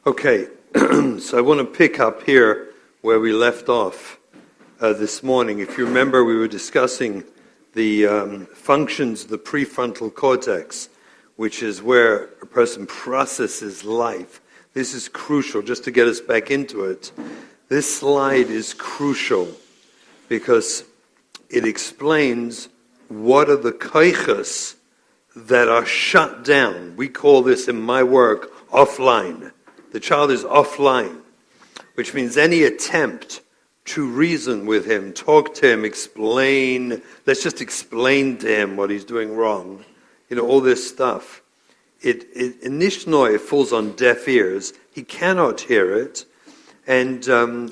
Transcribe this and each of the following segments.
Okay, so I want to pick up here where we left off this morning. If you remember, we were discussing the functions of the prefrontal cortex, which is where a person processes life. This is crucial, just to get us back into it. This slide is crucial because it explains what are the koiches that are shut down. We call this in my work offline. The child is offline, which means any attempt to reason with him, talk to him, explain, let's just explain to him what he's doing wrong, all this stuff. Initially, it falls on deaf ears. He cannot hear it. And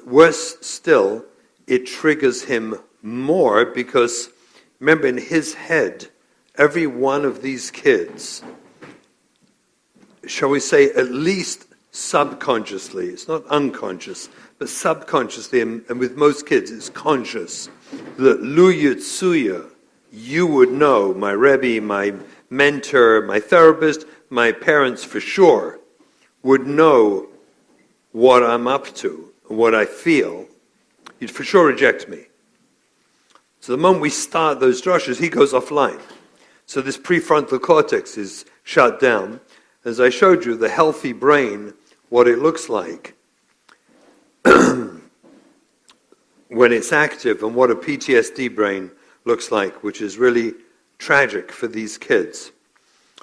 worse still, it triggers him more because, remember, in his head, every one of these kids, shall we say, at least subconsciously, it's not unconscious, but subconsciously, and with most kids, it's conscious, that Lu Yitsuya, you would know, my Rebbe, my mentor, my therapist, my parents for sure, would know what I'm up to, what I feel. You'd for sure reject me. So the moment we start those drushes, he goes offline. So this prefrontal cortex is shut down. As I showed you, the healthy brain, what it looks like when it's active, and what a PTSD brain looks like, which is really tragic for these kids.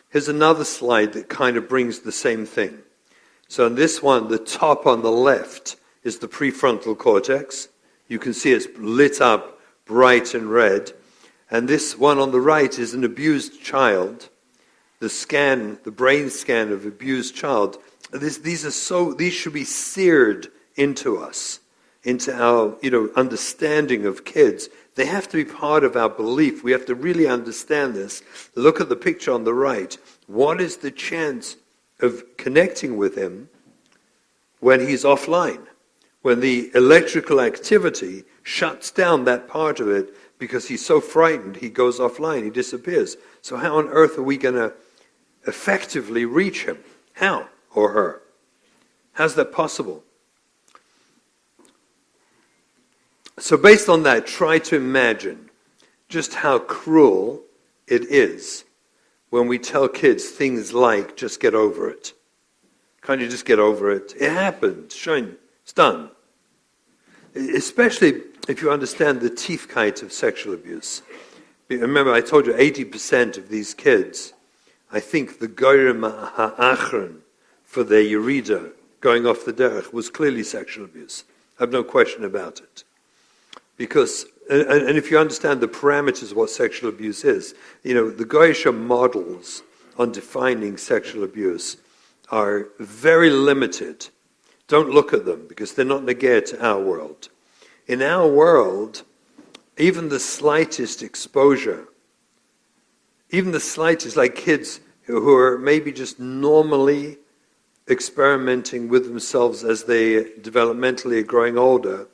Here's another slide that kind of brings the same thing. So in this one, the top on the left is the prefrontal cortex. You can see it's lit up bright and red. And this one on the right is an abused child. The brain scan of abused child. These should be seared into us, into our, understanding of kids. They have to be part of our belief. We have to really understand this. Look at the picture on the right. What is the chance of connecting with him when he's offline? When the electrical activity shuts down that part of it because he's so frightened, he goes offline, he disappears. So how on earth are we going to effectively reach him? How? Or her? How's that possible? So based on that, try to imagine just how cruel it is when we tell kids things like, just get over it. Can't you just get over it? It happened. Shine. It's done. Especially if you understand the tiefkeit of sexual abuse. Remember, I told you 80% of these kids, I think the goyrem ha'achron for their yerida, going off the derech, was clearly sexual abuse. I have no question about it. Because, and if you understand the parameters of what sexual abuse is, the Goyisha models on defining sexual abuse are very limited. Don't look at them because they're not negate to our world. In our world, even the slightest exposure, even the slightest, like kids who are maybe just normally experimenting with themselves as they developmentally are growing older,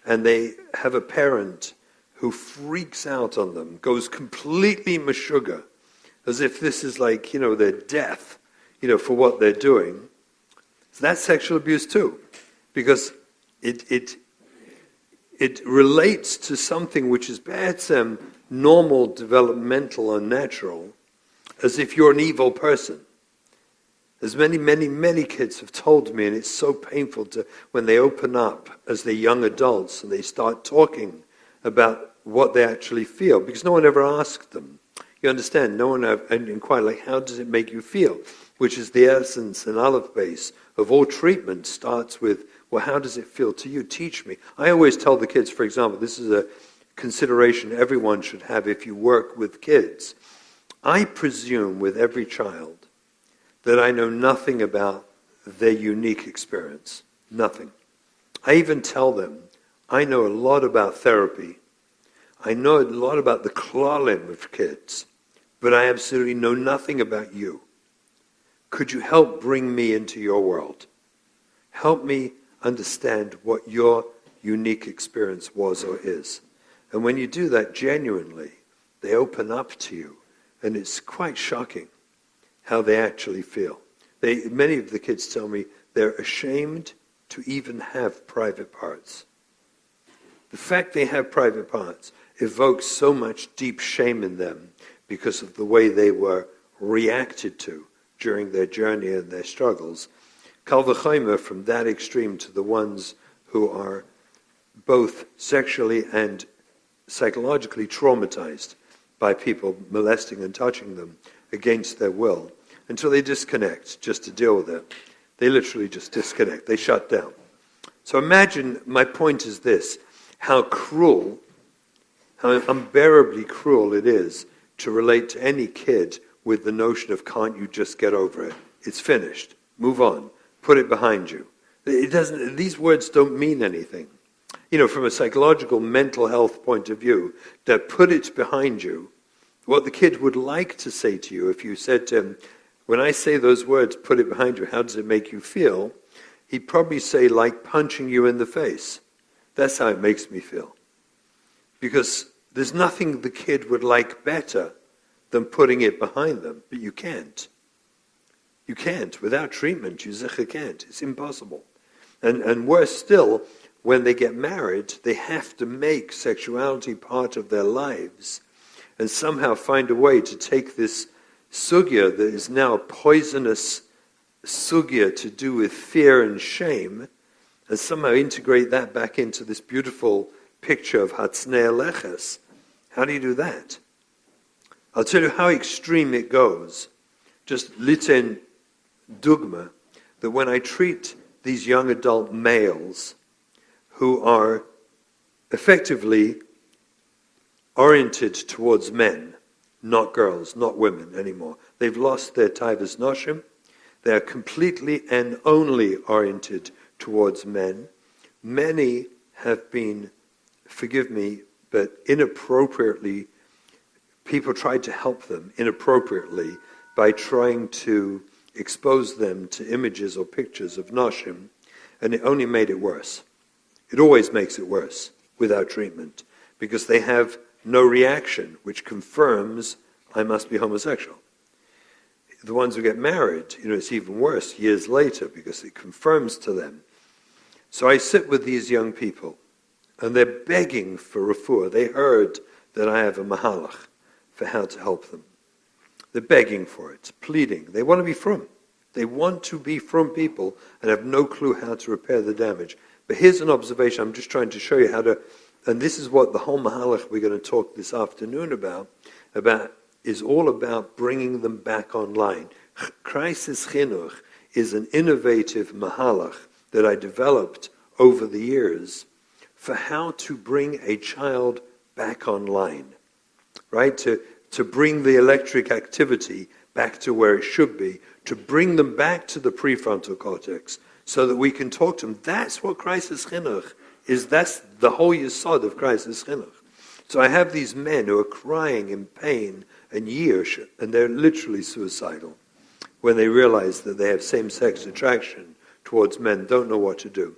and they have a parent who freaks out on them, goes completely meshuggah, as if this is like, their death, for what they're doing. So that's sexual abuse too, because it relates to something which is ba'etzem normal, developmental, and natural, as if you're an evil person. As many kids have told me, and it's so painful when they open up as they're young adults and they start talking about what they actually feel, because no one ever asked them. You understand? No one inquired, like, how does it make you feel? Which is the essence and aleph base of all treatment starts with, well, how does it feel to you? Teach me. I always tell the kids, for example, this is a consideration everyone should have if you work with kids. I presume with every child that I know nothing about their unique experience. Nothing. I even tell them, I know a lot about therapy. I know a lot about the klalim of kids, but I absolutely know nothing about you. Could you help bring me into your world? Help me understand what your unique experience was or is. And when you do that genuinely, they open up to you, and it's quite shocking how they actually feel. Many of the kids tell me they're ashamed to even have private parts. The fact they have private parts evokes so much deep shame in them because of the way they were reacted to during their journey and their struggles. Kal v'chomer, from that extreme to the ones who are both sexually and psychologically traumatized by people molesting and touching them against their will, until they disconnect just to deal with it. They literally just disconnect. They shut down. So imagine, my point is this, how cruel, how unbearably cruel it is to relate to any kid with the notion of, can't you just get over it? It's finished. Move on. Put it behind you. It doesn't. These words don't mean anything. From a psychological, mental health point of view, that put it behind you, what the kid would like to say to you, if you said to him, when I say those words, put it behind you, how does it make you feel? He'd probably say, like punching you in the face. That's how it makes me feel. Because there's nothing the kid would like better than putting it behind them, but you can't. You can't. Without treatment, you zicha can't. It's impossible. And worse still, when they get married, they have to make sexuality part of their lives and somehow find a way to take this sugya that is now a poisonous sugya to do with fear and shame, and somehow integrate that back into this beautiful picture of Hatznei Leches. How do you do that? I'll tell you how extreme it goes. Just liten dugma, that when I treat these young adult males who are effectively oriented towards men, not girls, not women anymore. They've lost their taivas noshim. They are completely and only oriented towards men. Many have been, forgive me, but inappropriately, people tried to help them inappropriately by trying to expose them to images or pictures of noshim, and it only made it worse. It always makes it worse without treatment, because they have no reaction, which confirms I must be homosexual. The ones who get married, it's even worse years later, because it confirms to them. So I sit with these young people, and they're begging for refuah. They heard that I have a mahalach for how to help them. They're begging for it, pleading. They want to be frum. They want to be frum people and have no clue how to repair the damage. But here's an observation. I'm just trying to show you how to, and this is what the whole mahalach we're going to talk this afternoon about is all about bringing them back online. Crisis Chinuch is an innovative mahalach that I developed over the years for how to bring a child back online, right? To bring the electric activity back to where it should be, to bring them back to the prefrontal cortex so that we can talk to them. That's what crisis chinuch is. That's the whole yesod of crisis chinuch. So I have these men who are crying in pain and yish, and they're literally suicidal when they realize that they have same-sex attraction towards men, don't know what to do.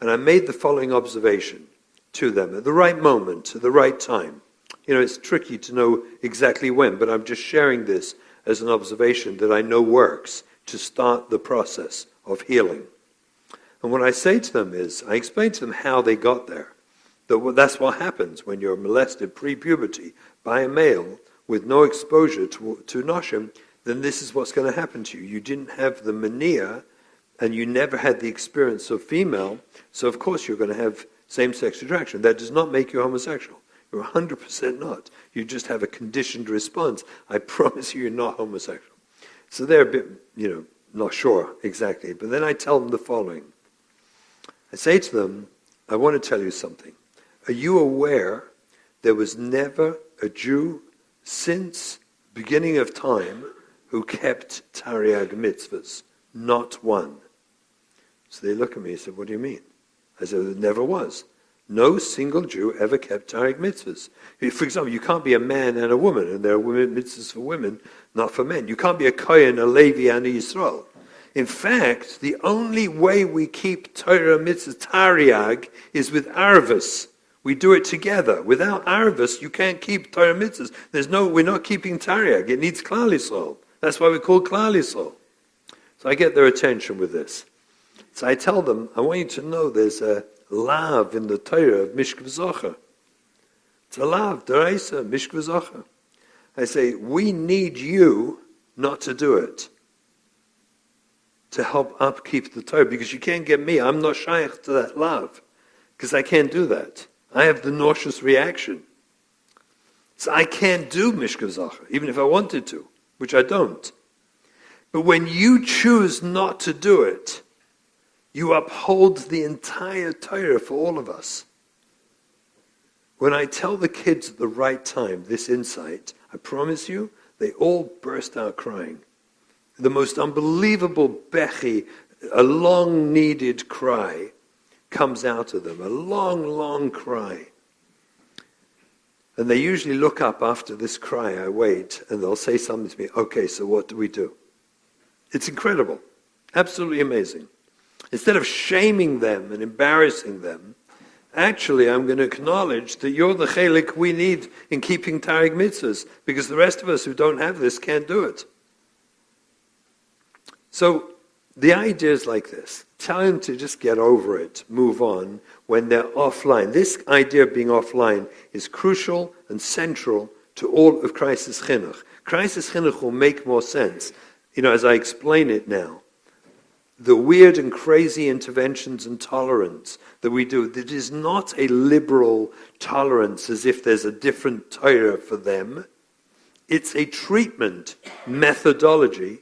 And I made the following observation to them at the right moment, at the right time. It's tricky to know exactly when, but I'm just sharing this as an observation that I know works to start the process of healing. And what I say to them is, I explain to them how they got there. That's what happens when you're molested pre-puberty by a male with no exposure to noshim, then this is what's going to happen to you. You didn't have the mania, and you never had the experience of female, so of course you're going to have same-sex attraction. That does not make you homosexual. You're 100% not. You just have a conditioned response. I promise you're not homosexual. So they're a bit, not sure exactly. But then I tell them the following. I say to them, I want to tell you something. Are you aware there was never a Jew since beginning of time who kept Tariag mitzvahs? Not one. So they look at me and say, what do you mean? I said, there never was. No single Jew ever kept Tariq mitzvahs. For example, you can't be a man and a woman, and there are women mitzvahs for women, not for men. You can't be a Kohen, a Levi, and a Yisrael. In fact, the only way we keep Torah mitzvahs, Tariag, is with Arvus. We do it together. Without Arvus, you can't keep Torah mitzvahs. We're not keeping Tariag. It needs Klal Yisrael. That's why we call Klal Yisrael. So I get their attention with this. So I tell them, I want you to know there's a lav in the Torah of Mishkav Zocher. It's a lav, deraisa, Mishkav Zocher. I say, we need you not to do it, to help upkeep the Torah, because you can't get me. I'm not shaykh to that lav, because I can't do that. I have the nauseous reaction. So I can't do Mishkav Zocher, even if I wanted to, which I don't. But when you choose not to do it, you uphold the entire Torah for all of us. When I tell the kids at the right time this insight, I promise you, they all burst out crying. The most unbelievable bechi, a long-needed cry, comes out of them. A long, long cry. And they usually look up after this cry, I wait, and they'll say something to me, okay, so what do we do? It's incredible. Absolutely amazing. Instead of shaming them and embarrassing them, actually I'm going to acknowledge that you're the chelik we need in keeping Taryag mitzvahs, because the rest of us who don't have this can't do it. So the idea is like this. Tell them to just get over it, move on when they're offline. This idea of being offline is crucial and central to all of crisis chinuch. Crisis chinuch will make more sense, as I explain it now. The weird and crazy interventions and tolerance that we do, that is not a liberal tolerance as if there's a different Torah for them. It's a treatment methodology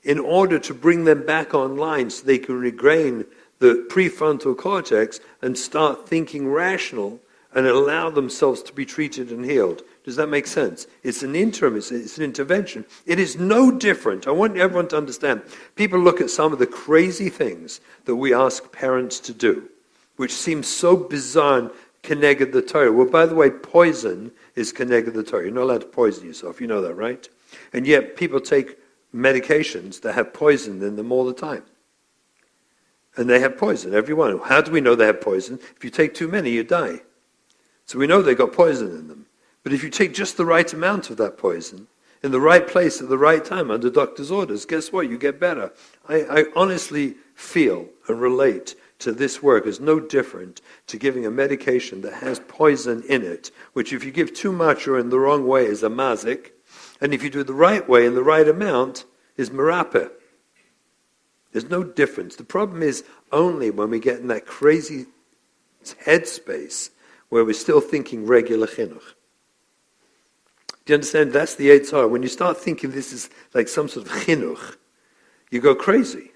in order to bring them back online so they can regain the prefrontal cortex and start thinking rational and allow themselves to be treated and healed. Does that make sense? It's an interim, it's an intervention. It is no different. I want everyone to understand. People look at some of the crazy things that we ask parents to do, which seems so bizarre and keneged the Torah. Well, by the way, poison is keneged the Torah. You're not allowed to poison yourself. You know that, right? And yet people take medications that have poison in them all the time. And they have poison, every one. How do we know they have poison? If you take too many, you die. So we know they got poison in them. But if you take just the right amount of that poison, in the right place at the right time, under doctor's orders, guess what? You get better. I honestly feel and relate to this work as no different to giving a medication that has poison in it, which if you give too much or in the wrong way is a mazik, and if you do it the right way and the right amount is merapeh. There's no difference. The problem is only when we get in that crazy headspace where we're still thinking regular chinuch. Do you understand? That's the Eitzah. When you start thinking this is like some sort of chinuch, you go crazy.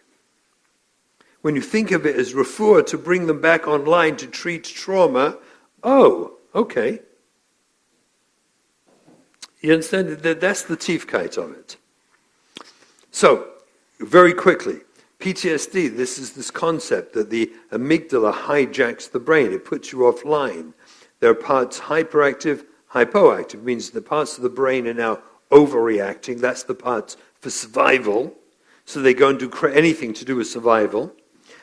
When you think of it as refuah to bring them back online to treat trauma, oh, okay. You understand? That's the tiefkeit of it. So, very quickly, PTSD, this is this concept that the amygdala hijacks the brain. It puts you offline. There are parts hyperactive, hypoactive, means the parts of the brain are now overreacting. That's the parts for survival. So they go and do anything to do with survival.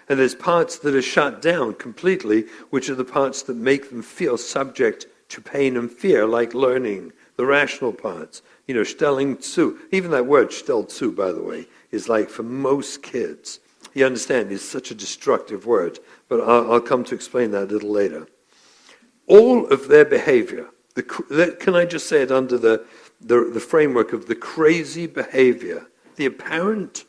And there's parts that are shut down completely, which are the parts that make them feel subject to pain and fear, like learning, the rational parts. Stelling tzu. Even that word, stell tzu, by the way, is like for most kids. You understand, it's such a destructive word. But I'll come to explain that a little later. All of their behavior, can I just say it under the framework of the crazy behavior, the apparent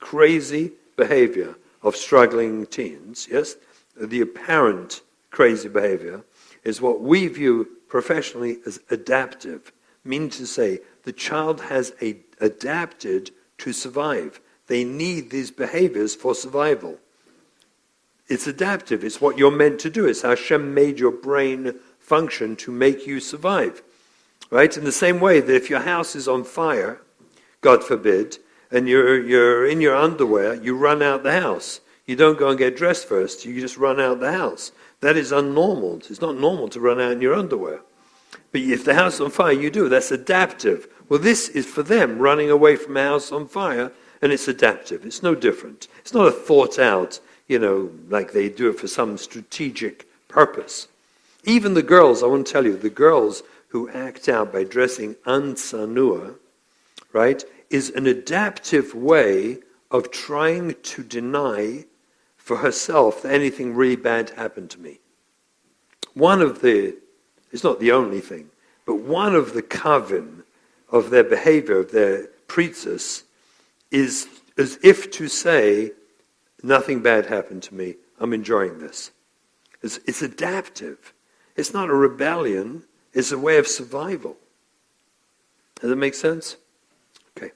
crazy behavior of struggling teens, yes? The apparent crazy behavior is what we view professionally as adaptive, meaning to say the child has adapted to survive. They need these behaviors for survival. It's adaptive. It's what you're meant to do. It's how Hashem made your brain function to make you survive. Right? In the same way that if your house is on fire, God forbid, and you're in your underwear, you run out the house. You don't go and get dressed first. You just run out the house. That is unnormal. It's not normal to run out in your underwear. But if the house is on fire, you do. That's adaptive. Well, this is for them, running away from a house on fire, and it's adaptive. It's no different. It's not a thought out, like they do it for some strategic purpose. Even the girls, I want to tell you, the girls who act out by dressing unsanua, right, is an adaptive way of trying to deny for herself that anything really bad happened to me. It's not the only thing, but one of the kavim of their behavior, of their pretzis, is as if to say, nothing bad happened to me, I'm enjoying this. It's adaptive. It's not a rebellion, it's a way of survival. Does that make sense? Okay.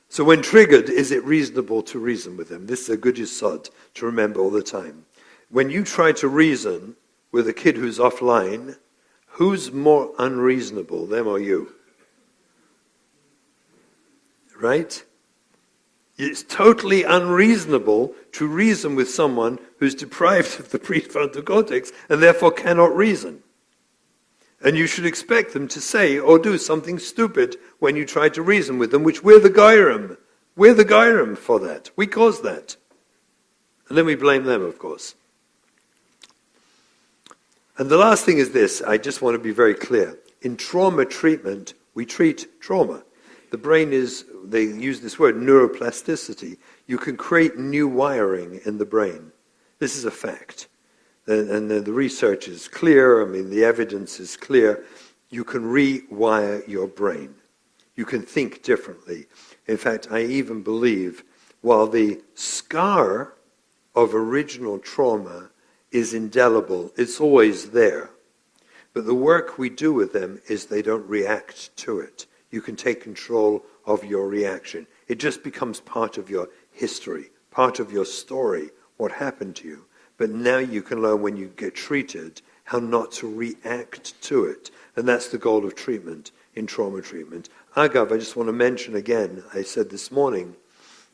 So when triggered, is it reasonable to reason with them? This is a good yesod to remember all the time. When you try to reason with a kid who's offline, who's more unreasonable, them or you? Right? It's totally unreasonable to reason with someone who's deprived of the prefrontal cortex and therefore cannot reason. And you should expect them to say or do something stupid when you try to reason with them, which we're the gairim. We're the gairim for that. We caused that. And then we blame them, of course. And the last thing is this, I just want to be very clear. In trauma treatment, we treat trauma. The brain is, they use this word, neuroplasticity. You can create new wiring in the brain. This is a fact. And the research is clear, the evidence is clear. You can rewire your brain. You can think differently. In fact, I even believe while the scar of original trauma is indelible, it's always there. But the work we do with them is they don't react to it. You can take control of your reaction. It just becomes part of your history, part of your story, what happened to you. But now you can learn when you get treated how not to react to it. And that's the goal of treatment, in trauma treatment. Agav, I just want to mention again, I said this morning,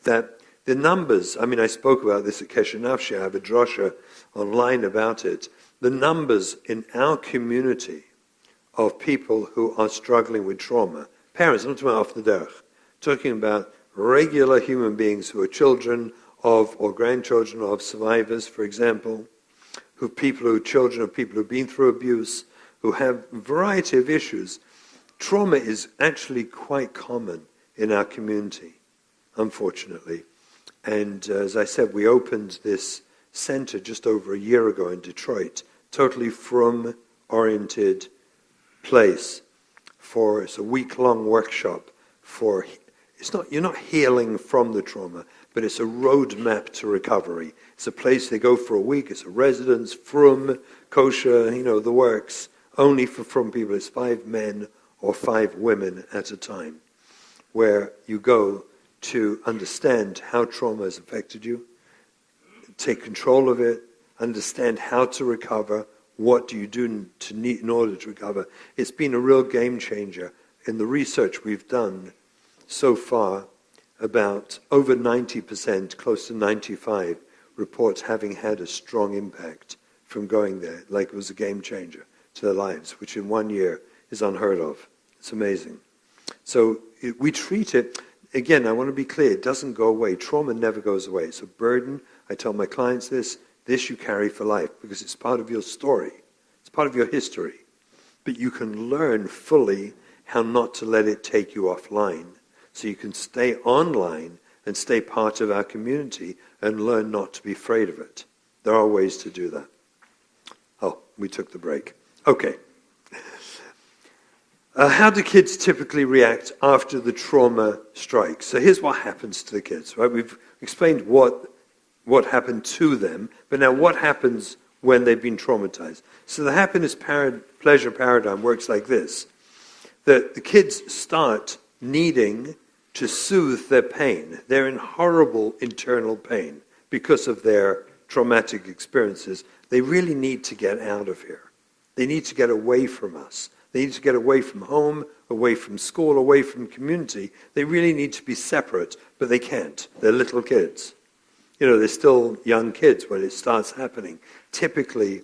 that the numbers, I spoke about this at Kesher Nafshi, I have a drosha online about it. The numbers in our community of people who are struggling with trauma, parents, I'm not talking about off the derech, talking about regular human beings who are children of or grandchildren of survivors, for example, children of people who've been through abuse, who have a variety of issues. Trauma is actually quite common in our community, unfortunately. And as I said, we opened this center just over a year ago in Detroit, totally frum-oriented place. It's a week-long workshop for, you're not healing from the trauma, but it's a roadmap to recovery. It's a place they go for a week, it's a residence, frum, kosher, the works, only for frum people. It's 5 men or 5 women at a time, where you go to understand how trauma has affected you, take control of it, understand how to recover, what do you do in order to recover. It's been a real game changer. In the research we've done so far, about over 90%, close to 95, reports having had a strong impact from going there, like it was a game changer to their lives, which in 1 year is unheard of. It's amazing. So we treat it. Again, I want to be clear, it doesn't go away. Trauma never goes away. It's a burden. I tell my clients this you carry for life because it's part of your story. It's part of your history. But you can learn fully how not to let it take you offline. So you can stay online and stay part of our community and learn not to be afraid of it. There are ways to do that. Oh, we took the break. Okay. How do kids typically react after the trauma strikes? So here's what happens to the kids, right? We've explained what happened to them, but now what happens when they've been traumatized? So the happiness pleasure paradigm works like this, that the kids start needing to soothe their pain. They're in horrible internal pain because of their traumatic experiences. They really need to get out of here. They need to get away from us. They need to get away from home, away from school, away from community. They really need to be separate, but they can't. They're little kids. They're still young kids when it starts happening. Typically,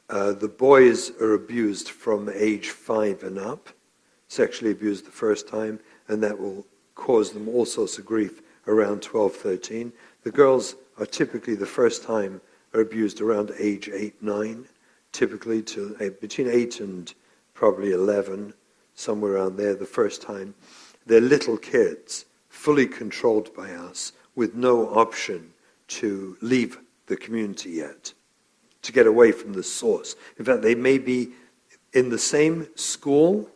the boys are abused from age 5 and up, sexually abused the first time, and that will cause them all sorts of grief around 12, 13. The girls are typically the first time are abused around age 8, 9, typically between 8 and probably 11, somewhere around there, the first time. They're little kids. fully controlled by us, with no option to leave the community yet, to get away from the source. In fact, they may be in the same school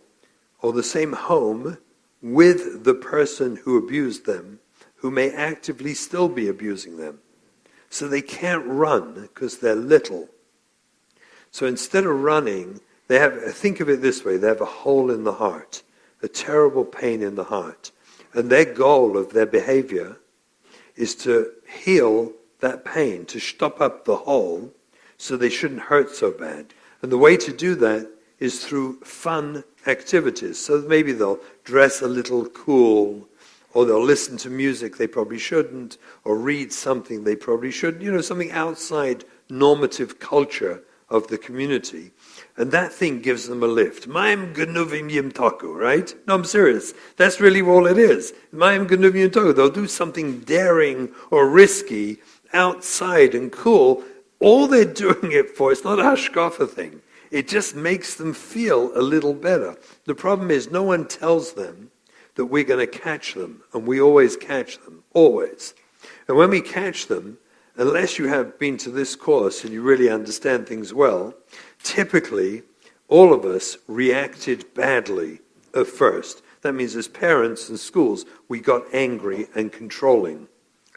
or the same home with the person who abused them, who may actively still be abusing them. So they can't run because they're little. So instead of running, they have, think of it this way, they have a hole in the heart, a terrible pain in the heart. And their goal of their behavior is to heal that pain, to stop up the hole so they shouldn't hurt so bad. And the way to do that is through fun activities. So maybe they'll dress a little cool, or they'll listen to music they probably shouldn't, or read something they probably shouldn't, something outside normative culture of the community. And that thing gives them a lift. Ma'im genuvim yimtaku, right? No, I'm serious. That's really all it is. Ma'im genuvim yimtaku. They'll do something daring or risky outside and cool. All they're doing it for, it's not a hashkafa thing. It just makes them feel a little better. The problem is no one tells them that we're going to catch them, and we always catch them, always. And when we catch them, unless you have been to this course and you really understand things well, typically all of us reacted badly at first. That means as parents and schools, we got angry and controlling,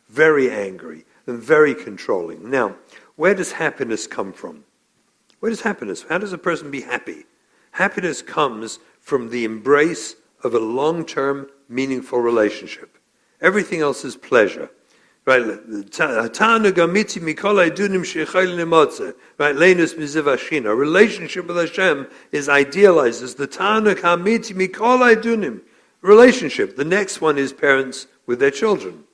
very angry and very controlling. Now, where does happiness come from? Where does happiness? How does a person be happy? Happiness comes from the embrace of a long-term, meaningful relationship. Everything else is pleasure. Right? Right? A relationship with Hashem is idealized as the Ta'anug Hamiti Mikol Idunim. Relationship. The next one is parents with their children.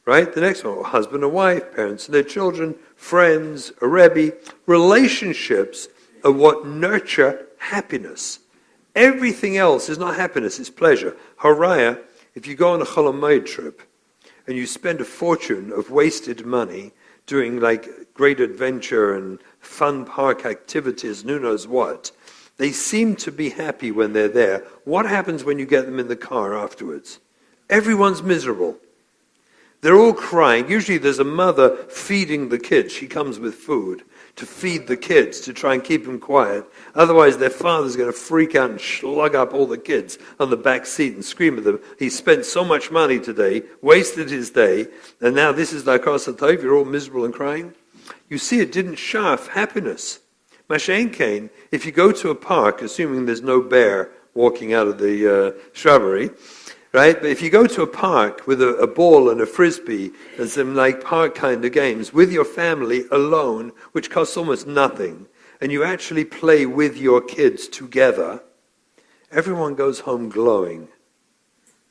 Right? The next one, husband and wife, parents and their children, friends, a Rebbe. Relationships are what nurture happiness. Everything else is not happiness, it's pleasure. Haraya, if you go on a Chol Hamoed trip and you spend a fortune of wasted money doing like great adventure and fun park activities, and who knows what, they seem to be happy when they're there. What happens when you get them in the car afterwards? Everyone's miserable. They're all crying. Usually there's a mother feeding the kids. She comes with food to feed the kids, to try and keep them quiet. Otherwise their father's going to freak out and slug up all the kids on the back seat and scream at them. He spent so much money today, wasted his day, and now this is like Osatov, you're all miserable and crying. You see, it didn't shaf happiness. Mashain Kane, if you go to a park, assuming there's no bear walking out of the shrubbery, right? But if you go to a park with a ball and a frisbee and some like park kind of games with your family alone, which costs almost nothing, and you actually play with your kids together, everyone goes home glowing.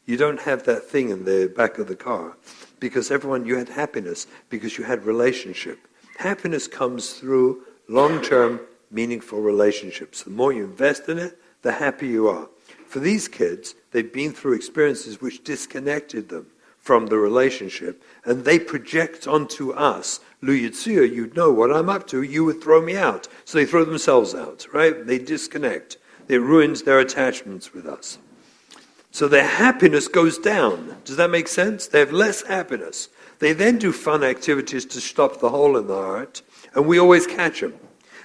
You don't have that thing in the back of the car because you had happiness, because you had relationship. Happiness comes through long-term, meaningful relationships. The more you invest in it, the happier you are. For these kids, they've been through experiences which disconnected them from the relationship, and they project onto us, Lu Yitzuya, you'd know what I'm up to, you would throw me out. So they throw themselves out, right? They disconnect. It ruins their attachments with us. So their happiness goes down. Does that make sense? They have less happiness. They then do fun activities to stop the hole in the heart, and we always catch them.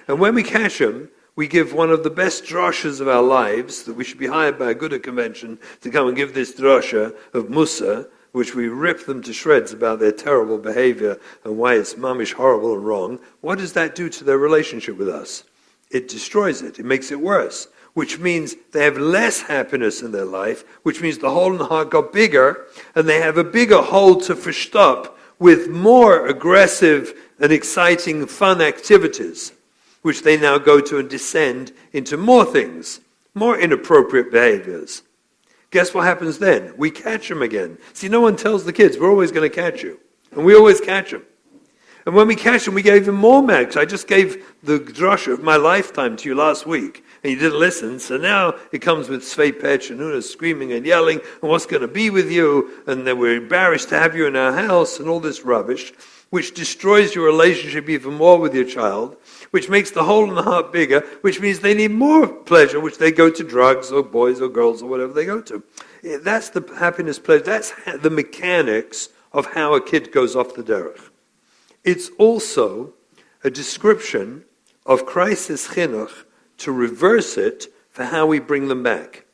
And when we catch them, we give one of the best drashas of our lives, that we should be hired by a Gouda convention to come and give this drasha of Musa, which we rip them to shreds about their terrible behavior and why it's mamish horrible and wrong. What does that do to their relationship with us? It destroys it. It makes it worse, which means they have less happiness in their life, which means the hole in the heart got bigger, and they have a bigger hole to verstop with more aggressive and exciting fun activities, which they now go to and descend into more things, more inappropriate behaviors. Guess what happens then? We catch them again. See, no one tells the kids, we're always going to catch you. And we always catch them. And when we catch them, we gave them more mad. I just gave the drasha of my lifetime to you last week, and you didn't listen. So now it comes with Svei Pech and Una screaming and yelling, and what's going to be with you, and then we're embarrassed to have you in our house, and all this rubbish, which destroys your relationship even more with your child, which makes the hole in the heart bigger, which means they need more pleasure, which they go to drugs or boys or girls or whatever they go to. That's the happiness pleasure. That's the mechanics of how a kid goes off the derech. It's also a description of Christ's chinuch to reverse it for how we bring them back.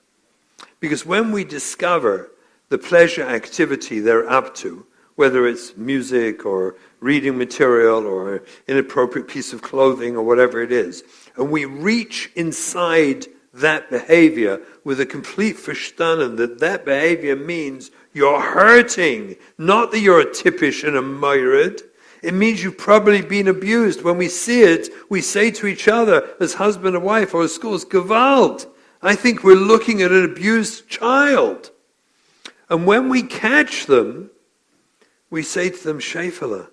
Because when we discover the pleasure activity they're up to, whether it's music or reading material or an inappropriate piece of clothing or whatever it is, and we reach inside that behavior with a complete verstanden that behavior means you're hurting, not that you're a typish and a myrid. It means you've probably been abused. When we see it, we say to each other as husband and wife or as schools, Gewalt. I think we're looking at an abused child. And when we catch them, we say to them, Shefela,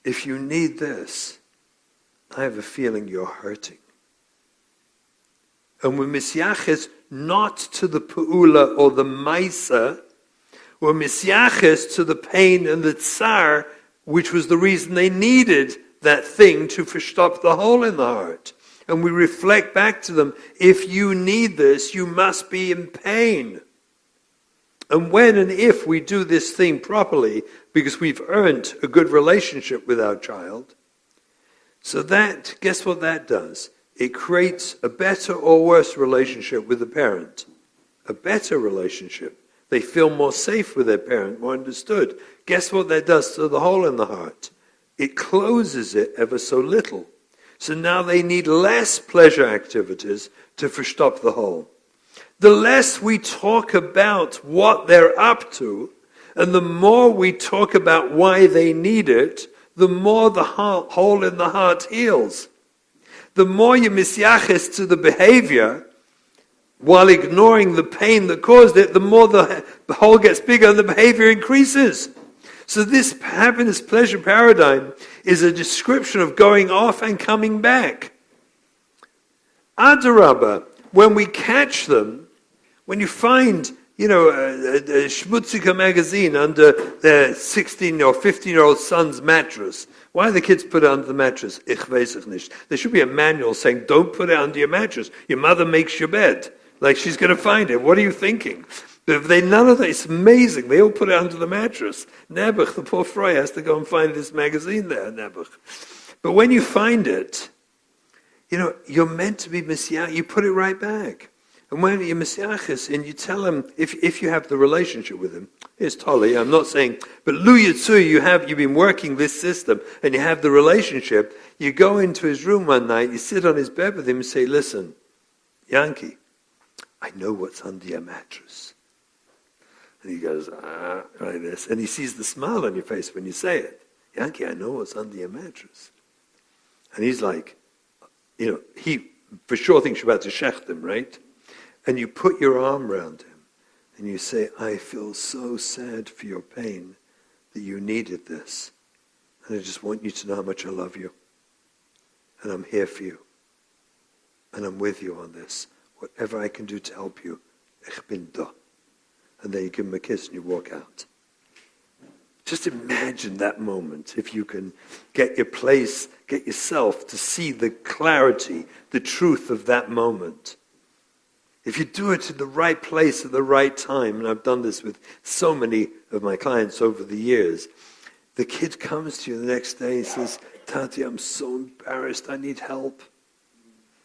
if you need this, I have a feeling you're hurting. And we're misyaches not to the pu'ula or the maisa, we're misyaches to the pain and the tsar, which was the reason they needed that thing to verstop the hole in the heart. And we reflect back to them, if you need this, you must be in pain. And when and if we do this thing properly, because we've earned a good relationship with our child, so that, guess what that does? It creates a better or worse relationship with the parent. A better relationship. They feel more safe with their parent, more understood. Guess what that does to the hole in the heart? It closes it ever so little. So now they need less pleasure activities to verstop the hole. The less we talk about what they're up to, and the more we talk about why they need it, the more the hole in the heart heals. The more you misyaches to the behavior, while ignoring the pain that caused it, the more the hole gets bigger and the behavior increases. So this happiness pleasure paradigm is a description of going off and coming back. Adarabba, when we catch them, when you find, a Schmutzika magazine under their 16 or 15-year-old son's mattress, why do the kids put it under the mattress? Ich weiß es nicht. There should be a manual saying, don't put it under your mattress. Your mother makes your bed. Like she's going to find it. What are you thinking? But if none of that, it's amazing. They all put it under the mattress. Nebuch, the poor Fry, has to go and find this magazine there, Nebuch. But when you find it, you're meant to be Messiah. You put it right back. And when you're Messiahis and you tell him, if you have the relationship with him, here's Tolly, I'm not saying, but Lu Yitzu, you've been working this system and you have the relationship, you go into his room one night, you sit on his bed with him and say, listen, Yankee, I know what's under your mattress. And he goes, like this. And he sees the smile on your face when you say it. Yankee, I know what's under your mattress. And he's like, he for sure thinks you're about to shecht him, right? And you put your arm around him and you say, I feel so sad for your pain that you needed this. And I just want you to know how much I love you. And I'm here for you. And I'm with you on this. Whatever I can do to help you, ich bin da. And then you give him a kiss and you walk out. Just imagine that moment, if you can get yourself to see the clarity, the truth of that moment. If you do it in the right place at the right time, and I've done this with so many of my clients over the years, the kid comes to you the next day and says, Tati, I'm so embarrassed, I need help.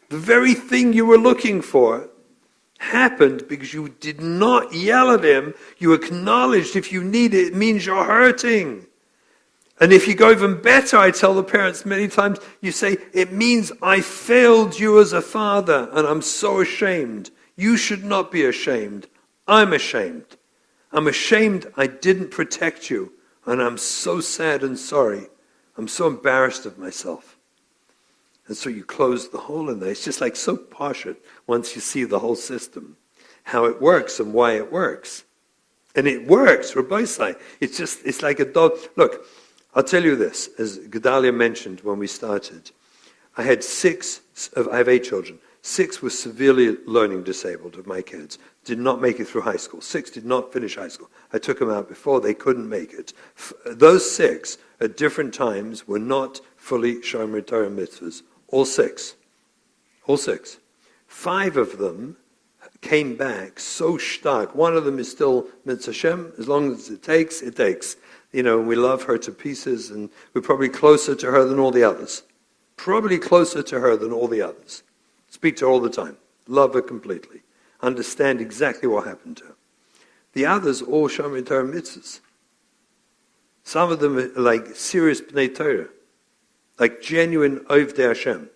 The very thing you were looking for happened because you did not yell at him. You acknowledged if you need it, it means you're hurting. And if you go even better, I tell the parents many times, you say, it means I failed you as a father and I'm so ashamed. You should not be ashamed. I'm ashamed. I'm ashamed I didn't protect you and I'm so sad and sorry. I'm so embarrassed of myself. And so you close the hole in there. It's just like so poshut once you see the whole system, how it works and why it works. And it works, Rabbi Sai. It's like a dog. Look, I'll tell you this, as Gedalia mentioned when we started. I have 8 children. 6 were severely learning disabled of my kids. Did not make it through high school. 6 did not finish high school. I took them out before. They couldn't make it. Those 6 at different times were not fully Shomer Torah mitzvahs. All 6. 5 of them came back so stark. One of them is still Mitzvah Hashem, as long as it takes, it takes. We love her to pieces, and we're probably closer to her than all the others. Probably closer to her than all the others. Speak to her all the time. Love her completely. Understand exactly what happened to her. The others all Shomer Torah mitzvahs. Some of them are like serious B'nai Torah. Like genuine Ovdei Hashem.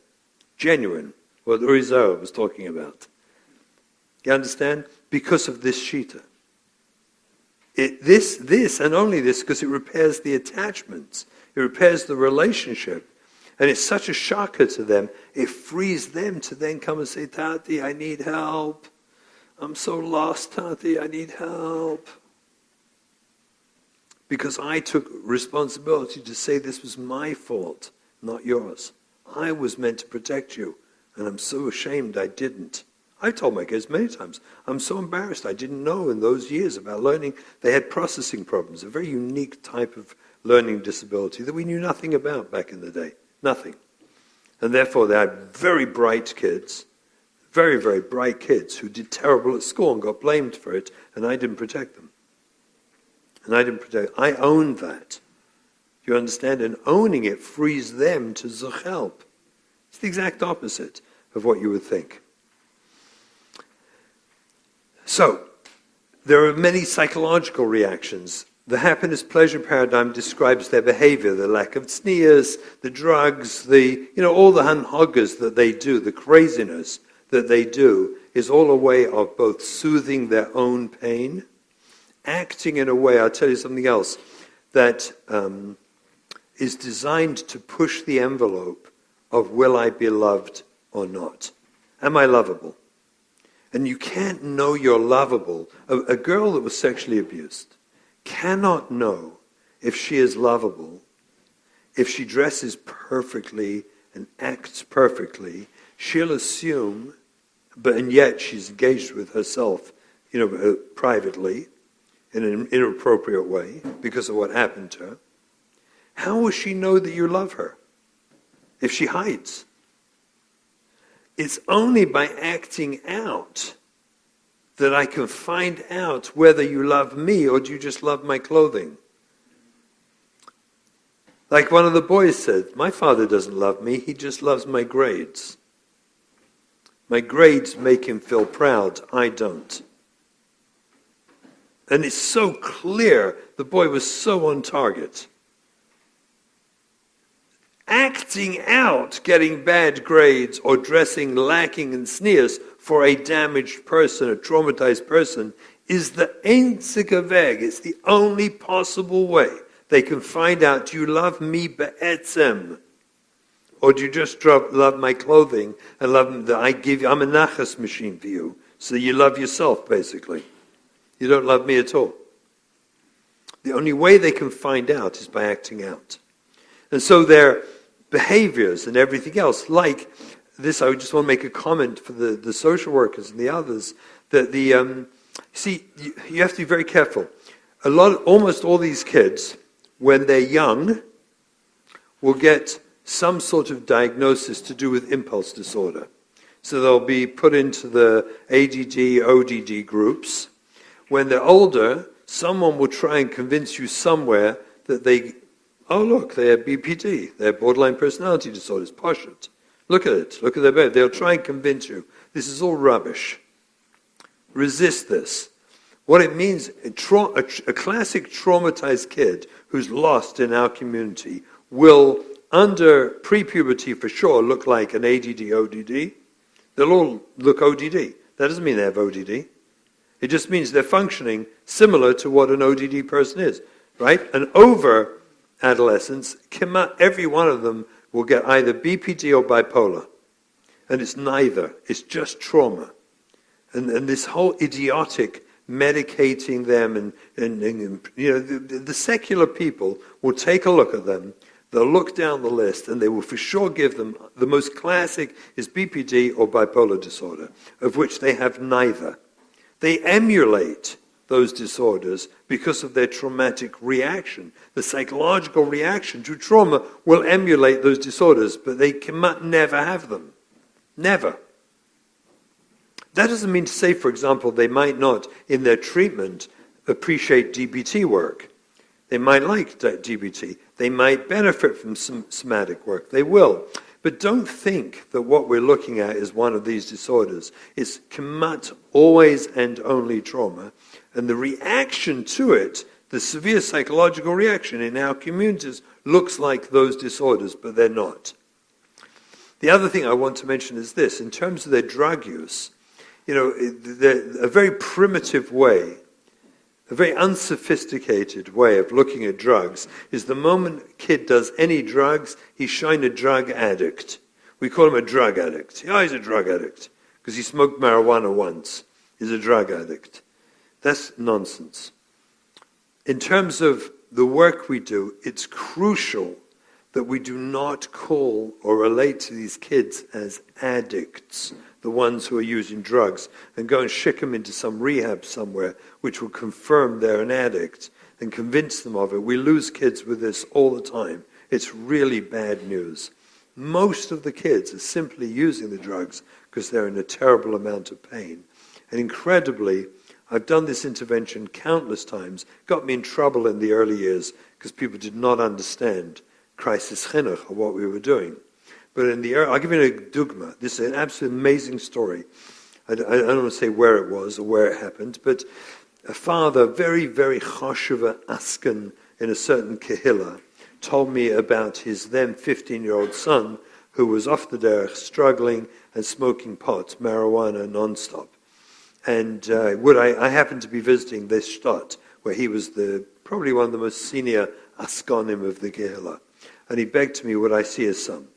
Genuine. What Uri Zohar was talking about. You understand? Because of this shita. This and only this, because it repairs the attachments. It repairs the relationship. And it's such a shocker to them. It frees them to then come and say, Tati, I need help. I'm so lost, Tati, I need help. Because I took responsibility to say this was my fault, not yours. I was meant to protect you, and I'm so ashamed I didn't. I've told my kids many times, I'm so embarrassed. I didn't know in those years about learning. They had processing problems, a very unique type of learning disability that we knew nothing about back in the day. Nothing. And therefore they had very bright kids, very, very bright kids who did terrible at school and got blamed for it, and I didn't protect them. I owned that. You understand? And owning it frees them to zuch help. It's the exact opposite of what you would think. So, there are many psychological reactions. The happiness-pleasure paradigm describes their behavior, the lack of tznius, the drugs, all the hanhogas that they do, the craziness that they do, is all a way of both soothing their own pain, acting in a way, I'll tell you something else, that is designed to push the envelope of will I be loved or not? Am I lovable? And you can't know you're lovable. A girl that was sexually abused cannot know if she is lovable if she dresses perfectly and acts perfectly. She'll assume, and yet she's engaged with herself, privately, in an inappropriate way because of what happened to her. How will she know that you love her if she hides? It's only by acting out that I can find out whether you love me or do you just love my clothing. Like one of the boys said, my father doesn't love me, he just loves my grades. My grades make him feel proud, I don't. And it's so clear, the boy was so on target. Acting out getting bad grades or dressing lacking in tznius for a damaged person, a traumatized person, is the einzige Weg. It's the only possible way they can find out, do you love me be'etzem? Or do you just love my clothing and love that I give you? I'm a nachas machine for you. So you love yourself, basically. You don't love me at all. The only way they can find out is by acting out. And so their behaviors and everything else, like this, I just want to make a comment for the social workers and the others, that you have to be very careful. Almost all these kids, when they're young, will get some sort of diagnosis to do with impulse disorder. So they'll be put into the ADD, ODD groups. When they're older, someone will try and convince you somewhere that they have BPD, they have borderline personality disorders, Pashut. Look at it, look at their bed. They'll try and convince you. This is all rubbish. Resist this. What it means, a classic traumatized kid who's lost in our community will, under pre-puberty for sure, look like an ADD, ODD. They'll all look ODD. That doesn't mean they have ODD. It just means they're functioning similar to what an ODD person is, right? And over adolescents, every one of them will get either BPD or bipolar. And it's neither. It's just trauma. And this whole idiotic medicating them and the secular people will take a look at them, they'll look down the list, and they will for sure give them, the most classic is BPD or bipolar disorder, of which they have neither. They emulate those disorders because of their traumatic reaction. The psychological reaction to trauma will emulate those disorders, but they cannot never have them. Never. That doesn't mean to say, for example, they might not, in their treatment, appreciate DBT work. They might like DBT. They might benefit from some somatic work. They will. But don't think that what we're looking at is one of these disorders. It's kamat, always and only trauma. And the reaction to it, the severe psychological reaction in our communities, looks like those disorders, but they're not. The other thing I want to mention is this. In terms of their drug use, a very primitive way, a very unsophisticated way of looking at drugs is the moment a kid does any drugs, he's shown a drug addict. We call him a drug addict. Yeah, he's a drug addict because he smoked marijuana once. He's a drug addict. That's nonsense. In terms of the work we do, it's crucial that we do not call or relate to these kids as addicts, the ones who are using drugs, and go and shick them into some rehab somewhere, which will confirm they're an addict and convince them of it. We lose kids with this all the time. It's really bad news. Most of the kids are simply using the drugs because they're in a terrible amount of pain. And incredibly, I've done this intervention countless times, got me in trouble in the early years because people did not understand crisis chinuch, or what we were doing. But I'll give you a dugma. This is an absolutely amazing story. I don't want to say where it was or where it happened, but a father, very, very choshuva asken in a certain kehillah, told me about his then 15-year-old son who was off the derech, struggling and smoking pot, marijuana, nonstop. And I happened to be visiting this shtot, where he was probably one of the most senior askonim of the kehillah. And he begged me, would I see his son?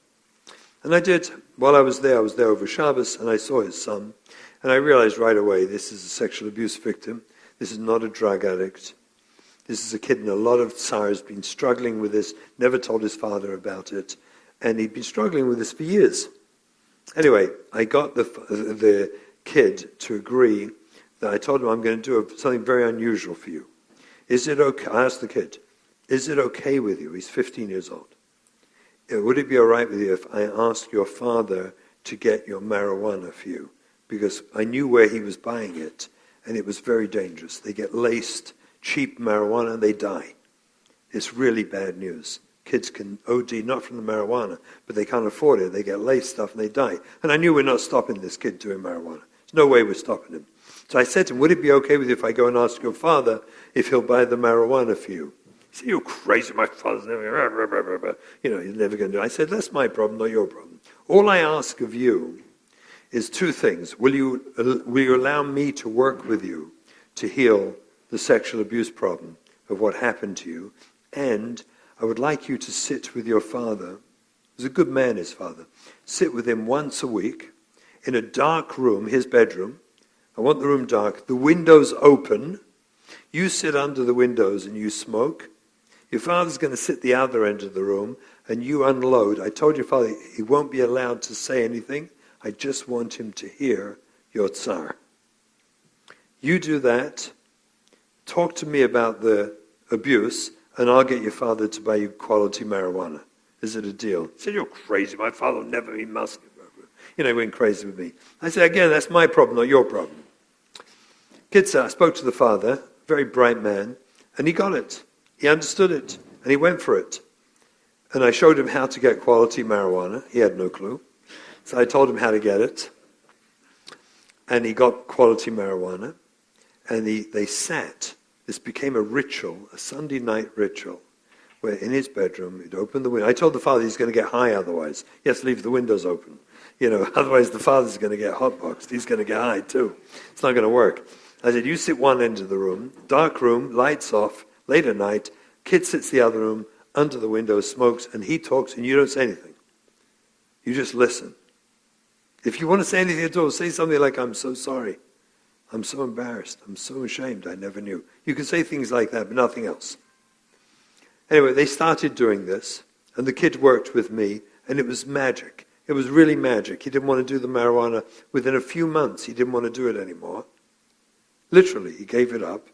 And I did. While I was there over Shabbos, and I saw his son. And I realized right away, this is a sexual abuse victim. This is not a drug addict. This is a kid in a lot of tsar, has been struggling with this, never told his father about it. And he'd been struggling with this for years. Anyway, I got the kid to agree that I told him, I'm going to do something very unusual for you. Is it okay? I asked the kid, is it okay with you? He's 15 years old. Would it be all right with you if I asked your father to get your marijuana for you? Because I knew where he was buying it, and it was very dangerous. They get laced, cheap marijuana, and they die. It's really bad news. Kids can OD not from the marijuana, but they can't afford it. They get laced stuff, and they die. And I knew we're not stopping this kid doing marijuana. There's no way we're stopping him. So I said to him, would it be okay with you if I go and ask your father if he'll buy the marijuana for you? He said, you're crazy, my father's never, he's never going to do it. I said, that's my problem, not your problem. All I ask of you is two things. Will you allow me to work with you to heal the sexual abuse problem of what happened to you? And I would like you to sit with your father. He was a good man, his father. Sit with him once a week in a dark room, his bedroom. I want the room dark. The windows open. You sit under the windows and you smoke. Your father's going to sit the other end of the room and you unload. I told your father he won't be allowed to say anything. I just want him to hear your tsar. You do that. Talk to me about the abuse and I'll get your father to buy you quality marijuana. Is it a deal? He said, you're crazy. My father will never be Muslim. He went crazy with me. I said, again, that's my problem, not your problem. I spoke to the father, very bright man, and he got it. He understood it, and he went for it. And I showed him how to get quality marijuana. He had no clue. So I told him how to get it. And he got quality marijuana. And they sat. This became a ritual, a Sunday night ritual, where in his bedroom, he'd open the window. I told the father he's going to get high otherwise. He has to leave the windows open. Otherwise the father's going to get hotboxed. He's going to get high too. It's not going to work. I said, you sit one end of the room, dark room, lights off, late at night, kid sits the other room, under the window, smokes, and he talks, and you don't say anything. You just listen. If you want to say anything at all, say something like, I'm so sorry. I'm so embarrassed. I'm so ashamed. I never knew. You can say things like that, but nothing else. Anyway, they started doing this, and the kid worked with me, and it was magic. It was really magic. He didn't want to do the marijuana. Within a few months, he didn't want to do it anymore. Literally, he gave it up.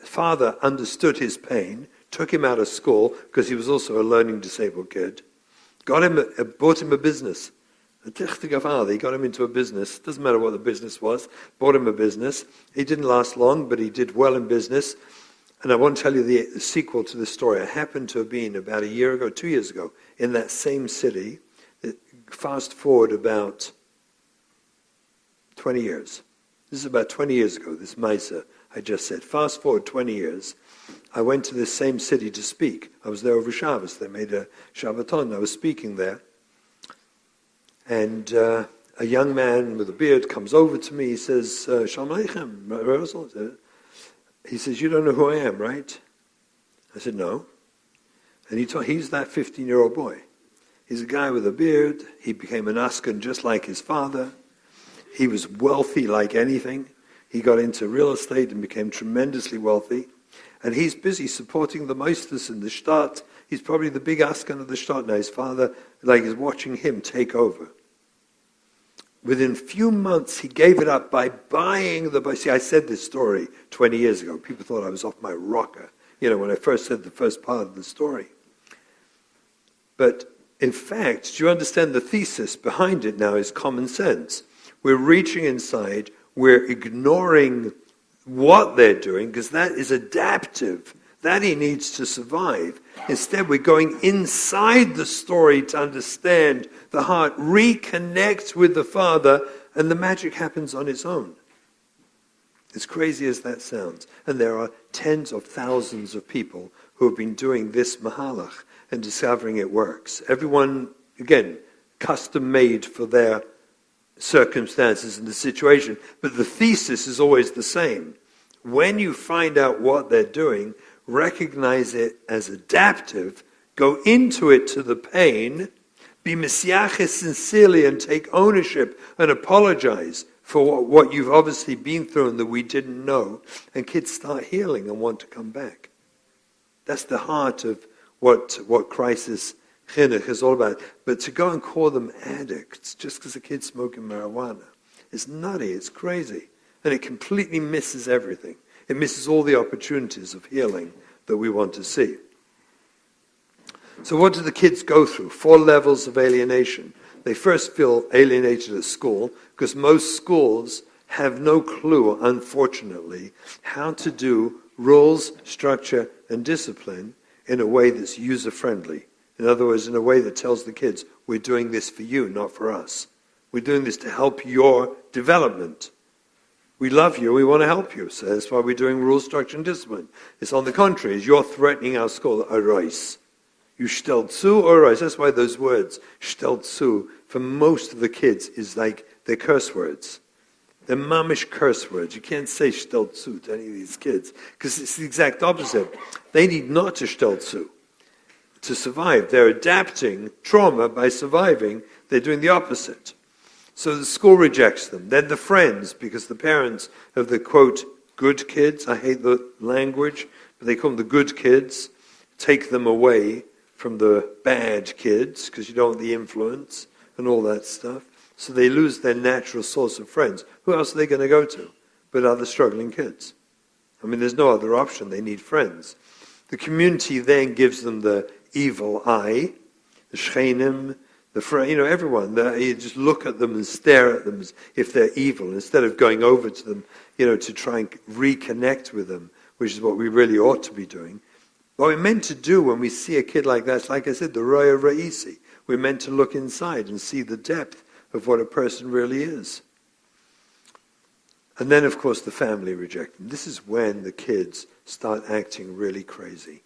Father understood his pain, took him out of school, because he was also a learning disabled kid, bought him a business, A tichtiger father. He got him into a business. Doesn't matter what the business was. Bought him a business. He didn't last long, but he did well in business. And I want to tell you the sequel to this story. I happened to have been about 2 years ago, in that same city. Fast forward about 20 years. This is about 20 years ago, this Maisa I just said. Fast forward 20 years. I went to this same city to speak. I was there over Shabbos. They made a Shabbaton. I was speaking there. And a young man with a beard comes over to me. He says, Shalom Aleichem, Russell. He says, you don't know who I am, right? I said, no. And he's that 15-year-old boy. He's a guy with a beard. He became an Askan just like his father. He was wealthy like anything. He got into real estate and became tremendously wealthy. And he's busy supporting the meisters in the Stadt. He's probably the big Askan of the Stadt now. His father, is watching him take over. Within a few months, he gave it up by buying the... See, I said this story 20 years ago. People thought I was off my rocker, when I first said the first part of the story. But in fact, do you understand the thesis behind it now is common sense. We're reaching inside, we're ignoring what they're doing, because that is adaptive. That he needs to survive. Instead, we're going inside the story to understand the heart, reconnect with the Father, and the magic happens on its own. As crazy as that sounds. And there are tens of thousands of people who have been doing this mahalach and discovering it works. Everyone, again, custom-made for their circumstances and the situation, but the thesis is always the same. When you find out what they're doing, recognize it as adaptive, go into it to the pain, be mesiaches sincerely and take ownership and apologize for what you've obviously been through and that we didn't know, and kids start healing and want to come back. That's the heart of what crisis Chinuch is all about. But to go and call them addicts just because a kid's smoking marijuana is nutty, it's crazy. And it completely misses everything. It misses all the opportunities of healing that we want to see. So what do the kids go through? 4 levels of alienation. They first feel alienated at school because most schools have no clue, unfortunately, how to do rules, structure, and discipline in a way that's user-friendly. In other words, in a way that tells the kids, we're doing this for you, not for us. We're doing this to help your development. We love you, we want to help you. So that's why we're doing rules, structure, and discipline. It's on the contrary, you're threatening our school, arois. You stellt zu, arois. That's why those words, stellt zu, for most of the kids is like they're curse words. They're mamish curse words. You can't say stellt zu to any of these kids, because it's the exact opposite. They need not to stellt zu to survive. They're adapting trauma by surviving. They're doing the opposite. So the school rejects them. Then the friends, because the parents of the, quote, good kids, I hate the language, but they call them the good kids, take them away from the bad kids, because you don't want the influence and all that stuff. So they lose their natural source of friends. Who else are they going to go to but other struggling kids? I mean, there's no other option. They need friends. The community then gives them the evil eye, the shchenim, everyone. You just look at them and stare at them as if they're evil, instead of going over to them, to try and reconnect with them, which is what we really ought to be doing. What we're meant to do when we see a kid like that, like I said, the roya ra'isi. We're meant to look inside and see the depth of what a person really is. And then, of course, the family reject them. This is when the kids start acting really crazy.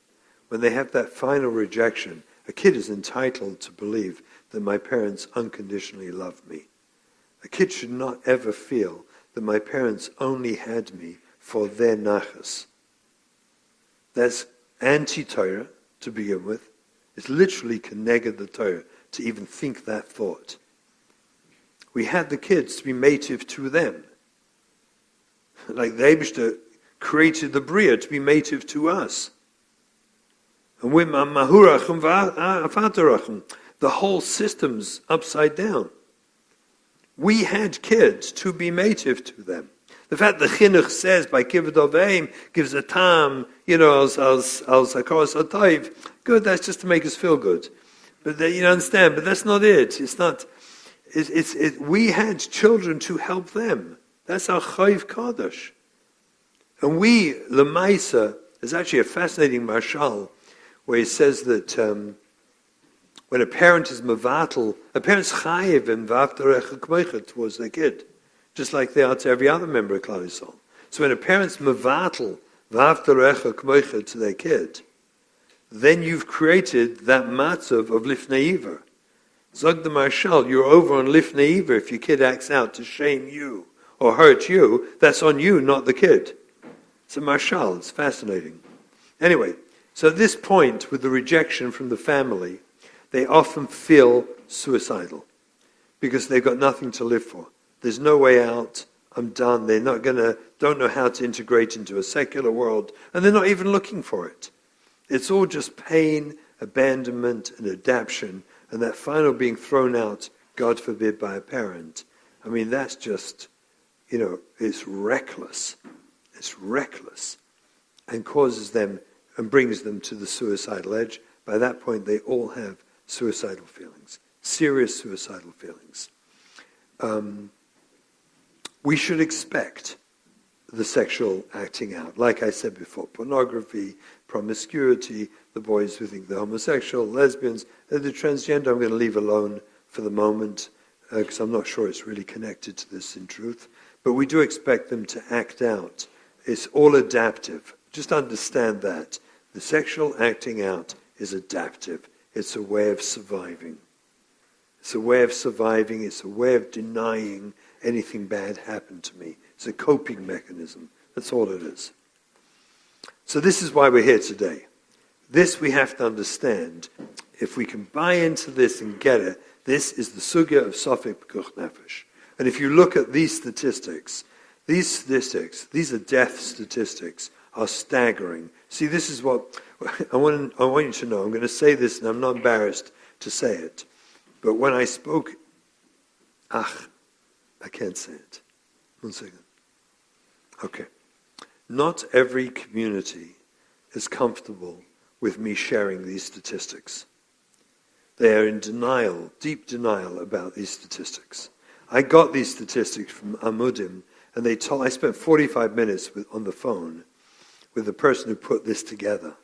When they have that final rejection, a kid is entitled to believe that my parents unconditionally love me. A kid should not ever feel that my parents only had me for their nachas. That's anti-Torah to begin with. It's literally keneged the Torah to even think that thought. We had the kids to be mative to them. Like the Eibishter created the Bria to be mative to us. And we're mahurachim v'afatarachim. The whole system's upside down. We had kids to be mative to them. The fact that Chinuch says by Kivud Oveim gives a tam, as Hakaras HaTov, good, that's just to make us feel good. But you understand, but that's not it. It's not. We had children to help them. That's our chayv kadosh. And we, Lemaisa, there's actually a fascinating mashal where he says that when a parent is mevatel, a parent's chayiv and v'avtarecha k'moicha towards their kid, just like they are to every other member of Klal Yisrael. So when a parent's mevatel v'avtarecha k'moicha to their kid, then you've created that matzav of lifnei iver. Zog the Marshal, you're over on lifnei iver if your kid acts out to shame you or hurt you. That's on you, not the kid. It's a Marshal. It's fascinating. Anyway, so at this point, with the rejection from the family, they often feel suicidal because they've got nothing to live for. There's no way out. I'm done. They're don't know how to integrate into a secular world, and they're not even looking for it. It's all just pain, abandonment, and adaptation, and that final being thrown out, God forbid, by a parent. I mean, that's just, it's reckless. It's reckless, and causes them and brings them to the suicidal edge. By that point, they all have suicidal feelings, serious suicidal feelings. We should expect the sexual acting out. Like I said before, pornography, promiscuity, the boys who think they're homosexual, lesbians, the transgender I'm going to leave alone for the moment because I'm not sure it's really connected to this in truth. But we do expect them to act out. It's all adaptive. Just understand that. The sexual acting out is adaptive. It's a way of surviving. It's a way of surviving. It's a way of denying anything bad happened to me. It's a coping mechanism. That's all it is. So this is why we're here today. This we have to understand. If we can buy into this and get it, this is the sugya of Sofik Pekuch Nefesh. And if you look at these statistics, these are death statistics, are staggering. See, this is what I want you to know. I'm going to say this, and I'm not embarrassed to say it. But when I spoke, I can't say it. 1 second. Okay. Not every community is comfortable with me sharing these statistics. They are in denial, deep denial about these statistics. I got these statistics from Amudim, and I spent 45 minutes on the phone with the person who put this together.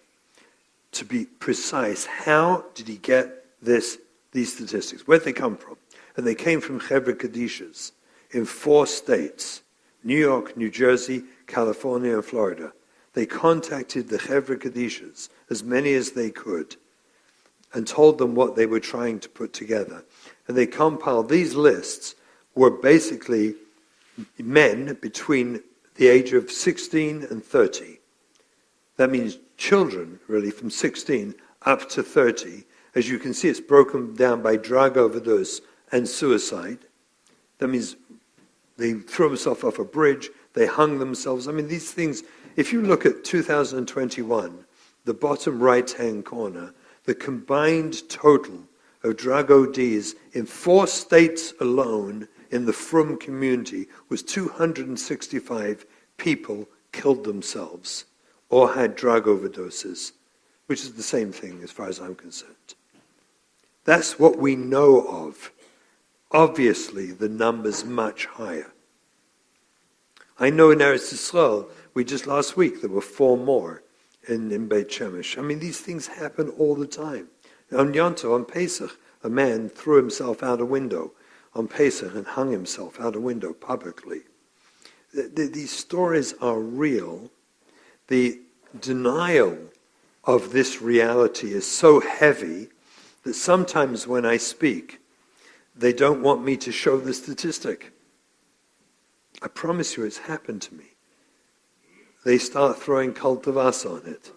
To be precise, how did he get these statistics? Where'd they come from? And they came from Chevra Kadishas in 4 states, New York, New Jersey, California, and Florida. They contacted the Chevra Kadishas, as many as they could, and told them what they were trying to put together. And they compiled these lists were basically men between the age of 16 and 30. That means children, really, from 16 up to 30. As you can see, it's broken down by drug overdose and suicide. That means they threw themselves off a bridge, they hung themselves. I mean, these things, if you look at 2021, the bottom right-hand corner, the combined total of drug ODs in 4 states alone in the Frum community was 265 people killed themselves or had drug overdoses, which is the same thing as far as I'm concerned. That's what we know of. Obviously, the number's much higher. I know in Eretz Yisrael, just last week, there were 4 more in Beit Shemesh. I mean, these things happen all the time. On Yonto, on Pesach, a man threw himself out a window on Pesach and hung himself out a window publicly. These stories are real. The denial of this reality is so heavy that sometimes when I speak, they don't want me to show the statistic. I promise you it's happened to me. They start throwing cultivas on it.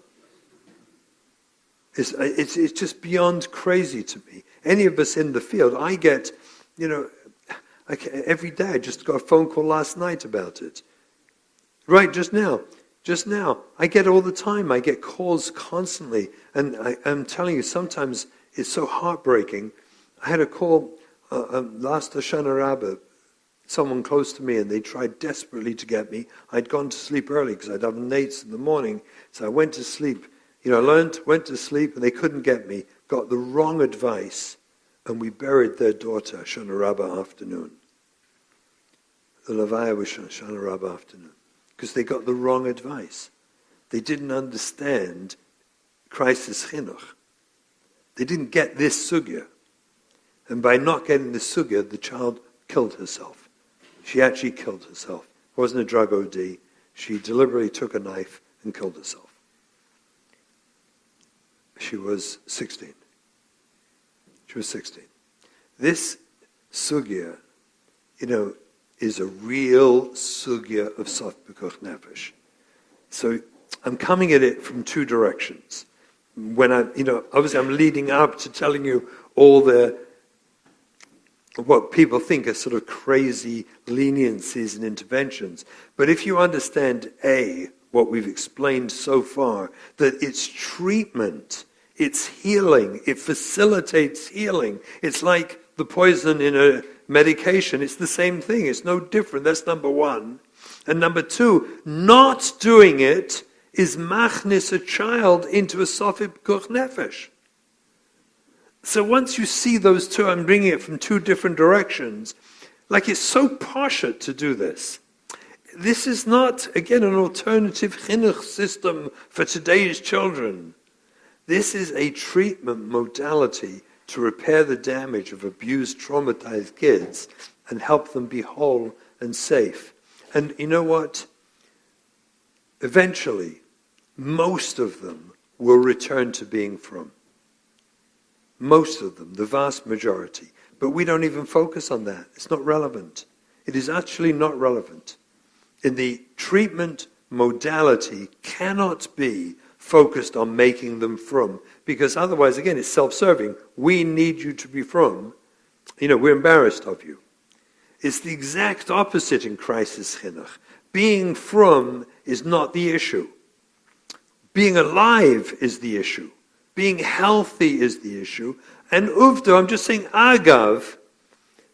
It's just beyond crazy to me. Any of us in the field, I get, every day. I just got a phone call last night about it. Right, just now. I get it all the time. I get calls constantly. And I'm telling you, sometimes it's so heartbreaking. I had a call last Hoshana Rabbah, someone close to me, and they tried desperately to get me. I'd gone to sleep early because I'd have nates in the morning. So I went to sleep. Went to sleep, and they couldn't get me. Got the wrong advice and we buried their daughter, Shana Rabbah afternoon. The Levaya was Shana Rabbah afternoon. Because they got the wrong advice. They didn't understand Christ's Chinuch. They didn't get this sugya. And by not getting the sugya, the child killed herself. She actually killed herself. It wasn't a drug OD. She deliberately took a knife and killed herself. She was 16. She was 16. This sugya, is a real sugya of Southfield Nefesh. So I'm coming at it from two directions. When obviously I'm leading up to telling you all what people think are sort of crazy leniencies and interventions. But if you understand what we've explained so far, that it's treatment, it's healing, it facilitates healing. It's like the poison in a medication. It's the same thing. It's no different. That's number one. And number two, not doing it is machnis a child into a sofib kuch nefesh. So once you see those two, I'm bringing it from two different directions. Like it's so pasha to do this. This is not, again, an alternative chinuch system for today's children. This is a treatment modality to repair the damage of abused, traumatized kids and help them be whole and safe. And you know what? Eventually, most of them will return to being from. Most of them, the vast majority. But we don't even focus on that. It's not relevant. It is actually not relevant. In the treatment modality cannot be focused on making them from, because otherwise, again, it's self-serving. We need you to be from. We're embarrassed of you. It's the exact opposite in crisis chinuch. Being from is not the issue. Being alive is the issue. Being healthy is the issue. And uvdo, I'm just saying agav,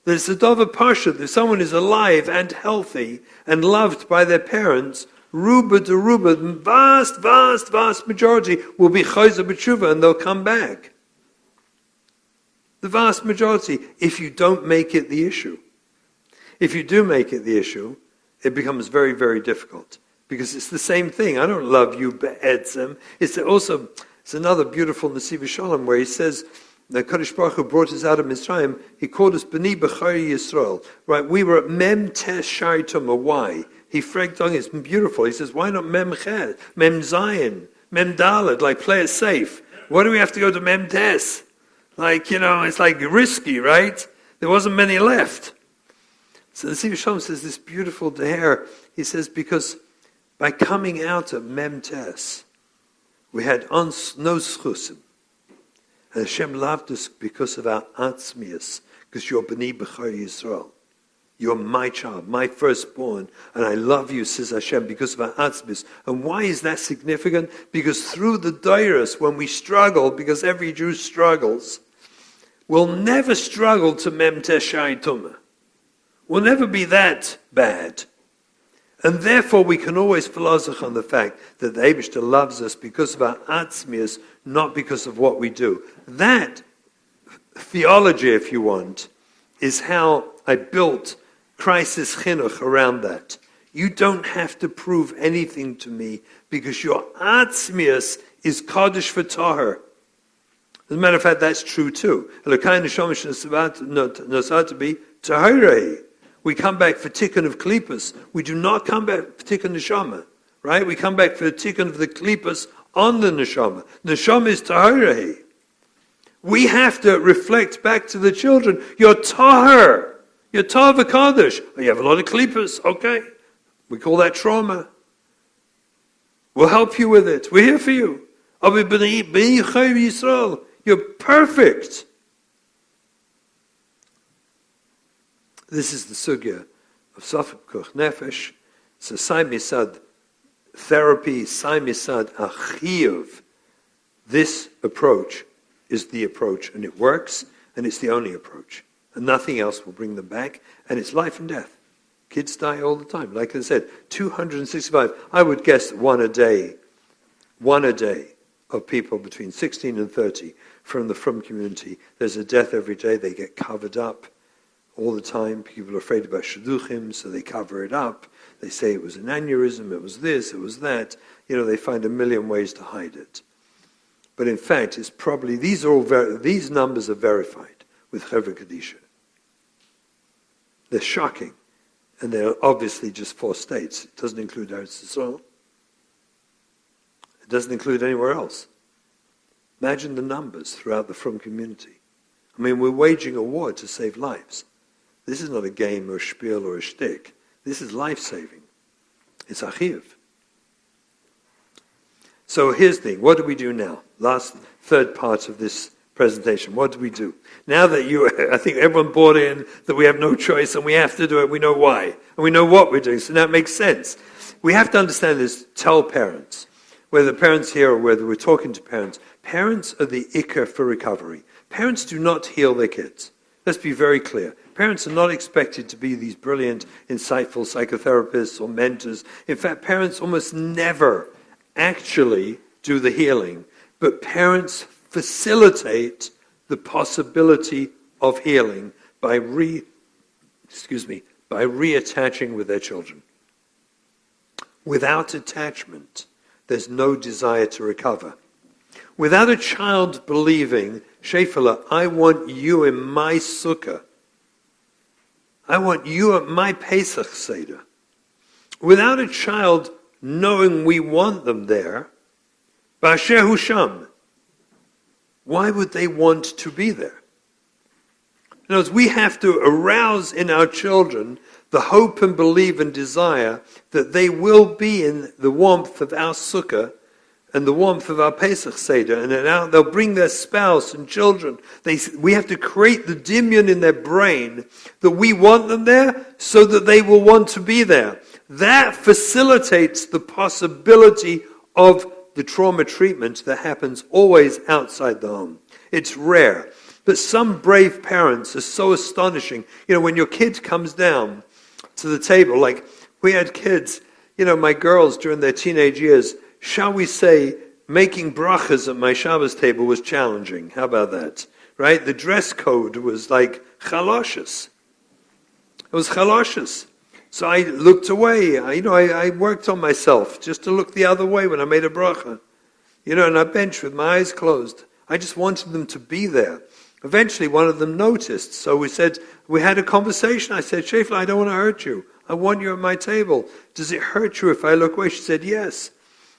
there's a dova pasha, that someone is alive and healthy and loved by their parents, ruba de ruba, vast majority will be chayzer b'tshuva and they'll come back. The vast majority, if you don't make it the issue. If you do make it the issue, it becomes very, very difficult. Because it's the same thing. I don't love you be'etzem. It's another beautiful Nesiv Shalom where he says, the Kadosh Baruch Hu brought us out of Mitzrayim, he called us B'ni B'chari Yisrael. Right, we were at Mem Tes Shari Tuma. Why? He fragged on, it's beautiful. He says, why not Mem Ched, Mem Zion, Mem Daled, like play it safe. Why do we have to go to Mem Tes? It's like risky, right? There wasn't many left. So the Nesiv Shalom says this beautiful deher. He says, because by coming out of Mem Tes, we had no schusim. And Hashem loved us because of our atzmius, because you're B'ni B'chari Yisrael. You're my child, my firstborn, and I love you, says Hashem, because of our atzmius. And why is that significant? Because through the dairas, when we struggle, because every Jew struggles, we'll never struggle to Mem Tes Shai Tumah. We'll never be that bad. And therefore, we can always philosophize on the fact that the Eibishter loves us because of our atzmius, not because of what we do. That theology, if you want, is how I built crisis chinuch around that. You don't have to prove anything to me because your atzmius is kaddish v'tahar. As a matter of fact, that's true too. Elokai neshama nosat to be tahirei. We come back for tikkun of klipas. We do not come back for tikkun neshama, right? We come back for the tikkun of the klipas on the neshama. Neshama is tahirei. We have to reflect back to the children. You're tahir. You're tahir v'kadosh. Oh, you have a lot of klipas. Okay. We call that trauma. We'll help you with it. We're here for you. You're perfect. This is the sugya of Southfield Kuch Nefesh. So Sai-Misad therapy, Sai-Misad Achiyuv. This approach is the approach, and it works, and it's the only approach. And nothing else will bring them back, and it's life and death. Kids die all the time. Like I said, 265. I would guess one a day. One a day. of people between 16 and 30 from the Frum community. There's a death every day. They get covered up all the time. People are afraid about shidduchim, so they cover it up. They say it was an aneurysm, it was this, it was that. They find a million ways to hide it. But in fact, it's probably, these numbers are verified with Chevra Kadisha. They're shocking. And they're obviously just 4 states. It doesn't include Eretz Yisrael. It doesn't include anywhere else. Imagine the numbers throughout the Frum community. I mean, we're waging a war to save lives. This is not a game or a spiel or a shtick. This is life-saving. It's achiv. So here's the thing. What do we do now? Third part of this presentation. What do we do? Now that I think everyone bought in that we have no choice and we have to do it, we know why. And we know what we're doing, so now it makes sense. We have to understand this, tell parents, whether parents here or whether we're talking to parents, parents are the ikar for recovery. Parents do not heal their kids. Let's be very clear. Parents are not expected to be these brilliant, insightful psychotherapists or mentors. In fact, parents almost never actually do the healing, but parents facilitate the possibility of healing by reattaching with their children. Without attachment, there's no desire to recover. Without a child believing, Shefala, I want you in my sukkah. I want you at my Pesach Seder. Without a child knowing we want them there, Ba'asher hu sham, why would they want to be there? In other words, we have to arouse in our children the hope and belief and desire that they will be in the warmth of our sukkah and the warmth of our Pesach Seder, and they'll bring their spouse and children. We have to create the dimyon in their brain that we want them there so that they will want to be there. That facilitates the possibility of the trauma treatment that happens always outside the home. It's rare. But some brave parents are so astonishing. When your kid comes down to the table, like we had kids, my girls during their teenage years, shall we say, making brachas at my Shabbos table was challenging. How about that? Right? The dress code was like chaloshes. It was chaloshes. So I looked away. I worked on myself just to look the other way when I made a bracha. And I benched with my eyes closed. I just wanted them to be there. Eventually, one of them noticed. So we had a conversation. I said, Shefla, I don't want to hurt you. I want you at my table. Does it hurt you if I look away? She said, yes.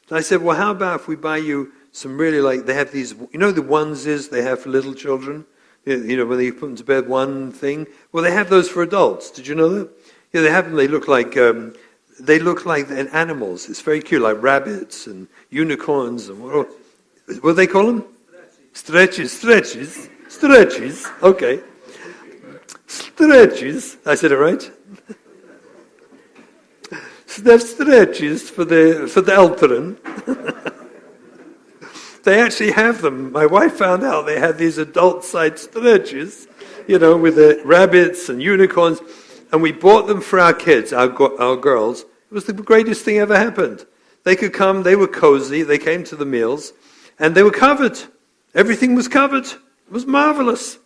And I said, well, how about if we buy you some really they have these, the onesies they have for little children? When they put them to bed, one thing. Well, they have those for adults. Did you know that? Yeah, they have them. They look like animals. It's very cute, like rabbits and unicorns and what do they call them? Stretches. Okay. Stretches. I said it right. They have stretches for the Eltern. They actually have them. My wife found out they had these adult-sized stretches, with the rabbits and unicorns. And we bought them for our kids, our girls. It was the greatest thing ever happened. They could come, they were cozy, they came to the meals, and they were covered. Everything was covered. It was marvelous.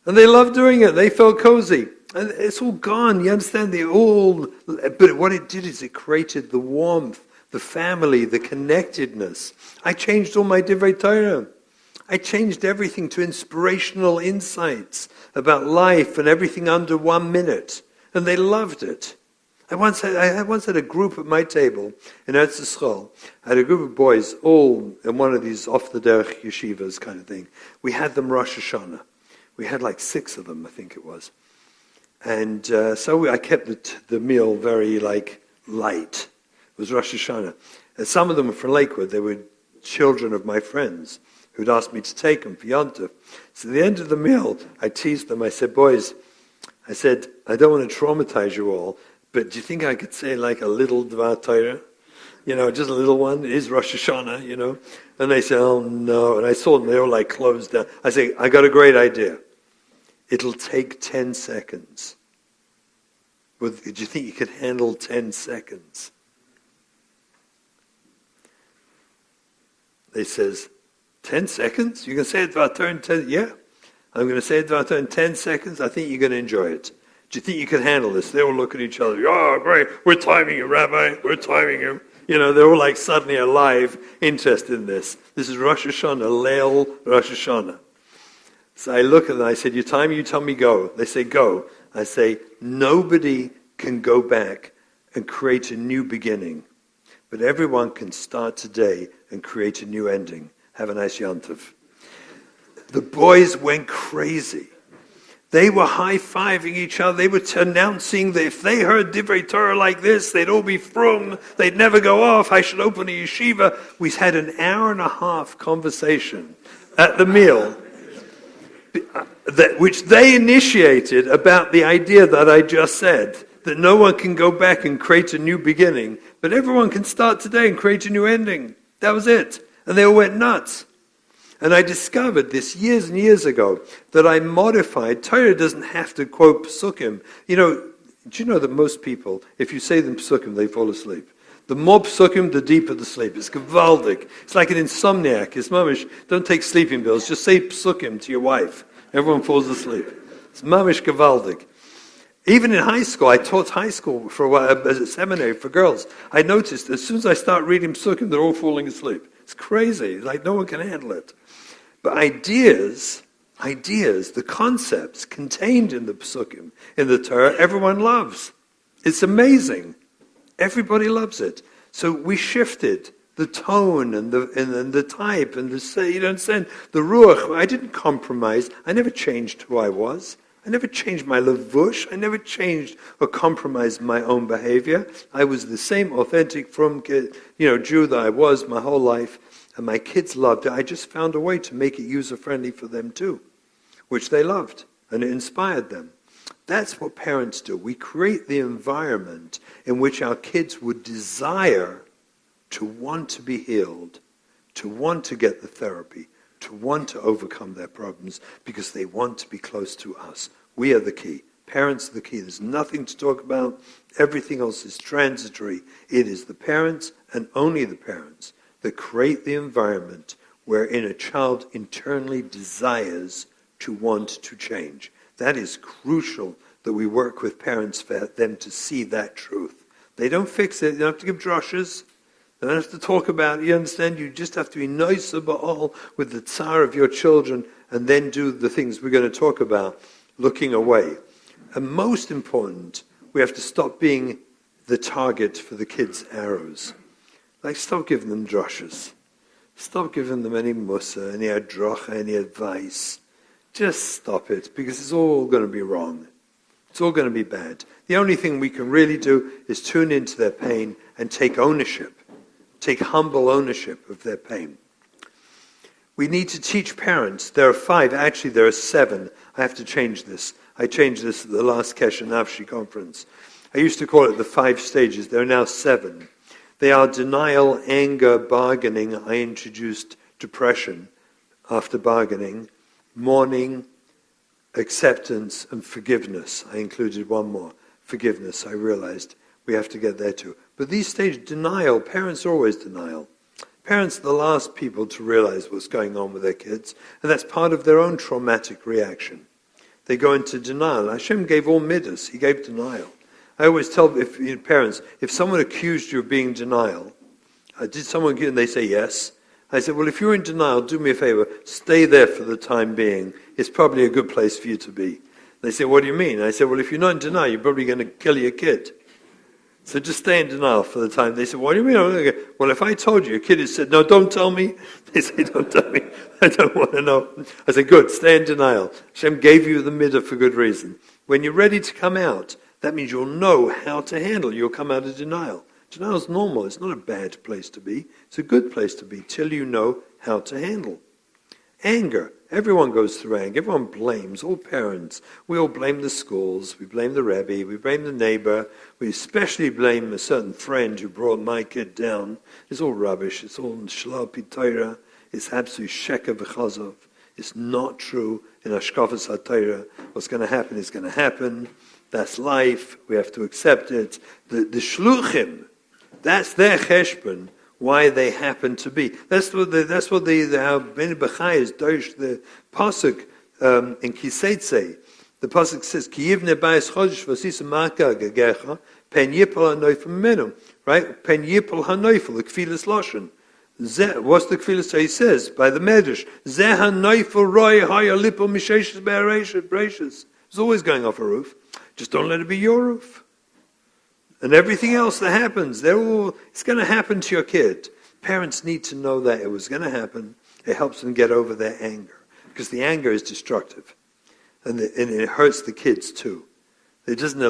And they loved doing it. They felt cozy. And it's all gone, you understand? But what it did is it created the warmth, the family, the connectedness. I changed all my Divrei Torah. I changed everything to inspirational insights about life and everything under 1 minute. And they loved it. I once had a group at my table in Eretz Yisrael. I had a group of boys, all in one of these off-the-derech yeshivas kind of thing. We had them Rosh Hashanah. We had 6 of them, I think it was. And so I kept the meal very light. It was Rosh Hashanah. And some of them were from Lakewood. They were children of my friends who'd asked me to take them for Yom Tov. So at the end of the meal, I teased them. I said, boys, I don't want to traumatize you all, but do you think I could say a little Dvar Torah? Just a little one. It is Rosh Hashanah, And they said, oh no. And I saw them, they were closed down. I said, I got a great idea. It'll take 10 seconds. Do you think you could handle 10 seconds? They says, 10 seconds? You can say it Dvar in 10, yeah. I'm going to say it Dvar in 10 seconds. I think you're going to enjoy it. Do you think you can handle this? They all look at each other. Oh, great. We're timing you, Rabbi. We're timing you. They're all like suddenly alive, interested in this. This is Rosh Hashanah, Leil Rosh Hashanah. So I look at them, I said, you time me, you tell me go. They say go. I say, nobody can go back and create a new beginning. But everyone can start today and create a new ending. Have a nice Yontif. The boys went crazy. They were high-fiving each other. They were announcing that if they heard Divrei Torah like this, they'd all be frum. They'd never go off. I should open a yeshiva. We had an hour-and-a-half conversation at the meal, which they initiated about the idea that I just said, that no one can go back and create a new beginning, but everyone can start today and create a new ending. That was it. And they all went nuts. And I discovered this years and years ago, that I modified. Torah doesn't have to quote Psukim. Do you know that most people, if you say them Psukim, they fall asleep? The more Psukim, the deeper the sleep. It's gewaldig. It's like an insomniac. It's mamish. Don't take sleeping pills. Just say Psukim to your wife. Everyone falls asleep. It's mamish gewaldig. Even in high school, I taught high school for a while as a seminary for girls. I noticed as soon as I start reading Psukim, they're all falling asleep. It's crazy. It's like no one can handle it. But ideas, the concepts contained in the Psukim, in the Torah, everyone loves. It's amazing. Everybody loves it. So we shifted the tone and the type and the ruach. I didn't compromise. I never changed who I was. I never changed my levush. I never changed or compromised my own behavior. I was the same authentic from Jew that I was my whole life. And my kids loved it. I just found a way to make it user-friendly for them too, which they loved, and it inspired them. That's what parents do. We create the environment in which our kids would desire to want to be healed, to want to get the therapy, to want to overcome their problems, because they want to be close to us. We are the key. Parents are the key. There's nothing to talk about. Everything else is transitory. It is the parents, and only the parents, that create the environment wherein a child internally desires to want to change. That is crucial that we work with parents for them to see that truth. They don't fix it. You don't have to give drushes. They don't have to talk about it. You understand? You just have to be nice about with the tsar of your children and then do the things we're going to talk about, looking away. And most important, we have to stop being the target for the kids' arrows. Like, stop giving them drushes. Stop giving them any mussar, any adrocha, any advice. Just stop it, because it's all going to be wrong. It's all going to be bad. The only thing we can really do is tune into their pain and take ownership. Take humble ownership of their pain. We need to teach parents. There are 5, actually there are 7. I have to change this. I changed this at the last Kesher Nafshi conference. I used to call it the 5 stages. There are now 7. They are denial, anger, bargaining. I introduced depression after bargaining, mourning, acceptance, and forgiveness. I included one more, forgiveness. I realized we have to get there too. But these stages, denial, parents are always denial. Parents are the last people to realize what's going on with their kids, and that's part of their own traumatic reaction. They go into denial. Hashem gave all midas. He gave denial. I always tell parents, if someone accused you of being in denial, did someone, and they say yes, I said, well, if you're in denial, do me a favor, stay there for the time being. It's probably a good place for you to be. They say, what do you mean? I said, well, if you're not in denial, you're probably going to kill your kid. So just stay in denial for the time. They said, what do you mean? Well, if I told you, a kid has said, no, don't tell me. They say, don't tell me. I don't want to know. I said, good, stay in denial. Hashem gave you the midah for good reason. When you're ready to come out, that means you'll know how to handle. You'll come out of denial. Denial is normal. It's not a bad place to be. It's a good place to be till you know how to handle. Anger. Everyone goes through anger. Everyone blames, all parents. We all blame the schools. We blame the Rebbe. We blame the neighbor. We especially blame a certain friend who brought my kid down. It's all rubbish. It's all shlal pitayra. It's absolute sheker v'chazov. It's not true in Hashkafas HaTorah. What's going to happen is going to happen. That's life. We have to accept it. The shluchim, that's their cheshbon. why they happen to be. That's what how Ben Bechai is doish the pasuk in Kiseitze. The pasuk says, "Ki yivne bayis chodesh v'sisa maka gagecha pen yipol hanoifel menu." Right? Pen yipol hanoifel, the kfilas lashon. What's the kfilas? He says by the medrash, "Zeh hanoifel roy haya lipol misheishes be'areishes." It's always going off a roof. Just don't let it be your roof. And everything else that happens, it's going to happen to your kid. Parents need to know that it was going to happen. It helps them get over their anger. Because the anger is destructive. And it hurts the kids too. It doesn't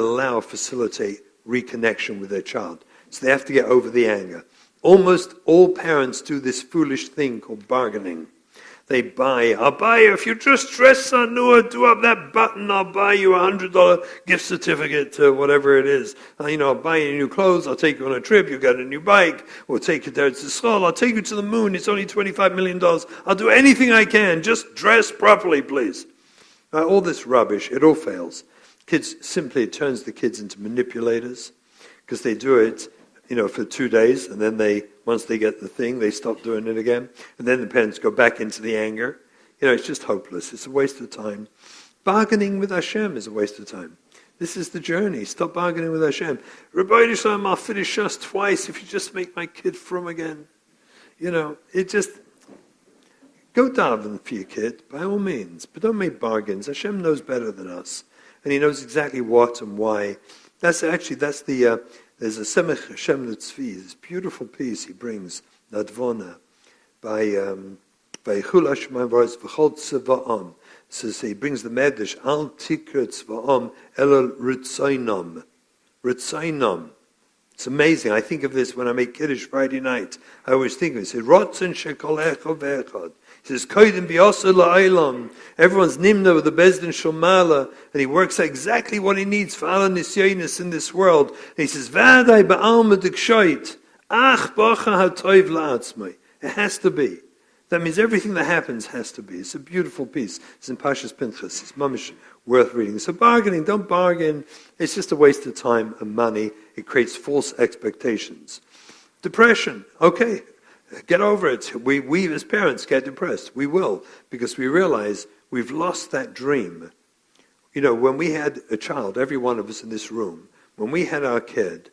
facilitate reconnection with their child. So they have to get over the anger. Almost all parents do this foolish thing called bargaining. They I'll buy you, if you just dress Sanua, do up that button, I'll buy you a $100 gift certificate to whatever it is. I'll buy you new clothes, I'll take you on a trip, you got a new bike, we'll take you there to school, I'll take you to the moon, it's only $25 million. I'll do anything I can, just dress properly, please. All this rubbish, it all fails. It turns the kids into manipulators, because they do it for 2 days, and then once they get the thing, they stop doing it again. And then the parents go back into the anger. It's just hopeless. It's a waste of time. Bargaining with Hashem is a waste of time. This is the journey. Stop bargaining with Hashem. Rabbi Shimon, I'll finish just twice if you just make my kid from again. It just... Go daven for your kid, by all means. But don't make bargains. Hashem knows better than us. And He knows exactly what and why. There's a Semech Hashem L'Tzvi, this beautiful piece he brings, Nadvona, by Chul Hashemay Varetz V'chol Tzva'am. So he brings the medrash, Al Tikra Tzva'am Ela Ritzaynam. Ritzaynam. It's amazing. I think of this when I make Kiddush Friday night. I always think of it. He says, Rotzen Shekol Echo Ve'echad. He says, Koidim B'yosa La'aylam. Everyone's nimna with the Bezdin Shomala, and he works out exactly what he needs for Allah Nisyonis in this world. And he says, V'adai Ba'alma Dikshait. Ach Bacha HaToiv La'atzmai. It has to be. That means everything that happens has to be. It's a beautiful piece. It's in Pashas Pinchas. It's mamish worth reading. So bargaining, don't bargain. It's just a waste of time and money. It creates false expectations. Depression, okay, get over it. We as parents get depressed. We will, because we realize we've lost that dream. When we had a child, every one of us in this room, when we had our kid,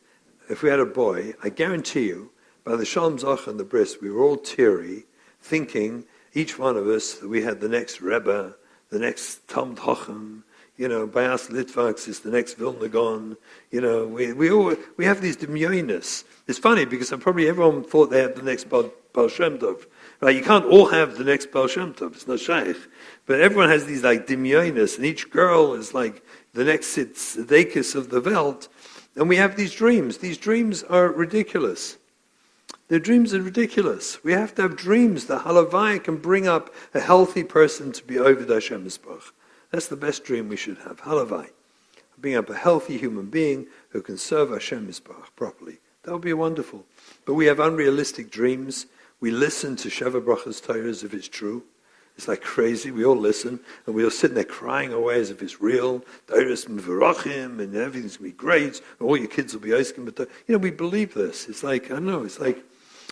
if we had a boy, I guarantee you, by the Shalom Zach and the Bris, we were all teary, thinking, each one of us, that we had the next Rebbe, the next Talmid Chacham, Bayas Litvaks is the next Vilna Gaon. We have these demyonis. It's funny because probably everyone thought they had the next Baal Shem Tov. Right? You can't all have the next Baal Shem Tov. It's not shaykh. But everyone has these demyonis, and each girl is like the next tzedekis of the Welt. And we have these dreams. These dreams are ridiculous. Their dreams are ridiculous. We have to have dreams. The halavai can bring up a healthy person to be Oved Hashem Yisbach. That's the best dream we should have. Halavai. Bring up a healthy human being who can serve Hashem Yisbach properly. That would be wonderful. But we have unrealistic dreams. We listen to Sheva Brachas Torah as if it's true. It's like crazy. We all listen, and we all sitting there crying away as if it's real. Torah's Mevarachim, and everything's going to be great. And all your kids will be Eiskim. But we believe this. It's like, I don't know, it's like,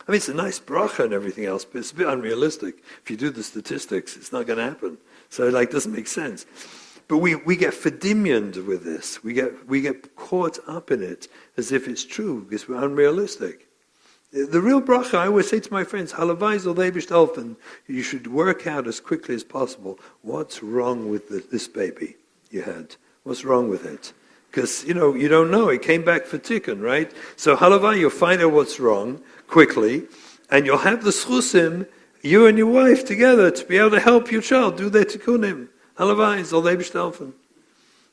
it's a nice bracha and everything else, but it's a bit unrealistic. If you do the statistics, it's not going to happen. So it doesn't make sense. But we get fedimioned with this. We get caught up in it as if it's true because we're unrealistic. The real bracha, I always say to my friends, halavai zol leibish elfen, you should work out as quickly as possible what's wrong with this baby you had. What's wrong with it? Because, you don't know. It came back for tikkun, right? So halavai, you'll find out what's wrong quickly, and you'll have the schusim, you and your wife together, to be able to help your child do their tikkunim. Halavai, zol leibish elfen.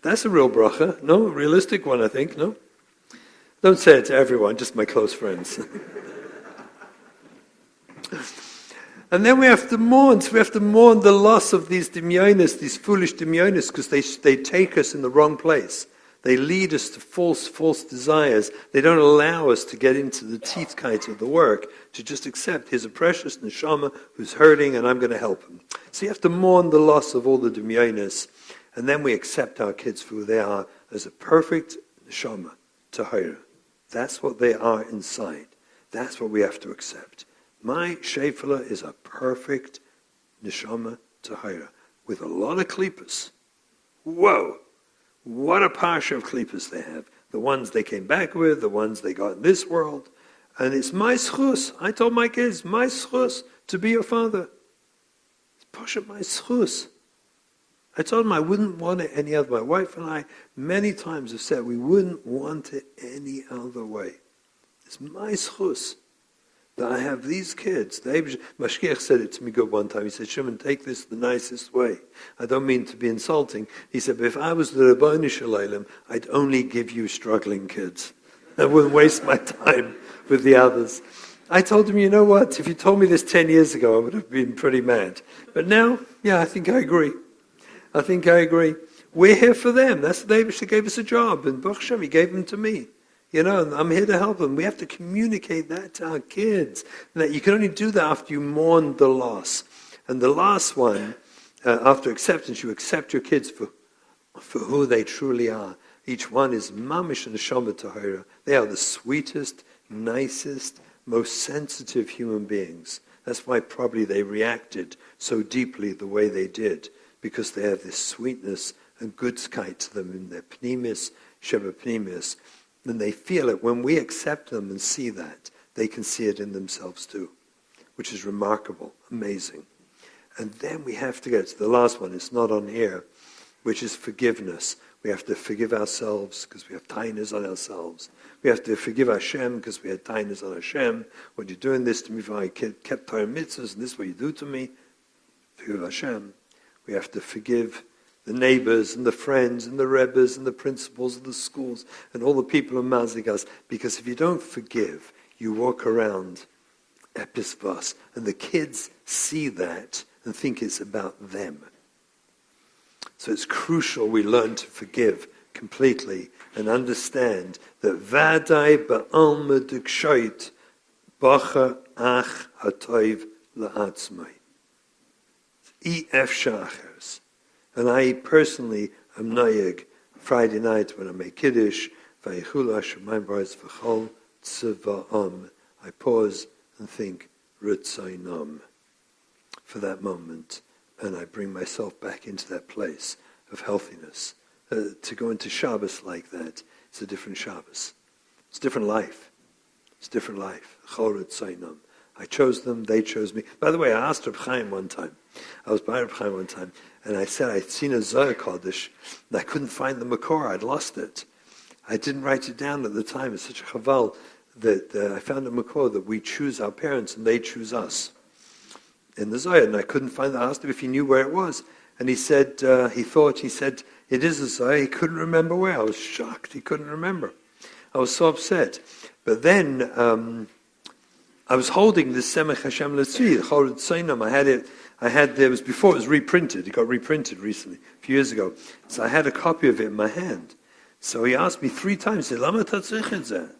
That's a real bracha. No, a realistic one, I think, no? Don't say it to everyone, just my close friends. And then we have to mourn. So we have to mourn the loss of these demyonis, these foolish demyonis, because they take us in the wrong place. They lead us to false desires. They don't allow us to get into the teeth kites of the work, to just accept here's a precious neshama who's hurting and I'm going to help him. So you have to mourn the loss of all the demyonis, and then we accept our kids for who they are as a perfect neshama, tahira. That's what they are inside. That's what we have to accept. My Shefela is a perfect neshama tahira with a lot of klippas. Whoa! What a parsha of klippas they have. The ones they came back with, the ones they got in this world. And it's my schus. I told my kids, my schus to be your father. It's pasha my schus. I told them I wouldn't want it any other way. My wife and I many times have said we wouldn't want it any other way. It's my schus that I have these kids. Mashgiach said it to me good one time. He said, Shimon, take this the nicest way. I don't mean to be insulting. He said, but if I was the Rabboni Shalom, I'd only give you struggling kids. I wouldn't waste my time with the others. I told him, you know what? If you told me this 10 years ago, I would have been pretty mad. But now, yeah, I think I agree. We're here for them. That's the David gave us a job. And Baruch Hashem, he gave them to me. You know, and I'm here to help them. We have to communicate that to our kids. And that you can only do that after you mourn the loss. And the last one, after acceptance, you accept your kids for who they truly are. Each one is mamish and neshama tahira. They are the sweetest, nicest, most sensitive human beings. That's why probably they reacted so deeply the way they did, because they have this sweetness and goodskeit to them in their pnimis, sheba pnimis. And they feel it. When we accept them and see that, they can see it in themselves too, which is remarkable, amazing. And then we have to get to the last one. It's not on here, which is forgiveness. We have to forgive ourselves because we have tainas on ourselves. We have to forgive Hashem because we had tainas on Hashem. When you're doing this to me, if I kept Torah mitzvahs and this is what you do to me, forgive Hashem. We have to forgive the neighbors and the friends and the rebbes and the principals of the schools and all the people in Mazigas. Because if you don't forgive, you walk around episvos, and the kids see that and think it's about them. So it's crucial we learn to forgive completely and understand that vadai ba'alma dikshait bacha ach hatoiv la'atzmai. E.F. Shachers. And I personally am noyeg Friday night when I make Kiddush, Vayichula Shemayim Baris V'chol Tzva'am. I pause and think, Rutzainam, for that moment. And I bring myself back into that place of healthiness. To go into Shabbos like that, it's a different Shabbos. It's a different life. It's a different life. Chol Rutzainam. I chose them, they chose me. By the way, I asked Reb Chaim one time. I was by Reb Chaim one time, and I said I'd seen a Zohar Kodesh, and I couldn't find the Makor. I'd lost it. I didn't write it down at the time. It's such a chaval that I found a Makor that we choose our parents and they choose us in the Zohar, and I couldn't find it. I asked him if he knew where it was, and he said, he said, it is a Zohar. He couldn't remember where. I was shocked. He couldn't remember. I was so upset. But then I was holding this Semech Hashem Letzvi, the Chorot Tzeinam. It was before it was reprinted. It got reprinted recently, a few years ago. So I had a copy of it in my hand. So he asked me 3 times, he said, Lama tatzrich et zeh?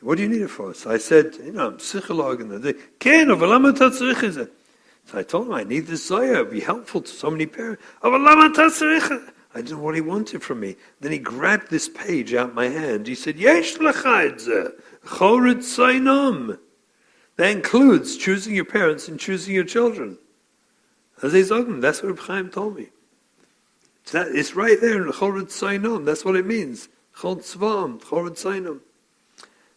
What do you need it for? So I said, I'm psycholog, and they Ken, aber lama tatzrich et zeh? So I told him, I need this Zohar. It'd be helpful to so many parents. Aber lama tatzrich et zeh? I didn't know what he wanted from me. Then he grabbed this page out of my hand. He said, Yesh lecha et zeh, Chorot Tzeinam. That includes choosing your parents and choosing your children. As they sagen, that's what Reb Chaim told me. It's right there in Chorot Tzeinam. That's what it means. Chol Tzvam, Chorot Tzeinam.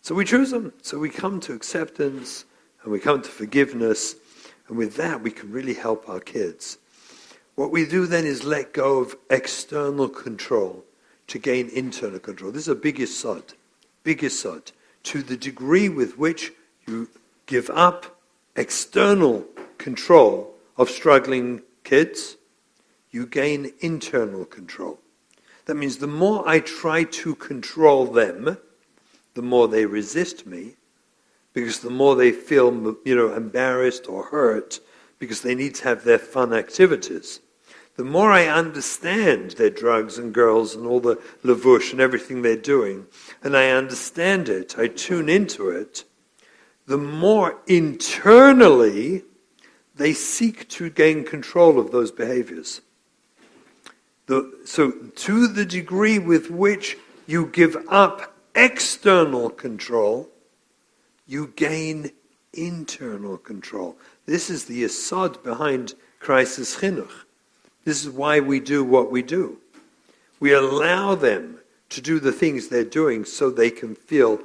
So we choose them. So we come to acceptance and we come to forgiveness. And with that, we can really help our kids. What we do then is let go of external control to gain internal control. This is a big yesod. To the degree with which you give up external control of struggling kids, you gain internal control. That means the more I try to control them, the more they resist me, because the more they feel, embarrassed or hurt, because they need to have their fun activities. The more I understand their drugs and girls and all the lavush and everything they're doing, and I understand it, I tune into it, the more internally they seek to gain control of those behaviors. So to the degree with which you give up external control you gain internal control. This is the yesod behind crisis chinuch. This is why we do what we do. We allow them to do the things they're doing so they can feel,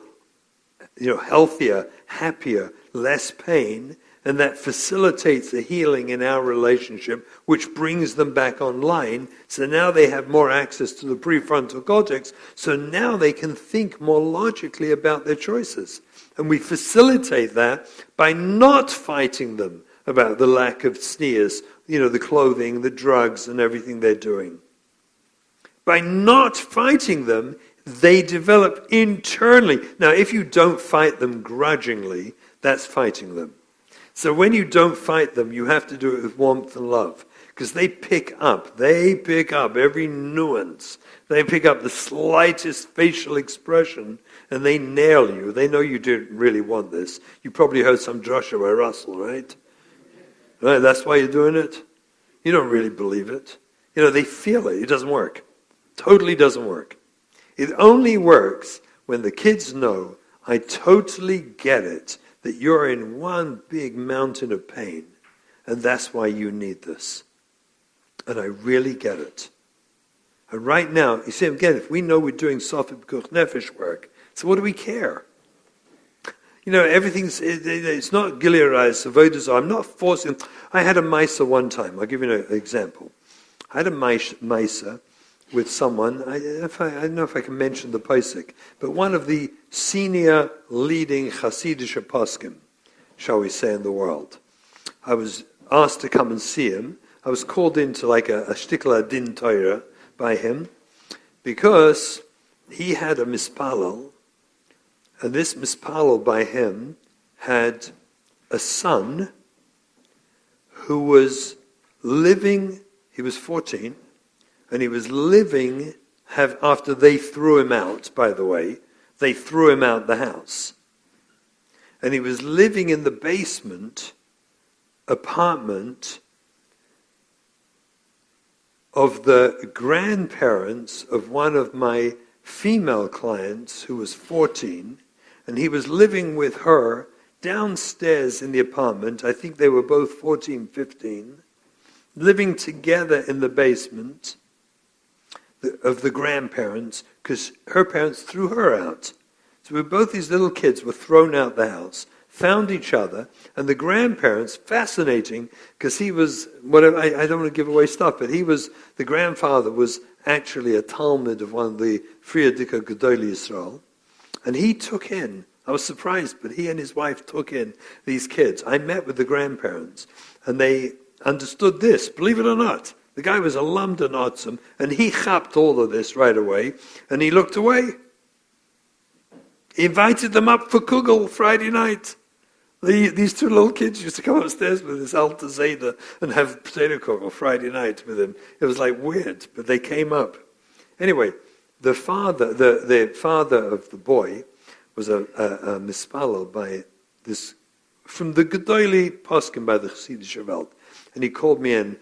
healthier, happier, less pain, and that facilitates the healing in our relationship, which brings them back online. So now they have more access to the prefrontal cortex, so now they can think more logically about their choices. And we facilitate that by not fighting them about the lack of sneers, the clothing, the drugs, and everything they're doing. By not fighting them, they develop internally. Now, if you don't fight them grudgingly, that's fighting them. So when you don't fight them, you have to do it with warmth and love. Because they pick up every nuance. They pick up the slightest facial expression, and they nail you. They know you didn't really want this. You probably heard some Joshua Russell, right? Right, that's why you're doing it? You don't really believe it. They feel it. It doesn't work. Totally doesn't work. It only works when the kids know, I totally get it, that you're in one big mountain of pain, and that's why you need this. And I really get it. And right now, you see, again, if we know we're doing Southfield Nefesh work, so what do we care? Everything's, it's not Kiryas, avodas. I'm not forcing. I had a Maisa one time. I'll give you an example. I had a Maisa with someone, I don't know if I can mention the posik, but one of the senior leading Hasidic poskim, shall we say, in the world. I was asked to come and see him. I was called into like a shtikla din Torah by him because he had a mispalel, and this mispalel by him had a son who was living, he was 14, and he was living, after they threw him out, by the way, they threw him out the house. And he was living in the basement apartment of the grandparents of one of my female clients who was 14, and he was living with her downstairs in the apartment. I think they were both 14, 15, living together in the basement of the grandparents, because her parents threw her out. So both these little kids were thrown out the house, found each other, and the grandparents, fascinating, because he was, I don't want to give away stuff, but the grandfather was actually a Talmud of one of the Friedrich Gedolei Yisrael, and he took in, I was surprised, but he and his wife took in these kids. I met with the grandparents, and they understood this, believe it or not. The guy was a Lamdan Otzim, and he chapped all of this right away, and he looked away. He invited them up for Kugel Friday night. These two little kids used to come upstairs with this Alta Zeta and have potato kugel Friday night with him. It was like weird, but they came up. Anyway, the father of the boy was a mispalel by this, from the Gedolei Poskim by the Chassidische Welt. And he called me in,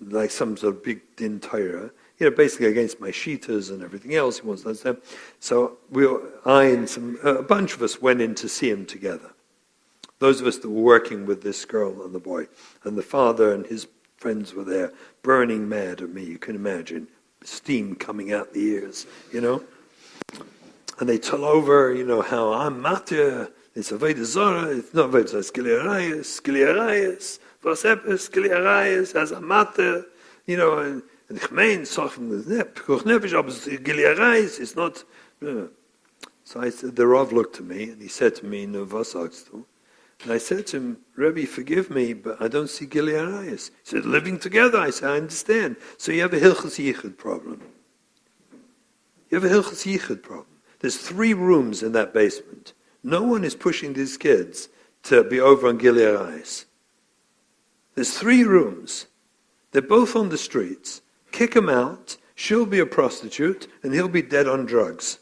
like some sort of big din Torah, basically against my shitas and everything else. He wants to understand. So I and a bunch of us went in to see him together. Those of us that were working with this girl and the boy. And the father and his friends were there, burning mad at me, you can imagine. Steam coming out the ears, And they tell over, how I'm matir, it's avodah zara, it's not avodah zara, it's Kiryas, Vasepes, Kiryas, as a matir, and ich meine, Sachen, Pekuch Nefesh, aber Kiryas, it's not. So I said, the Rav looked at me, and he said to me, no, was sagst du? And I said to him, Rebbe, forgive me, but I don't see Kiryas. He said, living together. I said, I understand. So you have a Hilchos Yichud problem. You have a Hilchos Yichud problem. There's 3 rooms in that basement. No one is pushing these kids to be over on Kiryas. There's 3 rooms. They're both on the streets. Kick them out. She'll be a prostitute, and he'll be dead on drugs.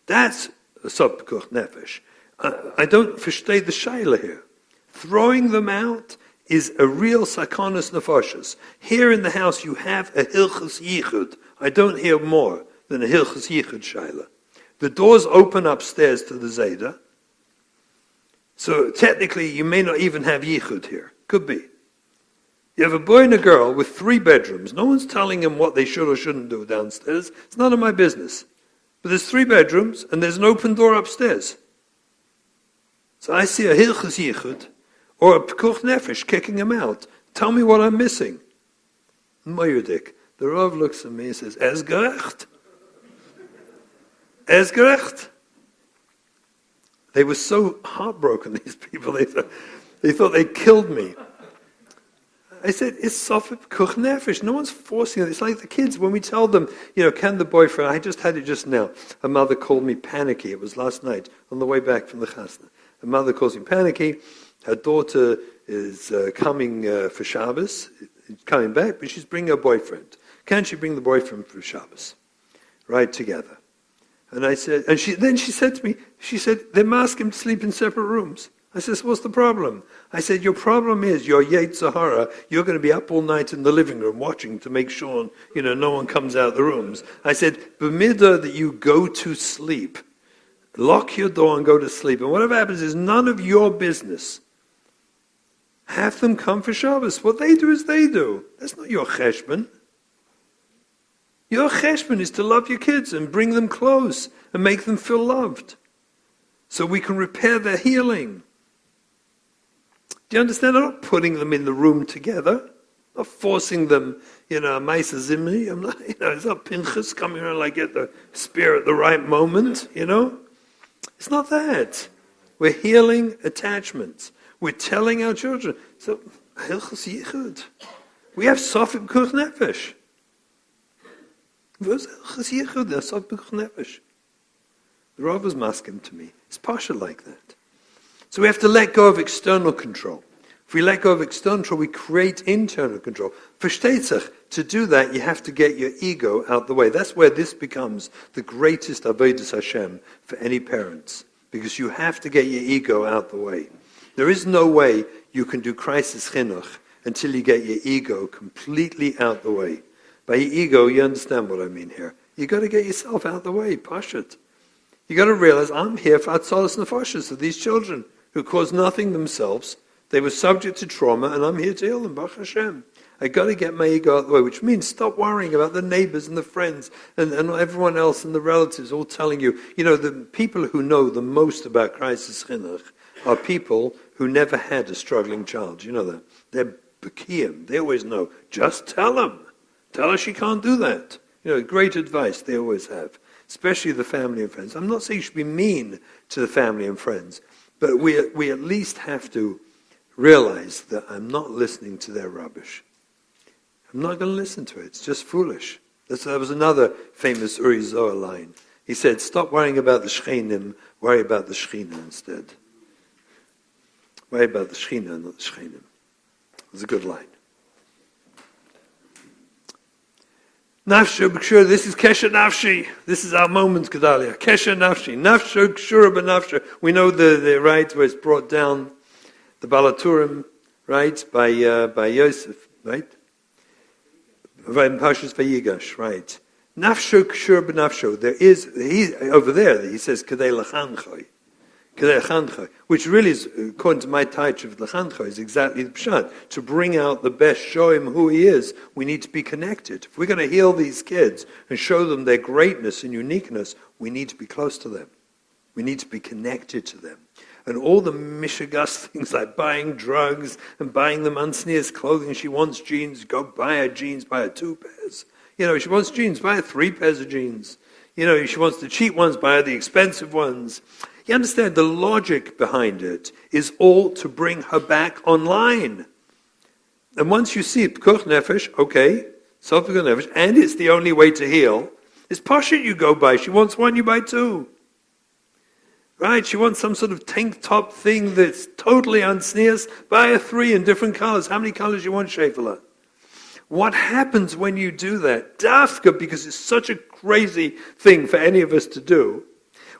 That's a Pekuch Nefesh. I don't verstehe the shaila here. Throwing them out is a real sakonas nefashos. Here in the house you have a hilchos yichud. I don't hear more than a hilchos yichud shaila. The doors open upstairs to the Zeder. So technically, you may not even have yichud here. Could be. You have a boy and a girl with 3 bedrooms. No one's telling them what they should or shouldn't do downstairs. It's none of my business. But there's 3 bedrooms, and there's an open door upstairs. So I see a hilchus yichud, or a pekuch nefesh kicking him out. Tell me what I'm missing. Moyerdik. The Rav looks at me and says, "Es gerecht. Es gerecht." They were so heartbroken, these people. They thought they killed me. I said, it's Southfield pekuch nefesh. No one's forcing it. It's like the kids. When we tell them, can the boyfriend, I just had it just now. A mother called me panicky. It was last night on the way back from the chasna. A mother calls me panicky. Her daughter is coming for Shabbos, coming back, but she's bringing her boyfriend. Can she bring the boyfriend for Shabbos? Right, together. And I said, then she said to me, they mask him to sleep in separate rooms. I said, what's the problem? I said, your problem is you're Yetzer Hara. You're going to be up all night in the living room watching to make sure, no one comes out of the rooms. I said, b'midah that you go to sleep. Lock your door and go to sleep. And whatever happens is none of your business. Have them come for Shabbos. What they do is they do. That's not your cheshbon. Your cheshbon is to love your kids and bring them close and make them feel loved. So we can repair their healing. Do you understand? I'm not putting them in the room together. I'm not forcing them, Maisa Zimri. I'm not, it's not Pinchas coming around like get the spear at the right moment, It's not that. We're healing attachments. We're telling our children. So, Hilchos Yichud. We have Southfield pekuch nefesh. Where's Hilchos Yichud? There's Southfield pekuch nefesh. The Rav was masking to me. It's pasha like that. So we have to let go of external control. If we let go of external control, we create internal control. Versteht sich, to do that, you have to get your ego out the way. That's where this becomes the greatest avodas Hashem for any parents. Because you have to get your ego out the way. There is no way you can do crisis chinuch until you get your ego completely out the way. By your ego, you understand what I mean here. You've got to get yourself out the way, pashut. You got to realize I'm here for atzalas nefashos of these children who caused nothing themselves. They were subject to trauma, and I'm here to heal them. Baruch Hashem. I got to get my ego out of the way, which means stop worrying about the neighbors and the friends and everyone else and the relatives all telling you. The people who know the most about crisis chinuch are people who never had a struggling child. You know that? They're Bekiyim. They always know. Just tell them. Tell her she can't do that. Great advice they always have. Especially the family and friends. I'm not saying you should be mean to the family and friends, but we at least have to realize that I'm not listening to their rubbish. I'm not going to listen to it. It's just foolish. That was another famous Uri Zohar line. He said, stop worrying about the Shchenim, worry about the Shechina instead. Worry about the Shechina, not the Shchenim. It's a good line. Nafsho b'kshura, this is Kesher Nafshi. This is our moment, Gedalia. Kesher Nafshi. Nafsho b'kshura b'nafsho. We know the right where it's brought down, the Balaturim, right, by Yosef, right? Right, Pashas Vayigash, right. Nafsho kshur b'nafsho. Over there, he says, Kadei lachanchoi. Kadei lachanchoi. Which really is, according to my touch of lachanchoi, is exactly the pshat. To bring out the best, show him who he is, we need to be connected. If we're going to heal these kids and show them their greatness and uniqueness, we need to be close to them. We need to be connected to them. And all the mishigas things like buying drugs and buying them unsneers clothing. She wants jeans, go buy her jeans, buy her 2 pairs. She wants jeans, buy her 3 pairs of jeans. She wants the cheap ones, buy her the expensive ones. You understand, the logic behind it is all to bring her back online. And once you see pekuch nefesh, okay, Southfield pekuch nefesh, and it's the only way to heal, it's pashut you go buy. She wants 1, you buy 2. Right, she wants some sort of tank top thing that's totally unsneers. Buy her 3 in different colors. How many colors you want, Shefala? What happens when you do that? Dafka, because it's such a crazy thing for any of us to do.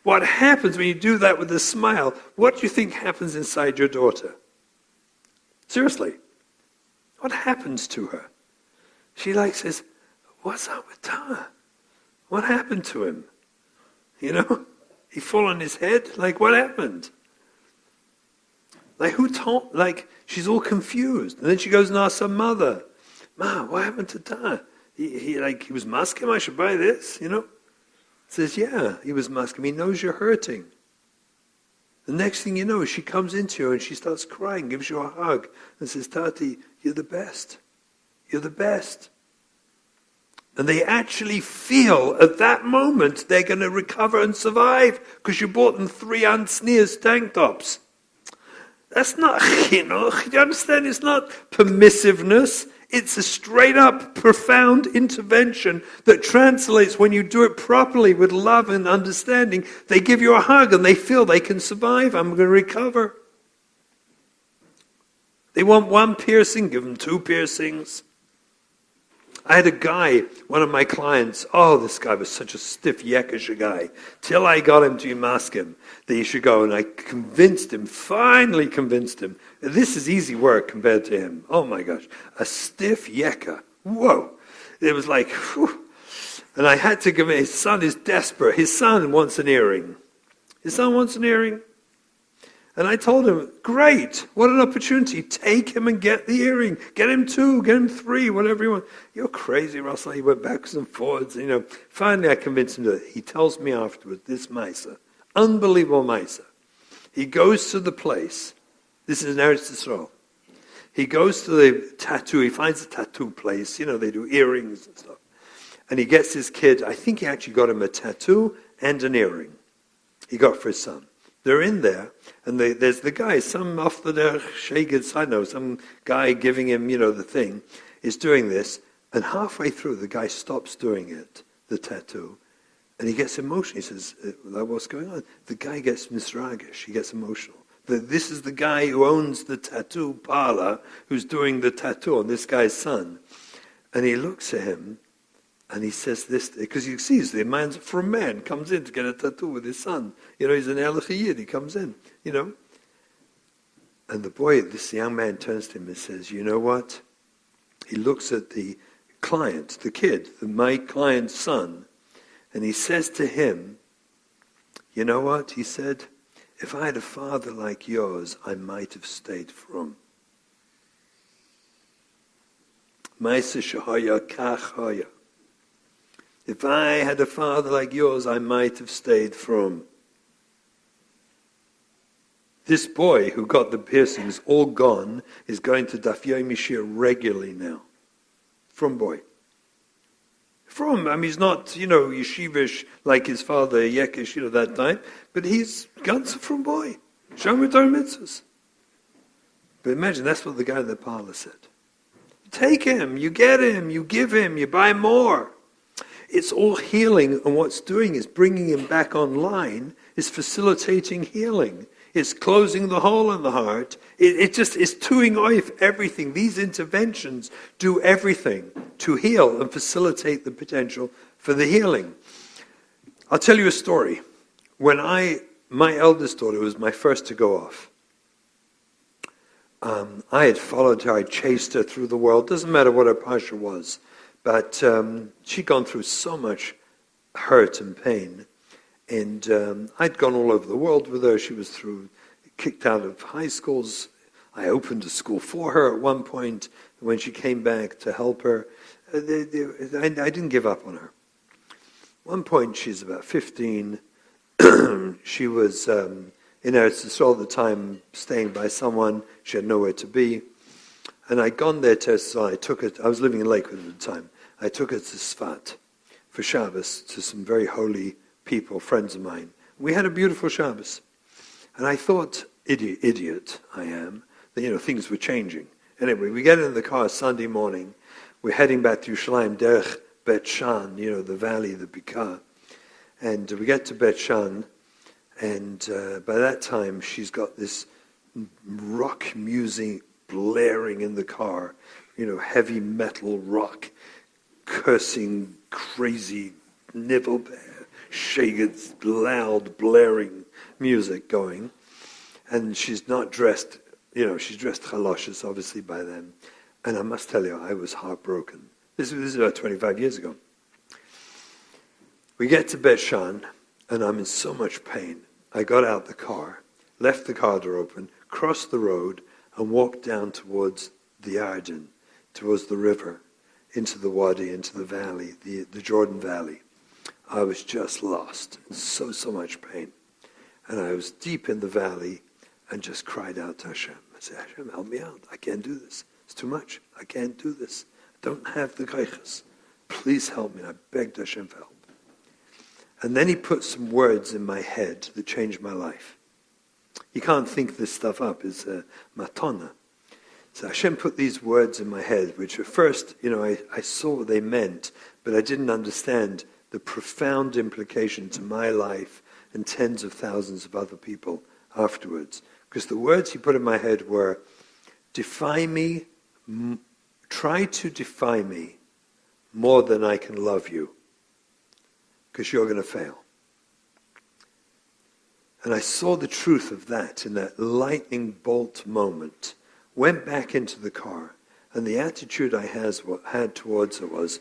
What happens when you do that with a smile? What do you think happens inside your daughter? Seriously. What happens to her? She says, what's up with Tara? What happened to him? He fall on his head? What happened? Like, who told, like, she's all confused. And then she goes and asks her mother, Ma, what happened to Dad? He was masking, I should buy this, Says, yeah, he was masking. He knows you're hurting. The next thing you know, she comes into you and she starts crying, gives you a hug, and says, Tati, you're the best. You're the best. And they actually feel at that moment they're going to recover and survive because you bought them 3 unsneers tank tops. That's not chinuch. Do you understand? It's not permissiveness. It's a straight up profound intervention that translates when you do it properly with love and understanding. They give you a hug and they feel they can survive. I'm going to recover. They want 1 piercing, give them 2 piercings. I had a guy, one of my clients, this guy was such a stiff Yekisha guy, till I got him to mask him that he should go, and I finally convinced him. This is easy work compared to him. Oh my gosh, a stiff Yeka. Whoa. It was like, whew. And I had to give him, his son is desperate. His son wants an earring. And I told him, great, what an opportunity. Take him and get the earring. Get him 2, get him 3, whatever you want. You're crazy, Russell. He went backwards and forwards. Finally I convinced him that he tells me afterwards, this Maisa, unbelievable Maisa. He goes to the place. This is in Eretz Yisrael. He goes to the tattoo. He finds a tattoo place. They do earrings and stuff. And he gets his kid, I think he actually got him a tattoo and an earring. He got for his son. They're in there, and there's the guy, some off the Shagid, I know, some guy giving him, the thing, is doing this, and halfway through, the guy stops doing it, the tattoo, and he gets emotional. He says, what's going on? The guy gets misragish, he gets emotional. This is the guy who owns the tattoo parlor, who's doing the tattoo on this guy's son. And he looks at him, and he says this, because he sees the man from a man comes in to get a tattoo with his son. He's an Erlich Yid, he comes in, And the boy, this young man turns to him and says, you know what? He looks at the client, the kid, my client's son, and he says to him, you know what? He said, if I had a father like yours, I might have stayed from. Maisa shahaya kach haya. If I had a father like yours, I might have stayed from. This boy who got the piercings all gone is going to Daf Yomi Shir regularly now. From boy. He's not, yeshivish like his father, Yekish, that time, but he's Gansa from boy. Shomer Torah mitzvahs. But imagine, that's what the guy in the parlor said. Take him, you get him, you give him, you buy more. It's all healing, and what's doing is bringing him back online, is facilitating healing. It's closing the hole in the heart. It just is doing off everything. These interventions do everything to heal and facilitate the potential for the healing. I'll tell you a story. When my eldest daughter was my first to go off, I had followed her, I chased her through the world. Doesn't matter what her pasha was. But she'd gone through so much hurt and pain. And I'd gone all over the world with her. She was kicked out of high schools. I opened a school for her at one point. When she came back to help her, I didn't give up on her. At one point, she's about 15. She was in Eretz Yisrael at the time, staying by someone. She had nowhere to be. And I'd gone there to Tzfat. I was living in Lakewood at the time. I took her to Tzfat for Shabbos, to some very holy people, friends of mine. We had a beautiful Shabbos. And I thought, idiot I am, that things were changing. Anyway, we get in the car Sunday morning. We're heading back to Yerushalayim, Derech Bet Shan, the valley, the Bikah. And we get to Bet Shan, and by that time she's got this rock music blaring in the car, heavy metal rock, cursing, crazy, nibble bear, shagets, loud, blaring music going. And she's not dressed, she's dressed chaloshes, obviously, by then. And I must tell you, I was heartbroken. This is about 25 years ago. We get to Bet Shan, and I'm in so much pain. I got out the car, left the car door open, crossed the road, and walked down towards the Arden, towards the river, into the Wadi, into the valley, the Jordan Valley. I was just lost, in so much pain. And I was deep in the valley and just cried out to Hashem. I said, Hashem, help me out. I can't do this. It's too much. I can't do this. I don't have the kaiches. Please help me. And I begged Hashem for help. And then he put some words in my head that changed my life. You can't think this stuff up. It's a matana. So Hashem put these words in my head, which at first, I saw what they meant, but I didn't understand the profound implication to my life and tens of thousands of other people afterwards. Because the words he put in my head were, defy me, try to defy me more than I can love you, because you're going to fail. And I saw the truth of that in that lightning bolt moment. Went back into the car, and the attitude I had towards her was,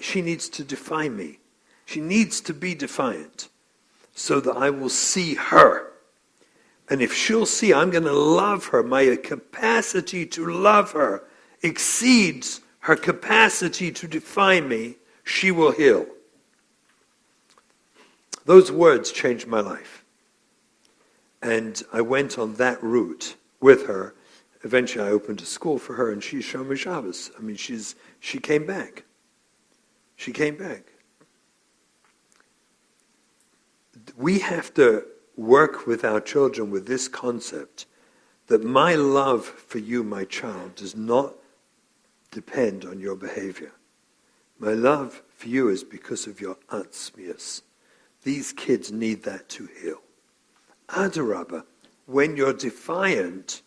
she needs to defy me. She needs to be defiant so that I will see her. And if she'll see, I'm going to love her. My capacity to love her exceeds her capacity to defy me. She will heal. Those words changed my life. And I went on that route with her. Eventually I opened a school for her, and she's Shomer Shabbos. I mean, she came back. She came back. We have to work with our children with this concept that my love for you, my child, does not depend on your behavior. My love for you is because of your atzmius. These kids need that to heal. Adarabba, when you're defiant,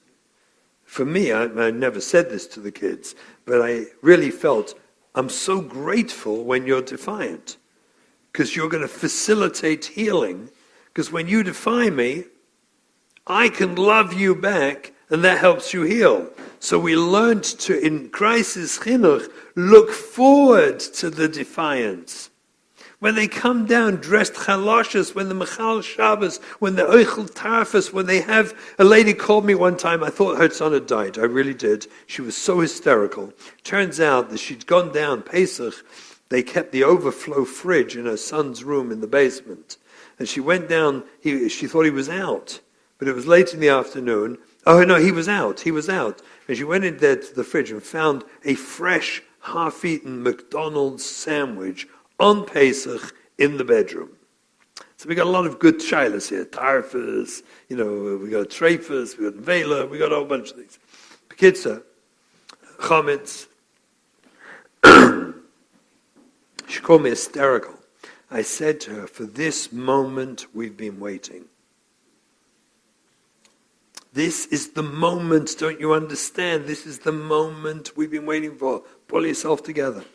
for me, I never said this to the kids, but I really felt, I'm so grateful when you're defiant, because you're going to facilitate healing, because when you defy me, I can love you back, and that helps you heal. So we learned to, in crisis chinuch, look forward to the defiance. When they come down dressed chaloshes, when the Mechal Shabbos, when the Oichel Tarfus, when they have... A lady called me one time, I thought her son had died. I really did. She was so hysterical. Turns out that she'd gone down Pesach. They kept the overflow fridge in her son's room in the basement. And she went down, she thought he was out. But it was late in the afternoon. Oh no, he was out. And she went in there to the fridge and found a fresh, half-eaten McDonald's sandwich on Pesach in the bedroom. So we got a lot of good shilas here. Tarfus, we got Treifus, we got Vela, we got a whole bunch of things. Bekitza, Chametz. She called me hysterical. I said to her, for this moment we've been waiting. This is the moment, don't you understand? This is the moment we've been waiting for. Pull yourself together.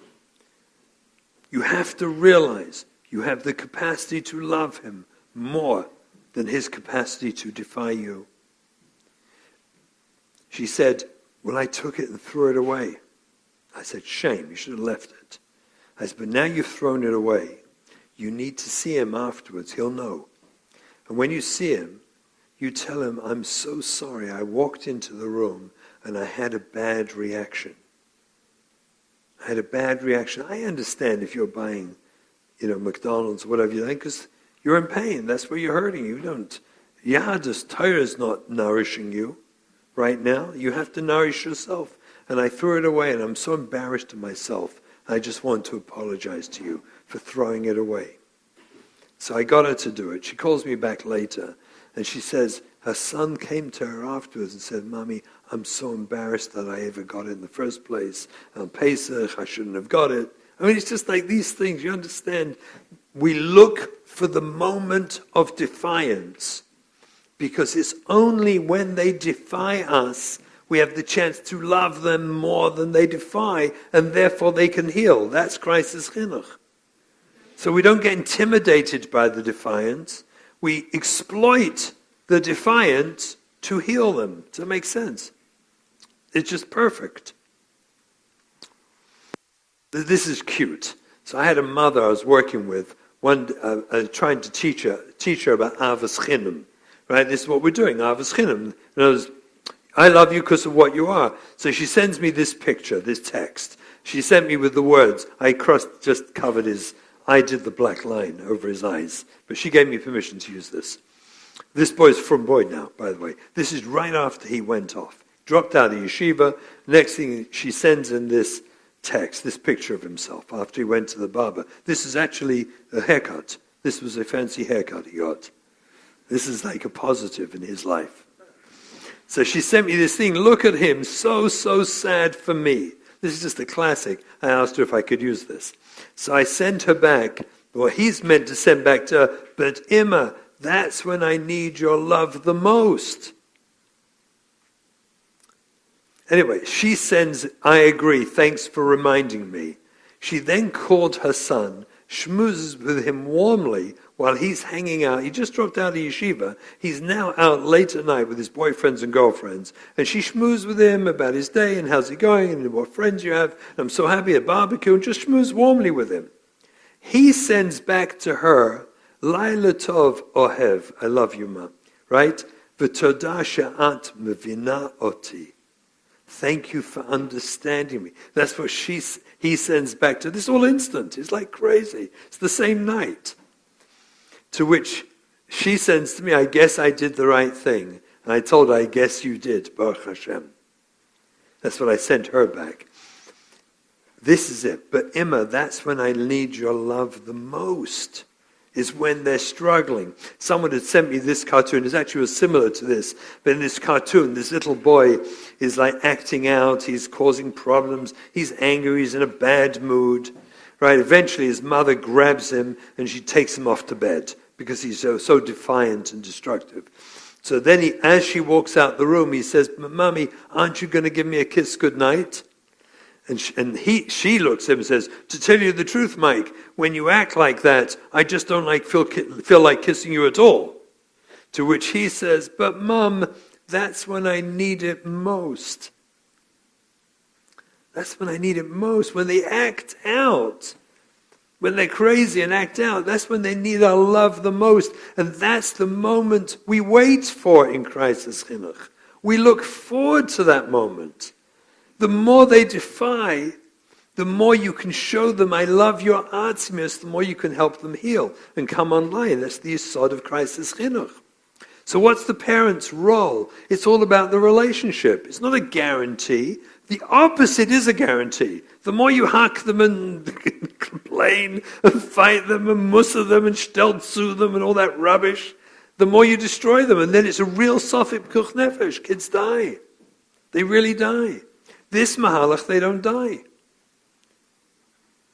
You have to realize you have the capacity to love him more than his capacity to defy you. She said, well, I took it and threw it away. I said, shame, you should have left it. I said, but now you've thrown it away. You need to see him afterwards. He'll know. And when you see him, you tell him, I'm so sorry. I walked into the room and I had a bad reaction. I understand if you're buying, McDonald's or whatever you like, because you're in pain. That's where you're hurting. Yahadus Torah is not nourishing you right now. You have to nourish yourself. And I threw it away, and I'm so embarrassed of myself. I just want to apologize to you for throwing it away. So I got her to do it. She calls me back later, and she says her son came to her afterwards and said, Mommy, I'm so embarrassed that I ever got it in the first place. On Pesach, I shouldn't have got it. I mean, it's just like these things, you understand. We look for the moment of defiance because it's only when they defy us we have the chance to love them more than they defy, and therefore they can heal. That's crisis chinuch. So we don't get intimidated by the defiance. We exploit the defiance to heal them. Does that make sense? It's just perfect. This is cute. So I had a mother I was working with, trying to teach her about Avos Chinam. right? This is what we're doing, Avos Chinam. In other words, I love you because of what you are. So she sends me this picture, this text. She sent me with the words. Just covered I did the black line over his eyes. But she gave me permission to use this. This boy's from Boyd now, by the way. This is right after he went off. Dropped out of yeshiva. Next thing, she sends in this text, this picture of himself after he went to the barber. This is actually a haircut. This was a fancy haircut he got. This is like a positive in his life. So she sent me this thing. Look at him. So sad for me. This is just a classic. I asked her if I could use this. So I sent her back. Well, he's meant to send back to her. But Emma, that's when I need your love the most. Anyway, she sends, I agree, thanks for reminding me. She then called her son, schmoozes with him warmly while he's hanging out. He just dropped out of yeshiva. He's now out late at night with his boyfriends and girlfriends. And she schmoozes with him about his day and how's he going and what friends you have. And I'm so happy at barbecue, and just schmooze warmly with him. He sends back to her, Laila Tov Ohev, I love you, Ma, right? V'todah she'at mevina oti. Thank you for understanding me. That's what he sends back to. This is all instant. It's like crazy. It's the same night. To which she sends to me, I guess I did the right thing. And I told her, I guess you did, Baruch Hashem. That's what I sent her back. This is it. But Emma, that's when I need your love the most, is when they're struggling. Someone had sent me this cartoon. It actually was similar to this. But in this cartoon, this little boy is like acting out. He's causing problems. He's angry. He's in a bad mood. Right? Eventually, his mother grabs him and she takes him off to bed because he's so defiant and destructive. So then, as she walks out the room, he says, Mommy, aren't you going to give me a kiss goodnight? And she looks at him and says, to tell you the truth, Mike, when you act like that, I just don't feel like kissing you at all. To which he says, but Mum, that's when I need it most. That's when I need it most. When they act out. When they're crazy and act out, that's when they need our love the most. And that's the moment we wait for in Crisis Chinuch. We look forward to that moment. The more they defy, the more you can show them, I love your atzmius, the more you can help them heal and come online. That's the yesod of Crisis Chinuch. So what's the parent's role? It's all about the relationship. It's not a guarantee. The opposite is a guarantee. The more you hack them and complain and fight them and mussar them and stelzu them and all that rubbish, the more you destroy them. And then it's a real sofit p'kuch nefesh. Kids die. They really die. This mahalach, they don't die.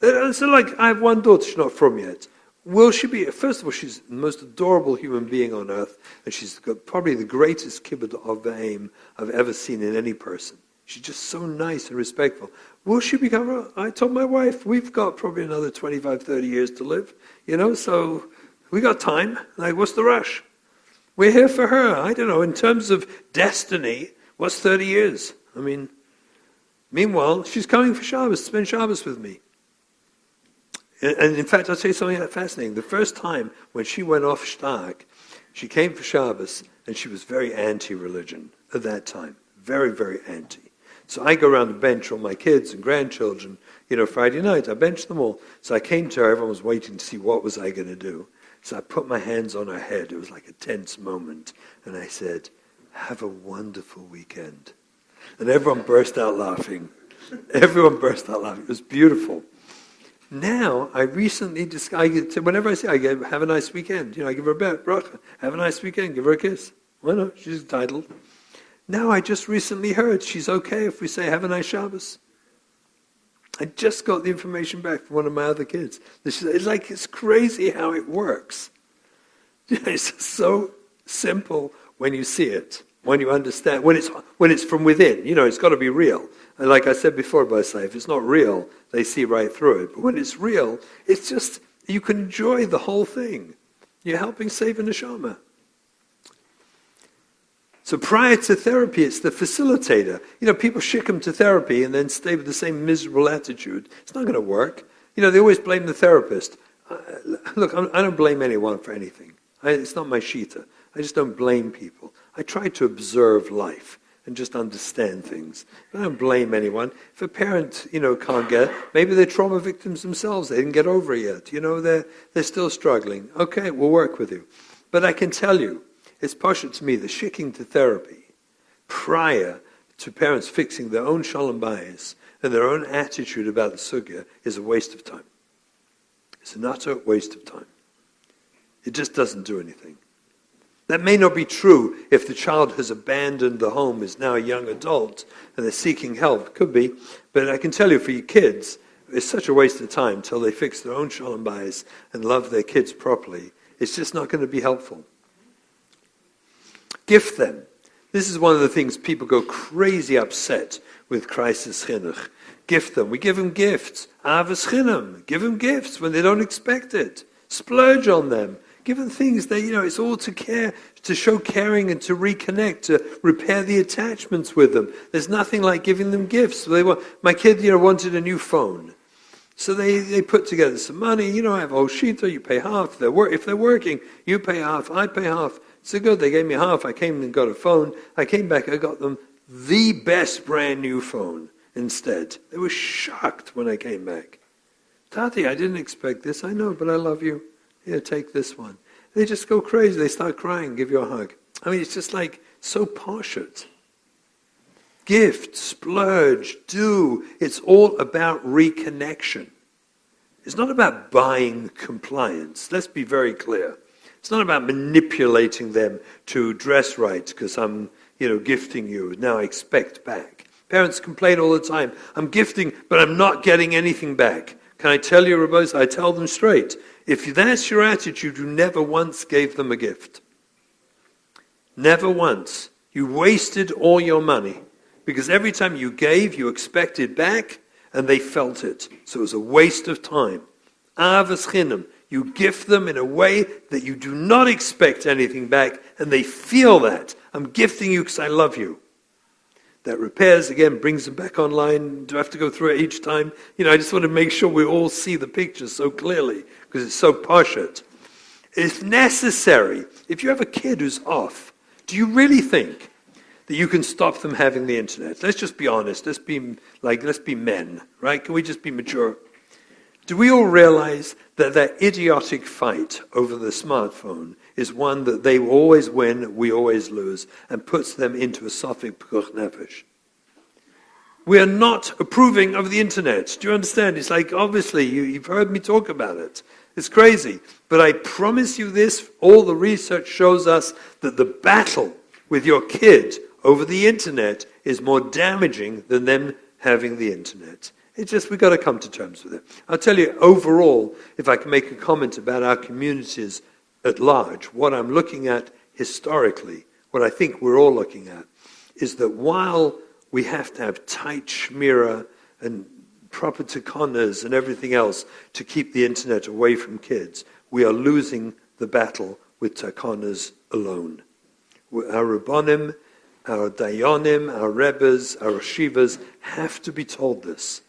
So like, I have one daughter, she's not from yet. Will she be, first of all, she's the most adorable human being on earth, and she's got probably the greatest kibbutz of the aim I've ever seen in any person. She's just so nice and respectful. Will she become, I told my wife, we've got probably another 25, 30 years to live, so we got time. Like, what's the rush? We're here for her. I don't know, in terms of destiny, what's 30 years? Meanwhile, she's coming for Shabbos, to spend Shabbos with me. And in fact, I'll tell you something fascinating. The first time when she went off stark, she came for Shabbos, and she was very anti-religion at that time. Very, very anti. So I go around and bench all my kids and grandchildren. Friday night, I bench them all. So I came to her, everyone was waiting to see what was I going to do. So I put my hands on her head. It was like a tense moment. And I said, have a wonderful weekend. And everyone burst out laughing. Everyone burst out laughing. It was beautiful. Now, I recently decided, whenever I say, I give, have a nice weekend. I give her a bracha. Have a nice weekend. Give her a kiss. Why not? She's entitled. Now, I just recently heard she's okay if we say, have a nice Shabbos. I just got the information back from one of my other kids. It's crazy how it works. It's so simple when you see it. When you understand, when it's from within, it's got to be real. And like I said before, if it's not real, they see right through it. But when it's real, it's just, you can enjoy the whole thing. You're helping save a neshama. So prior to therapy, it's the facilitator. People shick them to therapy and then stay with the same miserable attitude. It's not going to work. They always blame the therapist. Look, I don't blame anyone for anything. It's not my shita. I just don't blame people. I try to observe life and just understand things. I don't blame anyone. If a parent, can't get it, maybe they're trauma victims themselves. They didn't get over it yet. They're still struggling. Okay, we'll work with you. But I can tell you, it's partial to me, the shicking to therapy prior to parents fixing their own shalom bayis and their own attitude about the sugya is a waste of time. It's an utter waste of time. It just doesn't do anything. That may not be true if the child has abandoned the home, is now a young adult, and they're seeking help. Could be. But I can tell you, for your kids, it's such a waste of time till they fix their own shalom bayis and love their kids properly. It's just not going to be helpful. Gift them. This is one of the things people go crazy upset with crisis chinuch. Gift them. We give them gifts. Avos chinam. Give them gifts when they don't expect it. Splurge on them. Give them things that, it's all to care, to show caring and to reconnect, to repair the attachments with them. There's nothing like giving them gifts. My kid, wanted a new phone. So they put together some money. I have a whole shita, you pay half. If they're working, you pay half, I pay half. So good, they gave me half. I came and got a phone. I came back, I got them the best brand new phone instead. They were shocked when I came back. Tati, I didn't expect this. I know, but I love you. Here, take this one. They just go crazy. They start crying, give you a hug. It's just like so partial. Gift, splurge, do. It's all about reconnection. It's not about buying compliance. Let's be very clear. It's not about manipulating them to dress right because I'm, gifting you. Now I expect back. Parents complain all the time. I'm gifting, but I'm not getting anything back. Can I tell you, Rabbis? I tell them straight. If that's your attitude, you never once gave them a gift. Never once. You wasted all your money. Because every time you gave, you expected back, and they felt it. So it was a waste of time. Avos chinam. You gift them in a way that you do not expect anything back, and they feel that. I'm gifting you because I love you. That repairs, again, brings them back online. Do I have to go through it each time? I just want to make sure we all see the picture so clearly, because it's so poshut. If necessary, if you have a kid who's off, do you really think that you can stop them having the internet? Let's just be honest. Let's be men, right? Can we just be mature? Do we all realize that idiotic fight over the smartphone is one that they always win, we always lose, and puts them into a Southfield pekuach nefesh? We are not approving of the internet. Do you understand? It's like, obviously, you've heard me talk about it. It's crazy. But I promise you this, all the research shows us that the battle with your kid over the internet is more damaging than them having the internet. It's just, we've got to come to terms with it. I'll tell you, overall, if I can make a comment about our communities at large, what I'm looking at historically, what I think we're all looking at, is that while we have to have tight shmira and proper tikonas and everything else to keep the internet away from kids, we are losing the battle with tikonas alone. Our rabbonim, our dayanim, our rebbes, our shivas have to be told this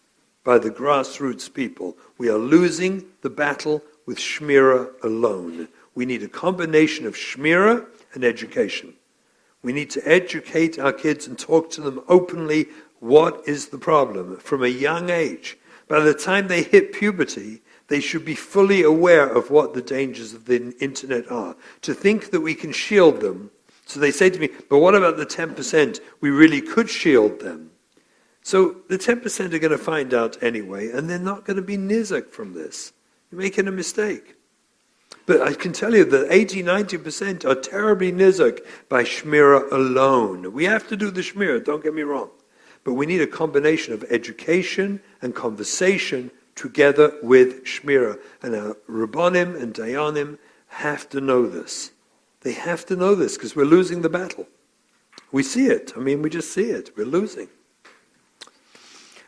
by the grassroots people. We are losing the battle with shmira alone. We need a combination of shmira and education. We need to educate our kids and talk to them openly. What is the problem? From a young age. By the time they hit puberty, they should be fully aware of what the dangers of the internet are. To think that we can shield them. So they say to me, but what about the 10%? We really could shield them. So the 10% are going to find out anyway, and they're not going to be nizak from this. You're making a mistake. But I can tell you that 80-90% are terribly nizak by shmira alone. We have to do the shmira, don't get me wrong. But we need a combination of education and conversation together with shmira. And our rabbonim and dayanim have to know this. They have to know this because we're losing the battle. We see it. We just see it. We're losing.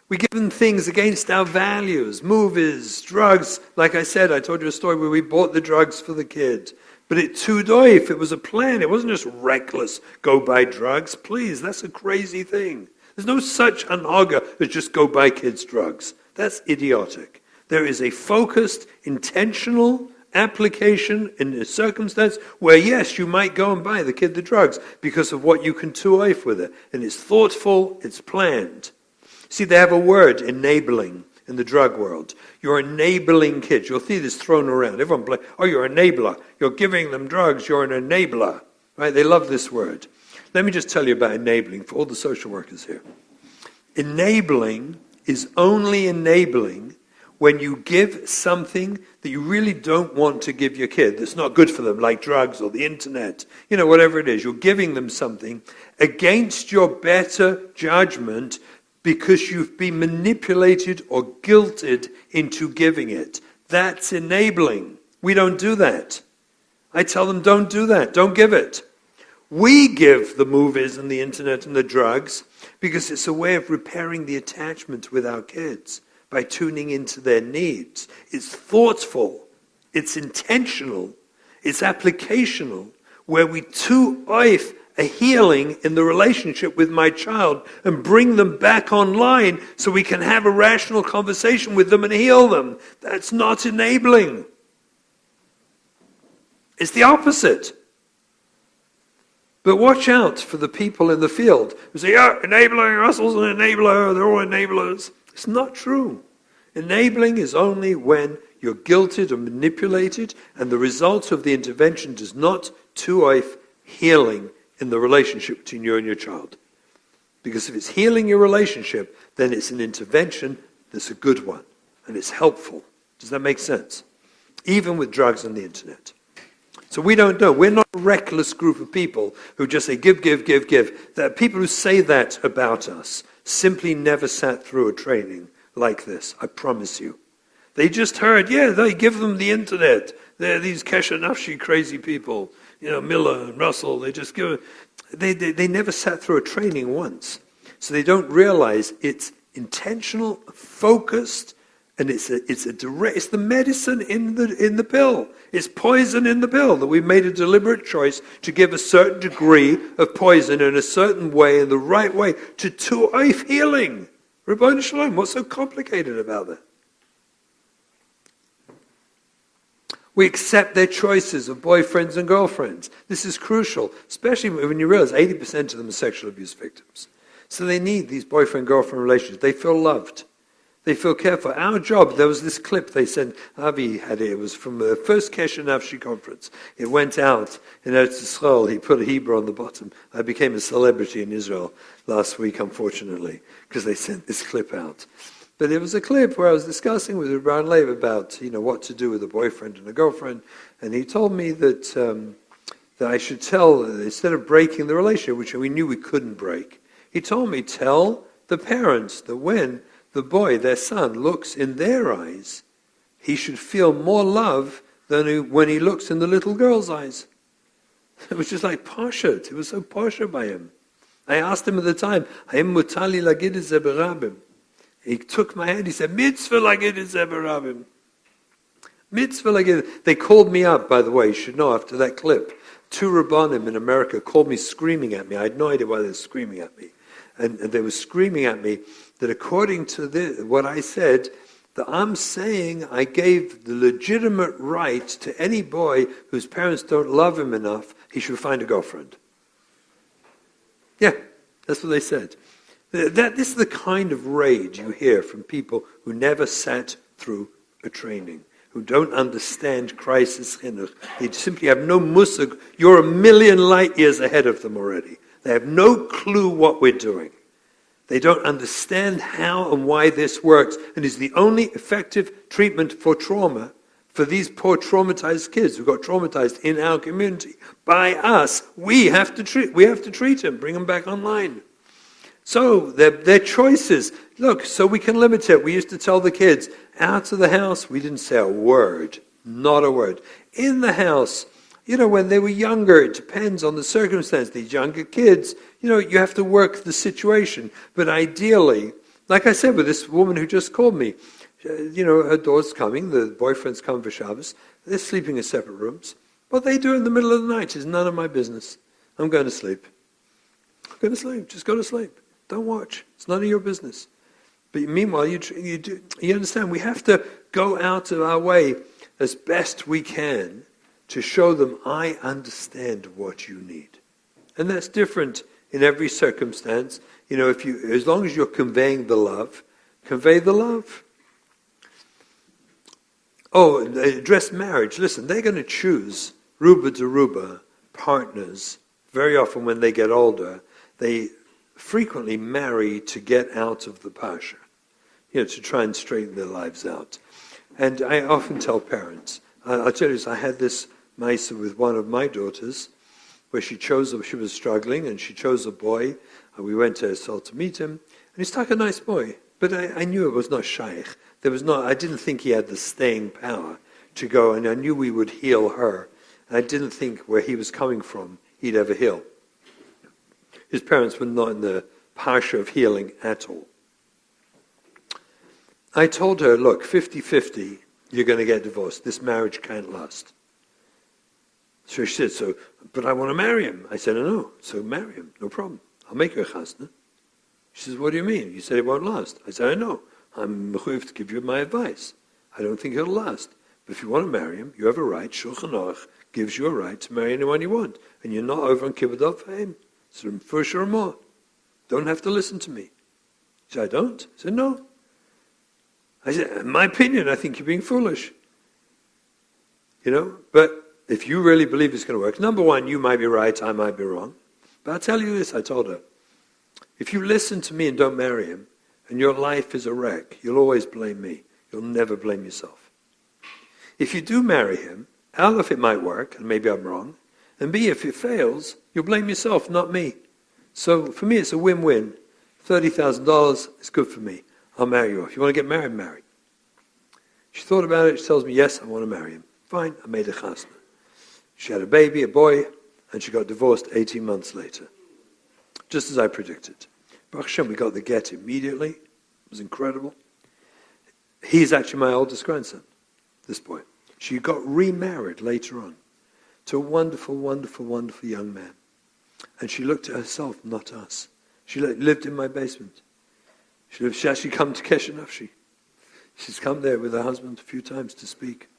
We give them things against our values, movies, drugs. Like I said, I told you a story where we bought the drugs for the kid. But it tudoif, it was a plan. It wasn't just reckless, go buy drugs. Please, that's a crazy thing. There's no such anhaga as just go buy kids drugs. That's idiotic. There is a focused, intentional application in a circumstance where, yes, you might go and buy the kid the drugs because of what you can off with it. And it's thoughtful, it's planned. See, they have a word, enabling, in the drug world. You're enabling kids. You'll see this thrown around. Everyone you're an enabler. You're giving them drugs. You're an enabler. Right? They love this word. Let me just tell you about enabling for all the social workers here. Enabling is only enabling when you give something that you really don't want to give your kid, that's not good for them, like drugs or the internet, whatever it is. You're giving them something against your better judgment because you've been manipulated or guilted into giving it. That's enabling. We don't do that. I tell them, don't do that. Don't give it. We give the movies and the internet and the drugs because it's a way of repairing the attachment with our kids by tuning into their needs. It's thoughtful. It's intentional. It's applicational, where we oif a healing in the relationship with my child and bring them back online so we can have a rational conversation with them and heal them. That's not enabling. It's the opposite. But watch out for the people in the field who say, enabling, Russell's an enabler, they're all enablers. It's not true. Enabling is only when you're guilted or manipulated and the result of the intervention does not oif healing in the relationship between you and your child. Because if it's healing your relationship, then it's an intervention that's a good one and it's helpful. Does that make sense? Even with drugs and the internet. So we don't know. We're not a reckless group of people who just say, give, give, give, give. There are people who say that about us simply never sat through a training like this, I promise you. They just heard, they give them the internet. They're these Kesher Nafshi crazy people. Miller and Russell, they just give it. They never sat through a training once. So they don't realize it's intentional, focused, and it's the medicine in the pill. It's poison in the pill that we've made a deliberate choice to give a certain degree of poison in a certain way, in the right way, to oif healing. Ribono Shalom, what's so complicated about that? We accept their choices of boyfriends and girlfriends. This is crucial, especially when you realize 80% of them are sexual abuse victims. So they need these boyfriend-girlfriend relationships. They feel loved. They feel cared for. Our job, there was this clip they sent, Avi had it was from the first Kesher Nafshi conference. It went out in Eretz Yisrael. He put a Hebrew on the bottom. I became a celebrity in Israel last week, unfortunately, because they sent this clip out. But there was a clip where I was discussing with Ron Lev about, what to do with a boyfriend and a girlfriend, and he told me that I should tell, instead of breaking the relationship, which we knew we couldn't break, he told me, tell the parents that when the boy, their son, looks in their eyes, he should feel more love than when he looks in the little girl's eyes. It was just like Pashat. It was so Pashat by him. I asked him at the time, Hayim mutali lagid et ze berabim. He took my hand, he said, Mitzvah lagid et ze berabim. Mitzvah lagid. They called me up, by the way, you should know, after that clip. 2 Rabbanim in America called me screaming at me. I had no idea why they were screaming at me. And they were screaming at me that according to what I said, that I'm saying I gave the legitimate right to any boy whose parents don't love him enough, he should find a girlfriend. Yeah, that's what they said. This is the kind of rage you hear from people who never sat through a training, who don't understand crisis chinuch. They simply have no musag. You're a million light years ahead of them already. They have no clue what we're doing. They don't understand how and why this works, and is the only effective treatment for trauma for these poor traumatized kids who got traumatized in our community by us. We have to treat them, bring them back online. So their choices. Look, so we can limit it. We used to tell the kids, out of the house, we didn't say a word, not a word. In the house, when they were younger, it depends on the circumstance. These younger kids, you have to work the situation. But ideally, like I said with this woman who just called me, her daughter's coming, the boyfriend's coming for Shabbos, they're sleeping in separate rooms. What they do in the middle of the night is none of my business. I'm going to sleep. I'm going to sleep. Just go to sleep. Don't watch. It's none of your business. But meanwhile, you understand, we have to go out of our way as best we can to show them, I understand what you need. And that's different in every circumstance. As long as you're conveying the love, convey the love. Oh, address marriage. Listen, they're going to choose Ruba Deruba partners. Very often when they get older, they frequently marry to get out of the pasha, to try and straighten their lives out. And I often tell parents, I'll tell you this, I had this maisa with one of my daughters, where she was struggling, and she chose a boy, and we went to Esol to meet him, and he's like a nice boy, but I knew it was not shaykh. I didn't think he had the staying power to go, and I knew we would heal her. I didn't think where he was coming from, he'd ever heal. His parents were not in the parsha of healing at all. I told her, look, 50-50, you're going to get divorced. This marriage can't last. So she said, but I want to marry him. I said, no, so marry him, no problem. I'll make you a chasna. She says, what do you mean? You said it won't last. I said, I know. I'm mechuyev to give you my advice. I don't think it'll last. But if you want to marry him, you have a right. Shulchan Aruch gives you a right to marry anyone you want. And you're not over on kibbutz for him. So for sure more. Don't have to listen to me. She said, I don't? I said, no. I said, in my opinion, I think you're being foolish. But if you really believe it's going to work, number one, you might be right, I might be wrong. But I'll tell you this, I told her. If you listen to me and don't marry him, and your life is a wreck, you'll always blame me. You'll never blame yourself. If you do marry him, A, if it might work, and maybe I'm wrong, and B, if it fails, you'll blame yourself, not me. So for me, it's a win-win. $30,000 is good for me. I'll marry you. If you want to get married, marry. She thought about it. She tells me, yes, I want to marry him. Fine, I made a chasna. She had a baby, a boy, and she got divorced 18 months later. Just as I predicted. Baruch Hashem, we got the get immediately. It was incredible. He's actually my oldest grandson, this boy. She got remarried later on to a wonderful, wonderful, wonderful young man. And she looked at herself, not us. She lived in my basement. She actually come to Kesher Nafshi. She's come there with her husband a few times to speak.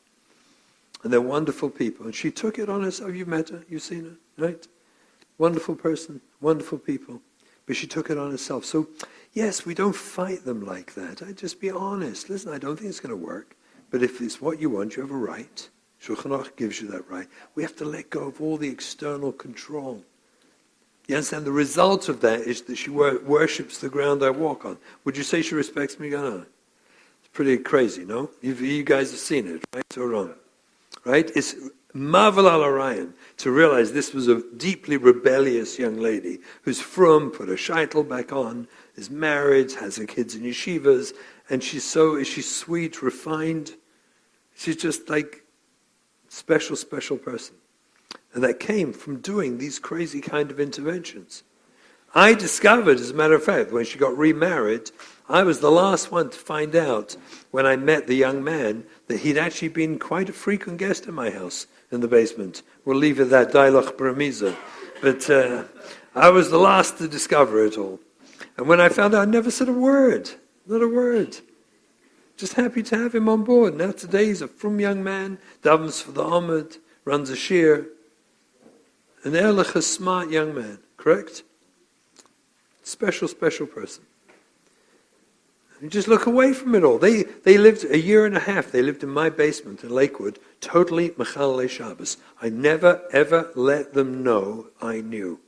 And they're wonderful people. And she took it on herself. You've met her, you've seen her, right? Wonderful person, wonderful people. But she took it on herself. So, yes, we don't fight them like that. I just be honest. Listen, I don't think it's going to work. But if it's what you want, you have a right. Shulchan Aruch gives you that right. We have to let go of all the external control. You understand? The result of that is that she worships the ground I walk on. Would you say she respects me? No. It's pretty crazy, no? You guys have seen it, right or wrong? Right? It's marvel al Arayan to realize this was a deeply rebellious young lady who's from, put her shaitel back on, is married, has her kids in yeshivas, and she's sweet, refined. She's just like special, special person. And that came from doing these crazy kind of interventions. I discovered, as a matter of fact, when she got remarried, I was the last one to find out when I met the young man that he'd actually been quite a frequent guest in my house in the basement. We'll leave it that dialogue bramiza. But I was the last to discover it all. And when I found out, I never said a word. Not a word. Just happy to have him on board. Now today he's a frum young man, davens for the Ahmed, runs a shir. An ehrlich, a smart young man, correct? Special, special person. You just look away from it all. They lived a year and a half. They lived in my basement in Lakewood, totally Mechalei Shabbos. I never, ever let them know I knew.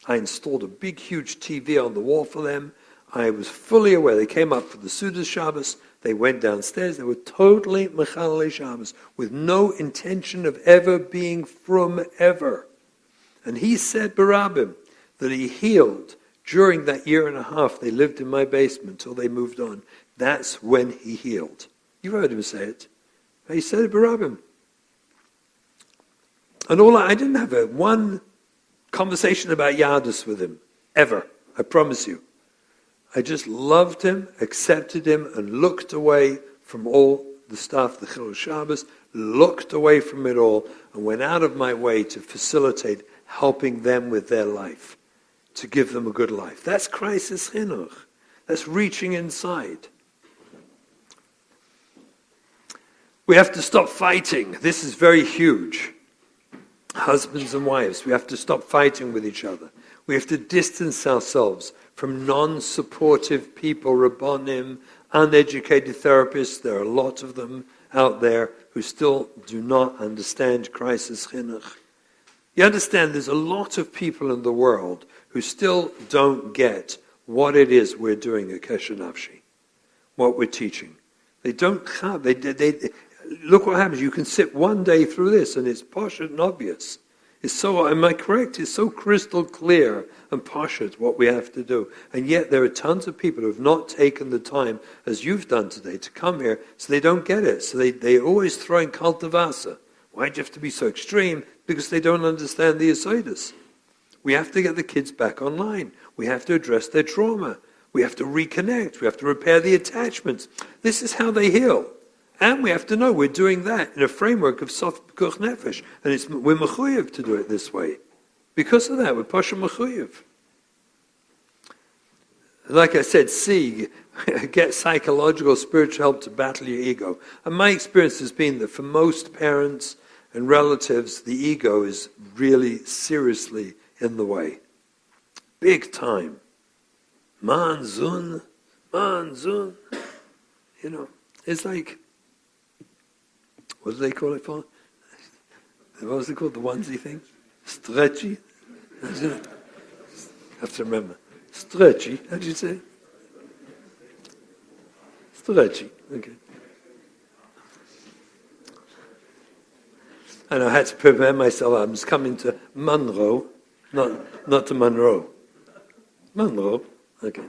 I installed a big, huge TV on the wall for them. I was fully aware. They came up for the Sudas Shabbos. They went downstairs. They were totally Mechalei Shabbos with no intention of ever being from ever. And he said, Barabim, that he healed during that year and a half they lived in my basement till they moved on. That's when he healed. You heard him say it. He said it, Barabim. And I didn't have one conversation about Yadus with him, ever. I promise you. I just loved him, accepted him, and looked away from all the stuff, the Chilul Shabbos, looked away from it all, and went out of my way to facilitate helping them with their life, to give them a good life. That's crisis chinuch. That's reaching inside. We have to stop fighting. This is very huge. Husbands and wives, we have to stop fighting with each other. We have to distance ourselves from non-supportive people, rabbonim, uneducated therapists. There are a lot of them out there who still do not understand crisis chinuch. You understand there's a lot of people in the world who still don't get what it is we're doing at Kesher Nafshi, what we're teaching. They don't have, look what happens. You can sit one day through this and it's poshut and obvious. It's so, am I correct? It's so crystal clear and poshut what we have to do. And yet there are tons of people who have not taken the time, as you've done today, to come here, so they don't get it. So they always throw in cultivasa. Why do you have to be so extreme? Because they don't understand the asaidas. We have to get the kids back online. We have to address their trauma. We have to reconnect. We have to repair the attachments. This is how they heal. And we have to know we're doing that in a framework of soft pikuch nefesh. And we're mechuyev to do it this way. Because of that, we're pasha mechuyev. Like I said, get psychological, spiritual help to battle your ego. And my experience has been that for most parents and relatives, the ego is really seriously in the way. Big time. Man zun. You know, it's like, what do they call it for? What was it called? The onesie thing? Stretchy? I have to remember. Stretchy, how did you say? Stretchy, okay. And I had to prepare myself. I was coming to Monroe, not to Monroe. Monroe, okay.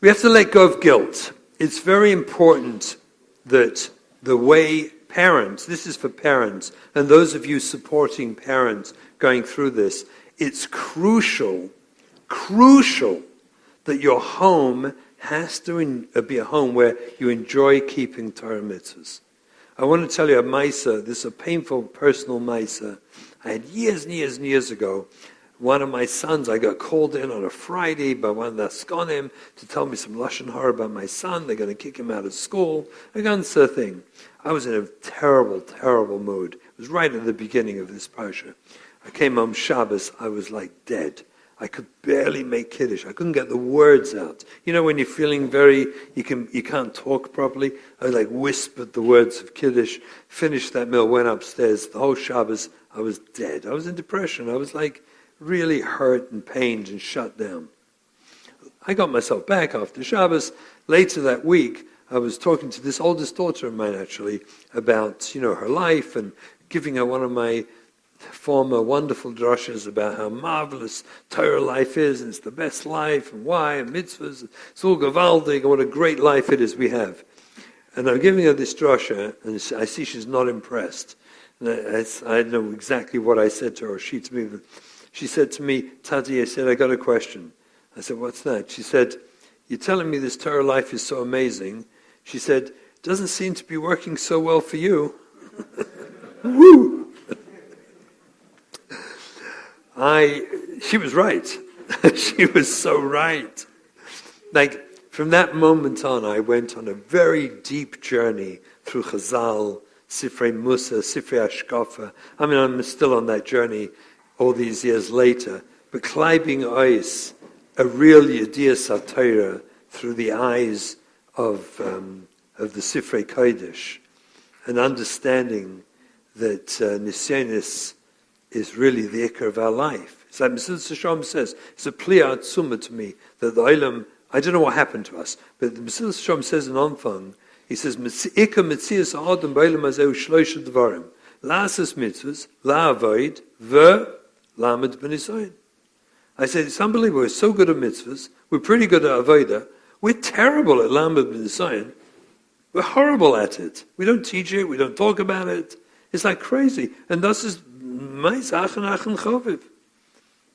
We have to let go of guilt. It's very important that the way parents, this is for parents, and those of you supporting parents going through this, it's crucial that your home has to be a home where you enjoy keeping Torah mitzvahs. I want to tell you a maisa, this is a painful personal maisa. I had years and years and years ago, one of my sons, I got called in on a Friday by one of the Askonim to tell me some Lashon Hara about my son. They're going to kick him out of school. A ganzer thing. I was in a terrible, terrible mood. It was right at the beginning of this parsha. I came home Shabbos, I was like dead. I could barely make Kiddush. I couldn't get the words out. You know when you're feeling you can't talk properly? I like whispered the words of Kiddush, finished that meal, went upstairs. The whole Shabbos, I was dead. I was in depression. I was like really hurt and pained and shut down. I got myself back after Shabbos. Later that week, I was talking to this oldest daughter of mine, actually, about, her life and giving her one of my former wonderful drashas about how marvelous Torah life is, and it's the best life, and why, and mitzvahs, it's all gavaldig, and what a great life it is we have. And I'm giving her this drasha, and I see she's not impressed. And I don't know exactly what I said to her, or she to me, but she said to me, Tati, I said, I got a question. I said, what's that? She said, you're telling me this Torah life is so amazing. She said, it doesn't seem to be working so well for you. Woo! She was right. She was so right. Like, from that moment on, I went on a very deep journey through Chazal, Sifrei Musa, Sifrei Ashkafa. I mean, I'm still on that journey all these years later. But climbing ice, a real Yediyah Satira through the eyes of the Sifrei Kodesh, and understanding that Nisyonis is really the ikar of our life. It's like Mesilas Yesharim says, it's a pliya atzuma to me, that the Olam, I don't know what happened to us, but the Mesilas Yesharim says in Anfang, he says, ikar metzias ha'adam b'olam hazeh shloisha dvarim, la'asas mitzvahs, la'avoid, lamed b'nisayin. I said, it's unbelievable, we're so good at mitzvahs, we're pretty good at avodah, we're terrible at lamed b'nisayin, we're horrible at it. We don't teach it, we don't talk about it. It's like crazy. And thus is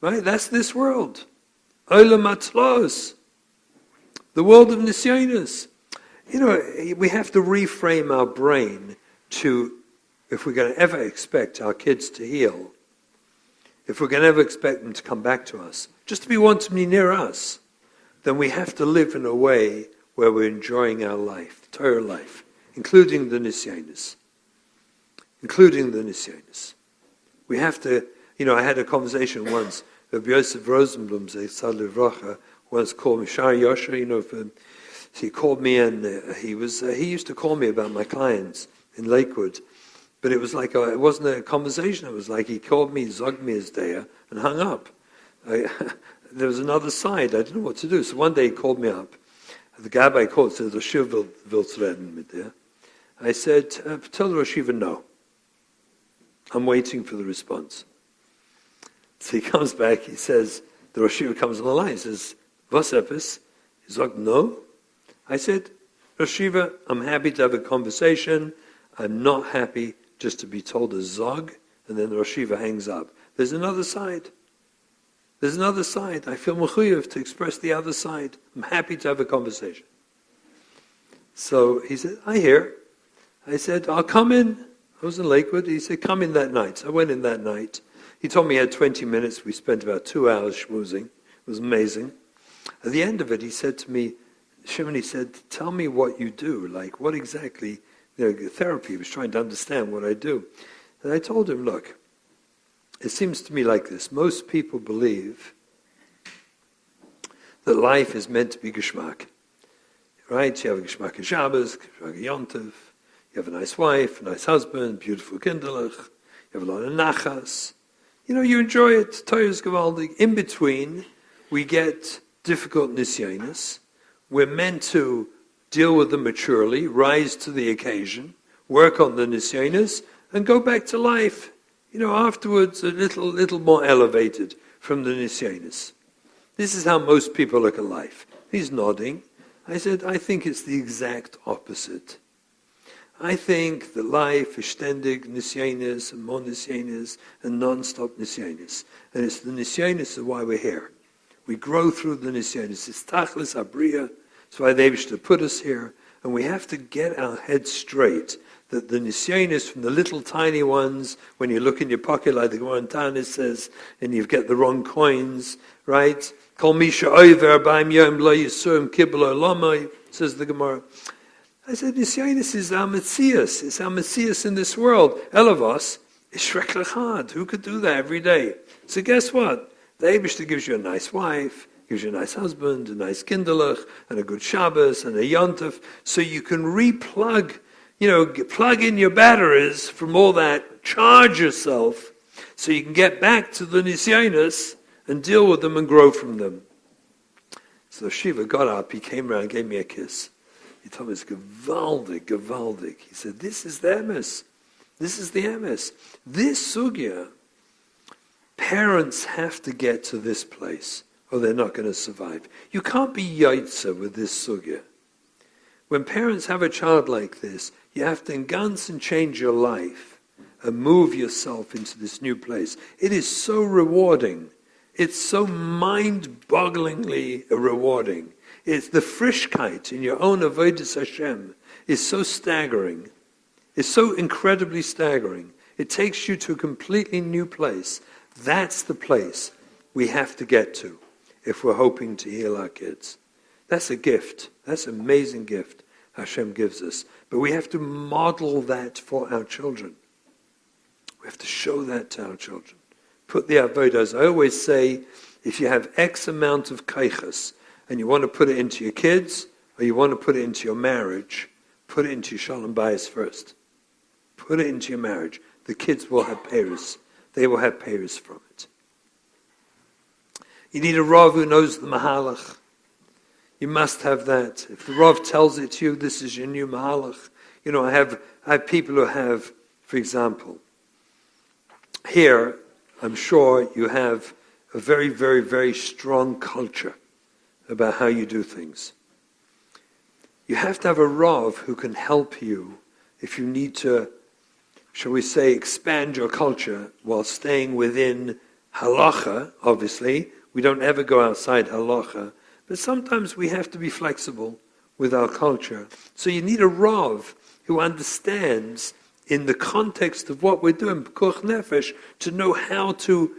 right? That's this world. Olam atlos. The world of nisyonos. We have to reframe our brain to, if we're going to ever expect our kids to heal, if we're going to ever expect them to come back to us, just to be wanting to be near us, then we have to live in a way where we're enjoying our life, Torah life, including the Nisyanis. We have to, I had a conversation once, Rabbi Yosef Rosenblum, Zechzad Livracha, once called me, Shar Yosher, he called me and he used to call me about my clients in Lakewood, but it was like, it wasn't a conversation, it was like he called me, zogged me his day, and hung up. There was another side, I didn't know what to do, so one day he called me up. The Gabbai called, said, Rosh Yeshiva willst reden mit dir. I said, tell the Rosh Yeshiva no. I'm waiting for the response. So he comes back, he says, the Rosh Yeshiva comes on the line, he says, was etwas? He said, no. I said, Rosh Yeshiva, I'm happy to have a conversation. I'm not happy just to be told a zog, and then the Rosh Yeshiva hangs up. There's another side. I feel mechuyev to express the other side. I'm happy to have a conversation. So he said, I hear. I said, I'll come in. I was in Lakewood. He said, come in that night. So I went in that night. He told me he had 20 minutes. We spent about 2 hours schmoozing. It was amazing. At the end of it, he said to me, Shimon, he said, tell me what you do. Like, what exactly, therapy. He was trying to understand what I do. And I told him, look, it seems to me like this. Most people believe that life is meant to be geschmack. Right? You have a geschmack of Shabbos, geschmack of Yom Tov. You have a nice wife, a nice husband, beautiful kinderlich. You have a lot of nachas. You enjoy it. Torah is gewaldig. In between, we get difficult nisyanis. We're meant to deal with them maturely, rise to the occasion, work on the nisyanis, and go back to life. Afterwards, a little more elevated from the nisyanis. This is how most people look at life. He's nodding. I said, I think it's the exact opposite. I think that life is ständig nisyanis and more nisyanis and non-stop nisyanis. And it's the nisyanis of why we're here. We grow through the nisyanis. It's tachlis abriya. That's why they wish to put us here. And we have to get our heads straight that the nisyanis from the little tiny ones, when you look in your pocket like the Gemara in Tanis says, and you get the wrong coins, right? Kol misha oiver b'ayim yom lo yisurim kibbel olamai, says the Gemara. I said, nisyanis is our Metzias. It's our Metzias in this world. Elavos is shrek lechad. Who could do that every day? So guess what? The Eibishter gives you a nice wife, gives you a nice husband, a nice kinderlich, and a good Shabbos, and a Yontef, so you can replug, plug in your batteries from all that, charge yourself, so you can get back to the nisyanis and deal with them and grow from them. So Shiva got up, he came around, gave me a kiss. He told me it's gewaldig. He said, this is the emes. This is the emes. This sugya, parents have to get to this place, or they're not going to survive. You can't be yaitza with this sugya. When parents have a child like this, you have to engans and change your life and move yourself into this new place. It is so rewarding. It's so mind-bogglingly rewarding. It's the frischkeit in your own avodas Hashem is so staggering. It's so incredibly staggering. It takes you to a completely new place. That's the place we have to get to if we're hoping to heal our kids. That's a gift. That's an amazing gift Hashem gives us. But we have to model that for our children. We have to show that to our children. Put the avodas. I always say, if you have X amount of kaichas and you want to put it into your kids or you want to put it into your marriage, put it into your shalom bayis first. Put it into your marriage. The kids will have peiros. They will have peiros from it. You need a Rav who knows the Mahalach. You must have that. If the Rav tells it to you, this is your new Mahalach. I have people who have, for example, here, I'm sure you have a very, very, very strong culture about how you do things. You have to have a Rav who can help you if you need to, shall we say, expand your culture while staying within halacha, obviously. We don't ever go outside halacha. But sometimes we have to be flexible with our culture. So you need a Rav who understands, in the context of what we're doing, pikuach nefesh, to know how to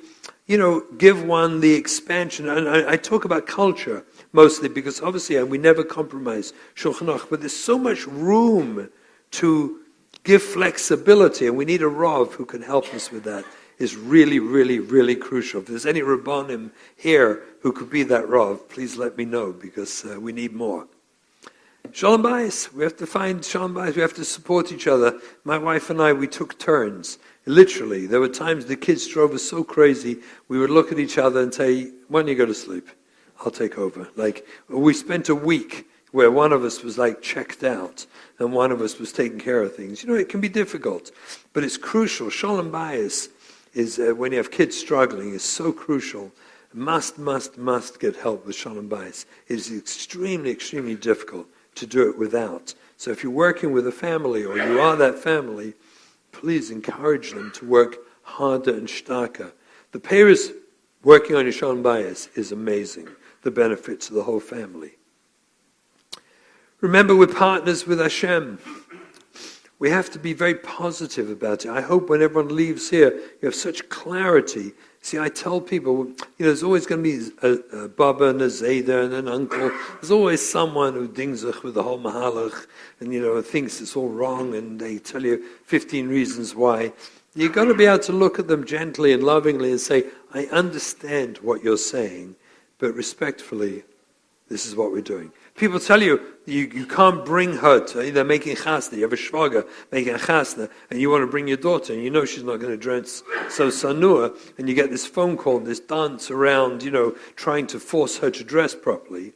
give one the expansion. And I talk about culture mostly because obviously we never compromise Shulchan Aruch, but there's so much room to give flexibility, and we need a Rav who can help us with that. Is really, really, really crucial. If there's any Rabbanim here who could be that Rav, please let me know, because we need more. Shalom Bayis. We have to find Shalom Bayis. We have to support each other. My wife and I, we took turns. Literally, there were times the kids drove us so crazy, we would look at each other and say, when do you go to sleep? I'll take over. We spent a week where one of us was checked out and one of us was taking care of things. It can be difficult, but it's crucial. Shalom Bayis is when you have kids struggling, is so crucial. Must get help with Shalom Bayis. It is extremely, extremely difficult to do it without. So if you're working with a family or you are that family, please encourage them to work harder and starker. The parents working on your Shalom Bayis is amazing. The benefit to the whole family. Remember, we're partners with Hashem. We have to be very positive about it. I hope when everyone leaves here, you have such clarity. See, I tell people, there's always going to be a Baba and a Zayda and an uncle. There's always someone who dingzach with the whole Mahalach and, thinks it's all wrong, and they tell you 15 reasons why. You've got to be able to look at them gently and lovingly and say, I understand what you're saying, but respectfully, this is what we're doing. People tell you, you can't bring her to, they're making chasna, you have a shvaga making a chasna, and you want to bring your daughter, and she's not going to dress so sanua, and you get this phone call, this dance around, trying to force her to dress properly.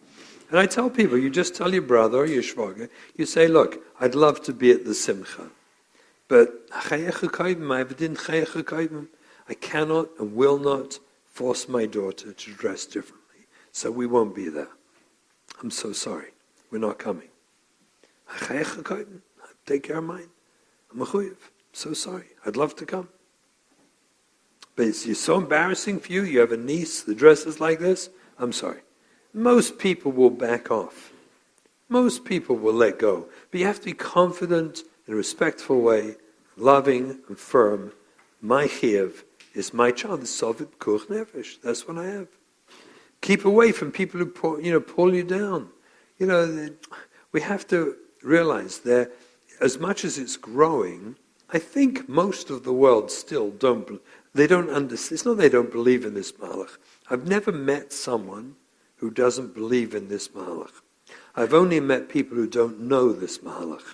And I tell people, you just tell your brother or your shvaga, you say, look, I'd love to be at the simcha, but I cannot and will not force my daughter to dress differently, so we won't be there. I'm so sorry. We're not coming. Take care of mine. I'm so sorry. I'd love to come. But it's so embarrassing for you. You have a niece that dresses like this. I'm sorry. Most people will back off. Most people will let go. But you have to be confident in a respectful way, loving and firm. My chiyuv is my child. It's Southfield Kuch Nefesh. That's what I have. Keep away from people who pull you down. We have to realize that as much as it's growing, I think most of the world still don't understand. It's not they don't believe in this Malach. I've never met someone who doesn't believe in this Malach. I've only met people who don't know this Malach,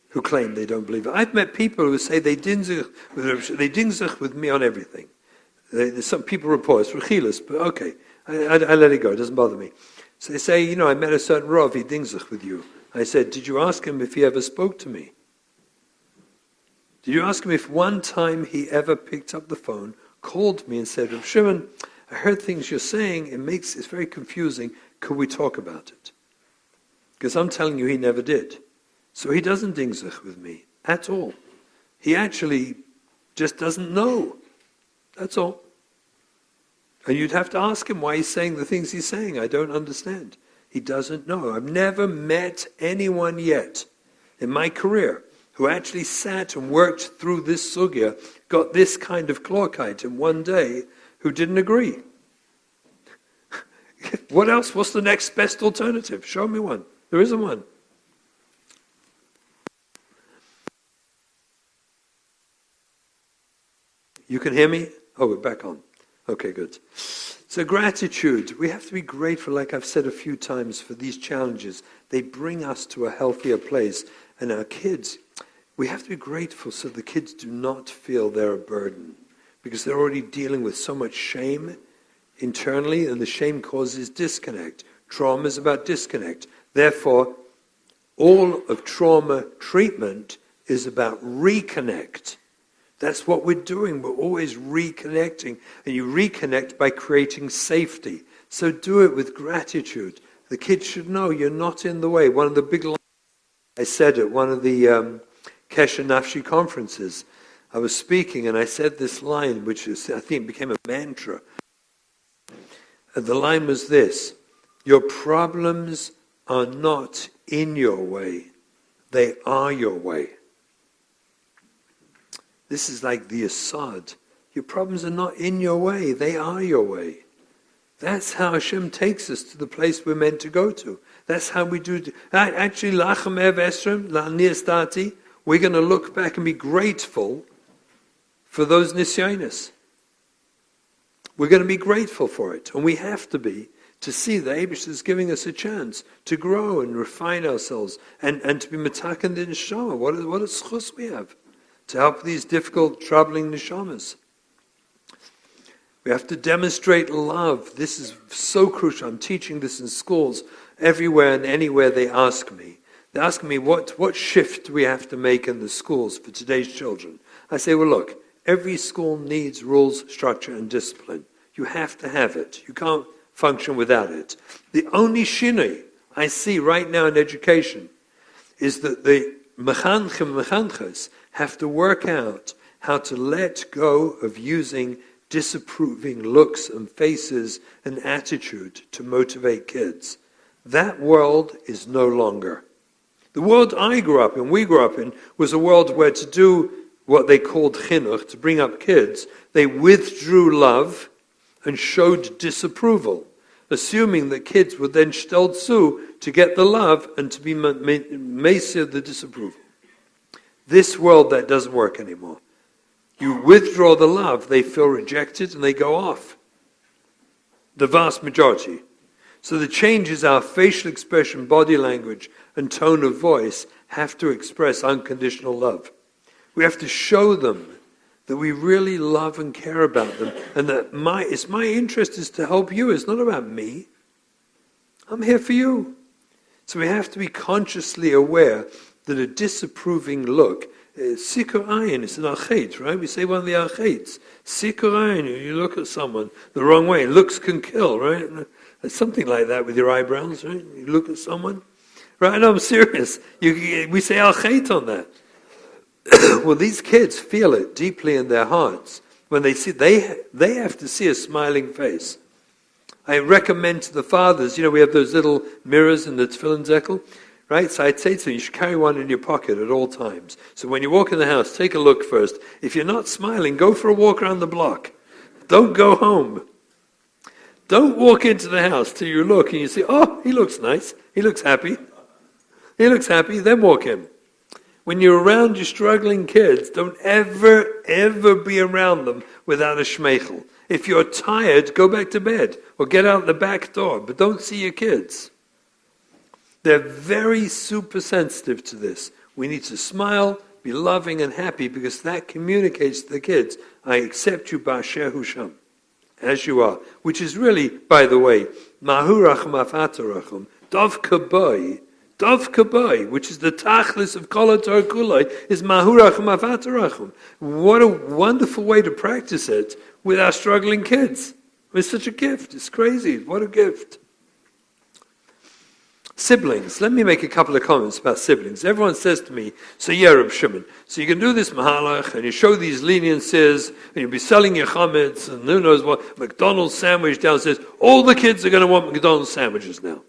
who claim they don't believe it. I've met people who say they dingzach with me on everything. Some people report it's rechilas, but okay, I let it go. It doesn't bother me. So they say, I met a certain Rav, he dingzach with you. I said, did you ask him if he ever spoke to me? Did you ask him if one time he ever picked up the phone, called me and said, Rabbi Shimon, I heard things you're saying, it's very confusing, could we talk about it? Because I'm telling you he never did. So he doesn't dingzach with me at all. He actually just doesn't know. That's all. And you'd have to ask him why he's saying the things he's saying. I don't understand. He doesn't know. I've never met anyone yet in my career who actually sat and worked through this sugya, got this kind of klorkeit in one day, who didn't agree. What else? What's the next best alternative? Show me one. There isn't one. You can hear me? Oh, we're back on. Okay, good. So gratitude. We have to be grateful, like I've said a few times, for these challenges. They bring us to a healthier place. And our kids, we have to be grateful so the kids do not feel they're a burden, because they're already dealing with so much shame internally, and the shame causes disconnect. Trauma is about disconnect. Therefore, all of trauma treatment is about reconnect. That's what we're doing. We're always reconnecting. And you reconnect by creating safety. So do it with gratitude. The kids should know you're not in the way. One of the big lines I said at one of the Kesher Nafshi conferences, I was speaking and I said this line, which is, I think became a mantra. And the line was this: your problems are not in your way. They are your way. This is like the asad Your problems are not in your way, they are your way. That's how Hashem takes us to the place we're meant to go to. That's how we do. Actually, Lachem Ev Esrem, La'niyas Dati, we're going to look back and be grateful for those nisyonis. We're going to be grateful for it, and we have to be, to see that Eibush is giving us a chance to grow and refine ourselves, and to be metakan the neshama. What a schus we have to help these difficult, troubling neshamas. We have to demonstrate love. This is so crucial. I'm teaching this in schools. Everywhere and anywhere they ask me. They ask me what shift do we have to make in the schools for today's children. I say, well, look, every school needs rules, structure, and discipline. You have to have it. You can't function without it. The only shinui I see right now in education is that the mechanchas have to work out how to let go of using disapproving looks and faces and attitude to motivate kids. That world is no longer. The world I grew up in, we grew up in, was a world where to do what they called chinuch, to bring up kids, they withdrew love and showed disapproval, assuming that kids would then shtelzu to get the love and to be mesir the disapproval. This world, that doesn't work anymore. You withdraw the love, they feel rejected, and they go off. The vast majority. So the changes, our facial expression, body language, and tone of voice have to express unconditional love. We have to show them that we really love and care about them, and that my interest is to help you. It's not about me. I'm here for you. So we have to be consciously aware that a disapproving look, Sikur ayin, it's an achet, right? We say one of the achets. Sikur ayin, you look at someone the wrong way. Looks can kill, right? It's something like that with your eyebrows, right? You look at someone. Right, no, I'm serious. We say achet on that. Well, these kids feel it deeply in their hearts. When they see, they have to see a smiling face. I recommend to the fathers, we have those little mirrors in the tefillin zekel. Right? So I'd say to them, you should carry one in your pocket at all times. So when you walk in the house, take a look first. If you're not smiling, go for a walk around the block. Don't go home. Don't walk into the house till you look and you say, oh, he looks nice. He looks happy. He looks happy. Then walk in. When you're around your struggling kids, don't ever be around them without a shmeichel. If you're tired, go back to bed or get out the back door, but don't see your kids. They're very super sensitive to this. We need to smile, be loving and happy, because that communicates to the kids, I accept you ba'asher hu sham, as you are. Which is really, by the way, mahu racham afatarachum, dov kaboi, which is the tachlis of kol haTorah kulai, is mahu racham afatarachum. What a wonderful way to practice it with our struggling kids. It's such a gift. It's crazy. What a gift. Siblings. Let me make a couple of comments about siblings. Everyone says to me, so yeah, Rabbi Shimon, so you can do this mahalach, and you show these leniencies, and you'll be selling your chametz, and who knows what, McDonald's sandwich downstairs. All the kids are going to want McDonald's sandwiches now.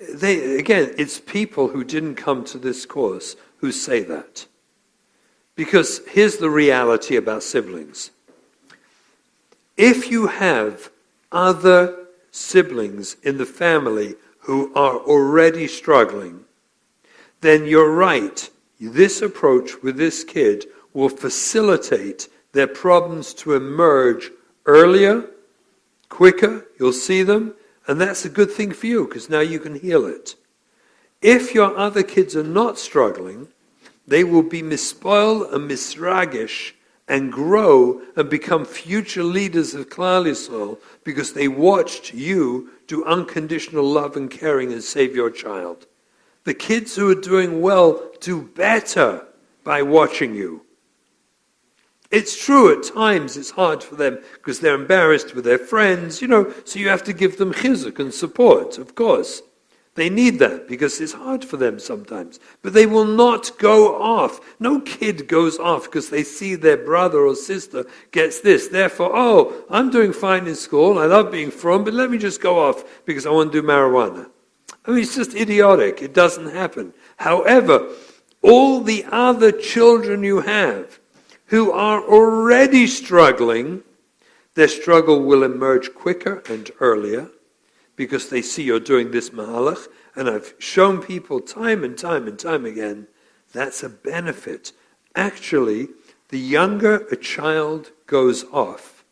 Again, it's people who didn't come to this course who say that. Because here's the reality about siblings. If you have other siblings in the family who are already struggling, then you're right. This approach with this kid will facilitate their problems to emerge earlier, quicker. You'll see them, and that's a good thing for you, because now you can heal it. If your other kids are not struggling, they will be mispoiled and misragish and grow and become future leaders of Klal Yisrael because they watched you do unconditional love and caring and save your child. The kids who are doing well do better by watching you. It's true, at times it's hard for them because they're embarrassed with their friends, so you have to give them chizuk and support, of course. They need that because it's hard for them sometimes. But they will not go off. No kid goes off because they see their brother or sister gets this. Therefore, I'm doing fine in school, I love being from, but let me just go off because I want to do marijuana. I mean, it's just idiotic. It doesn't happen. However, all the other children you have who are already struggling, their struggle will emerge quicker and earlier because they see you're doing this mahalach. And I've shown people time and time and time again, that's a benefit. Actually, the younger a child goes off,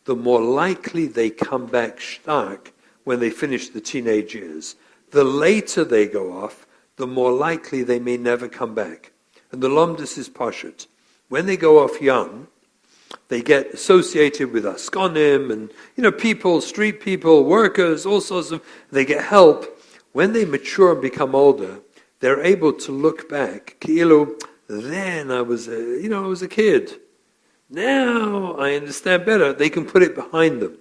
the more likely they come back stark when they finish the teenage years. The later they go off, the more likely they may never come back. And the lomdus is pashut. When they go off young, they get associated with askonim and people, street people, workers, all sorts of. They get help. When they mature and become older, they're able to look back. Ki'ilu, then I was a kid. Now I understand better. They can put it behind them.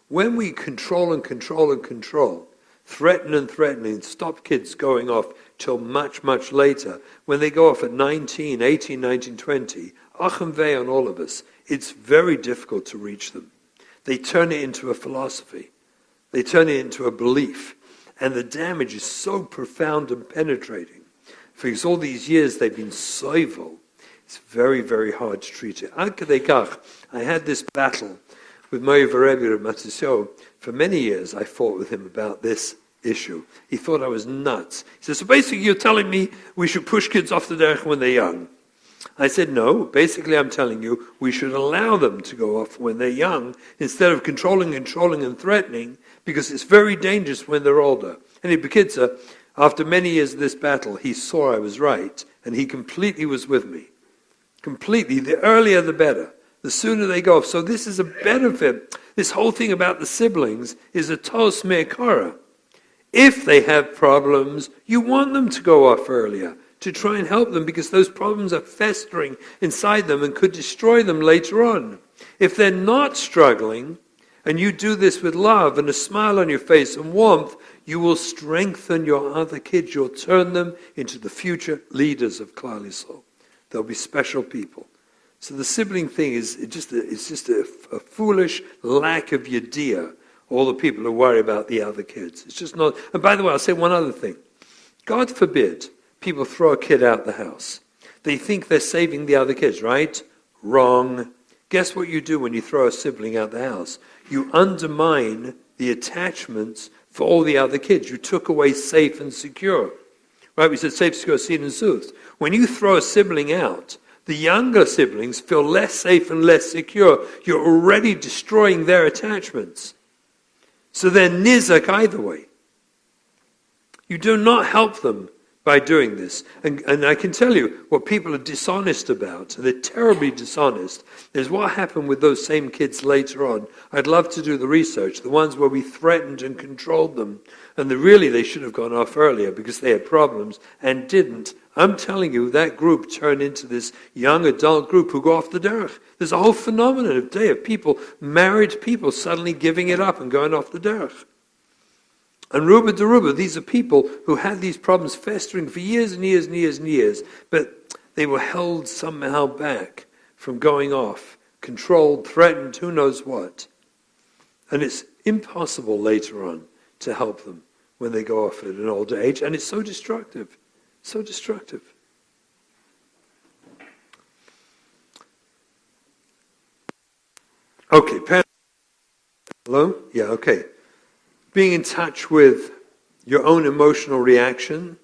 When we control and control and control, threaten and stop kids going off till much, much later, when they go off at 19, 18, 19, 20, achem vei on all of us, it's very difficult to reach them. They turn it into a philosophy. They turn it into a belief. And the damage is so profound and penetrating. Because all these years they've been soivel. It's very, very hard to treat it. Ad kedei kach, I had this battle with Mori Rebbe of Matisyo. For many years I fought with him about this issue. He thought I was nuts. He said, so basically you're telling me we should push kids off the derech when they're young. I said, no, basically I'm telling you we should allow them to go off when they're young instead of controlling and threatening, because it's very dangerous when they're older. And in Bekitza, after many years of this battle, he saw I was right, and he completely was with me. Completely. The earlier the better. The sooner they go off. So this is a benefit. This whole thing about the siblings is a tos me'ekara. If they have problems, you want them to go off earlier, to try and help them, because those problems are festering inside them and could destroy them later on. If they're not struggling, and you do this with love and a smile on your face and warmth, you will strengthen your other kids. You'll turn them into the future leaders of Klal Yisrael. They'll be special people. So the sibling thing is just a foolish lack of yediyah. All the people who worry about the other kids. It's just not. And by the way, I'll say one other thing. God forbid people throw a kid out the house. They think they're saving the other kids, right? Wrong. Guess what you do when you throw a sibling out the house? You undermine the attachments for all the other kids. You took away safe and secure. Right? We said safe, secure, seen and soothed. When you throw a sibling out, the younger siblings feel less safe and less secure. You're already destroying their attachments. So they're nizak either way. You do not help them by doing this. And I can tell you what people are dishonest about, and they're terribly dishonest, is what happened with those same kids later on. I'd love to do the research, the ones where we threatened and controlled them, and they should have gone off earlier because they had problems and didn't. I'm telling you, that group turned into this young adult group who go off the derech. There's a whole phenomenon of people, married people, suddenly giving it up and going off the derech. And Ruba Deruba, these are people who had these problems festering for years and years and years and years, but they were held somehow back from going off, controlled, threatened, who knows what. And it's impossible later on to help them when they go off at an older age, and it's so destructive. So destructive. Okay, hello? Yeah, okay. Being in touch with your own emotional reaction.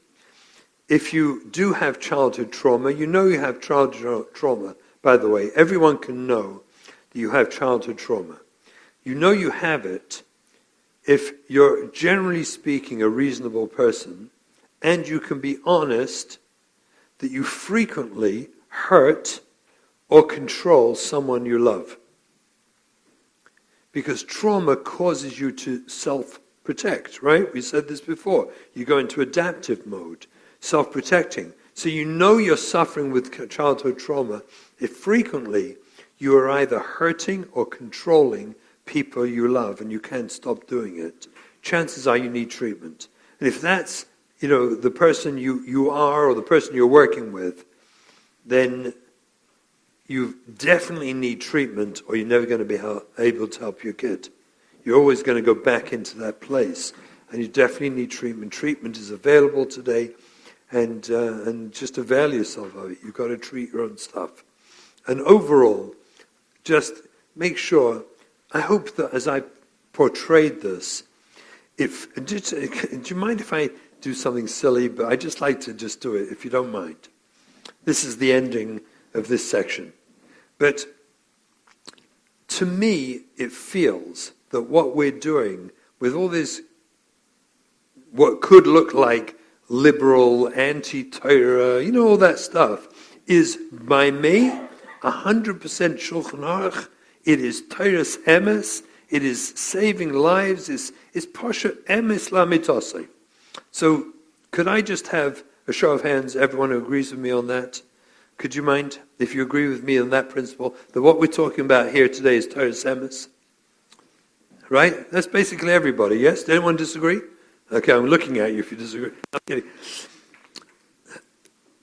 If you do have childhood trauma, you know you have childhood trauma, by the way. Everyone can know that you have childhood trauma. You know you have it if you're, generally speaking, a reasonable person, and you can be honest that you frequently hurt or control someone you love. Because trauma causes you to self-protect, right? We said this before. You go into adaptive mode, self-protecting. So you know you're suffering with childhood trauma if frequently you are either hurting or controlling people you love and you can't stop doing it. Chances are you need treatment. And if that's, the person you are or the person you're working with, then you definitely need treatment or you're never going to be able to help your kid. You're always going to go back into that place. And you definitely need treatment. Treatment is available today, and just avail yourself of it. You've got to treat your own stuff. And overall, just make sure, I hope that as I portrayed this, do you mind if I do something silly? But I just like to just do it, if you don't mind. This is the ending of this section. But to me, it feels that what we're doing with all this, what could look like liberal, anti-Torah, all that stuff, is by me 100% Shulchan Aruch. It is Torah's emes. It is saving lives. It's Pasha emes lamitosai. So could I just have a show of hands, everyone who agrees with me on that? Could you mind, if you agree with me on that principle, that what we're talking about here today is Torah's emes? Right? That's basically everybody, yes? Does anyone disagree? Okay, I'm looking at you if you disagree. I'm kidding.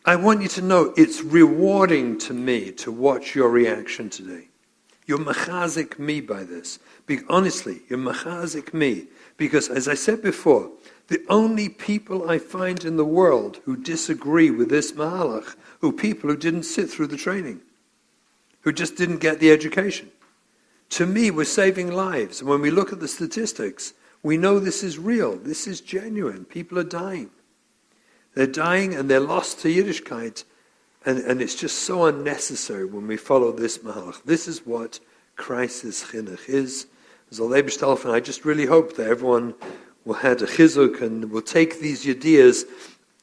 I want you to know it's rewarding to me to watch your reaction today. You're machazik me by this. Honestly, you're machazik me. Because as I said before, the only people I find in the world who disagree with this mahalach are people who didn't sit through the training, who just didn't get the education. To me, we're saving lives. And when we look at the statistics, we know this is real. This is genuine. People are dying. They're dying and they're lost to Yiddishkeit. And it's just so unnecessary when we follow this mahalach. This is what Christ's chinuch is. And I just really hope that everyone will have a chizuk and will take these ideas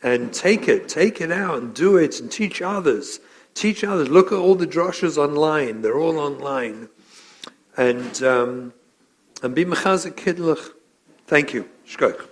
and take it out and do it and teach others. Teach others. Look at all the drashas online. They're all online. And be mechazik kidlach. Thank you. Shkoch.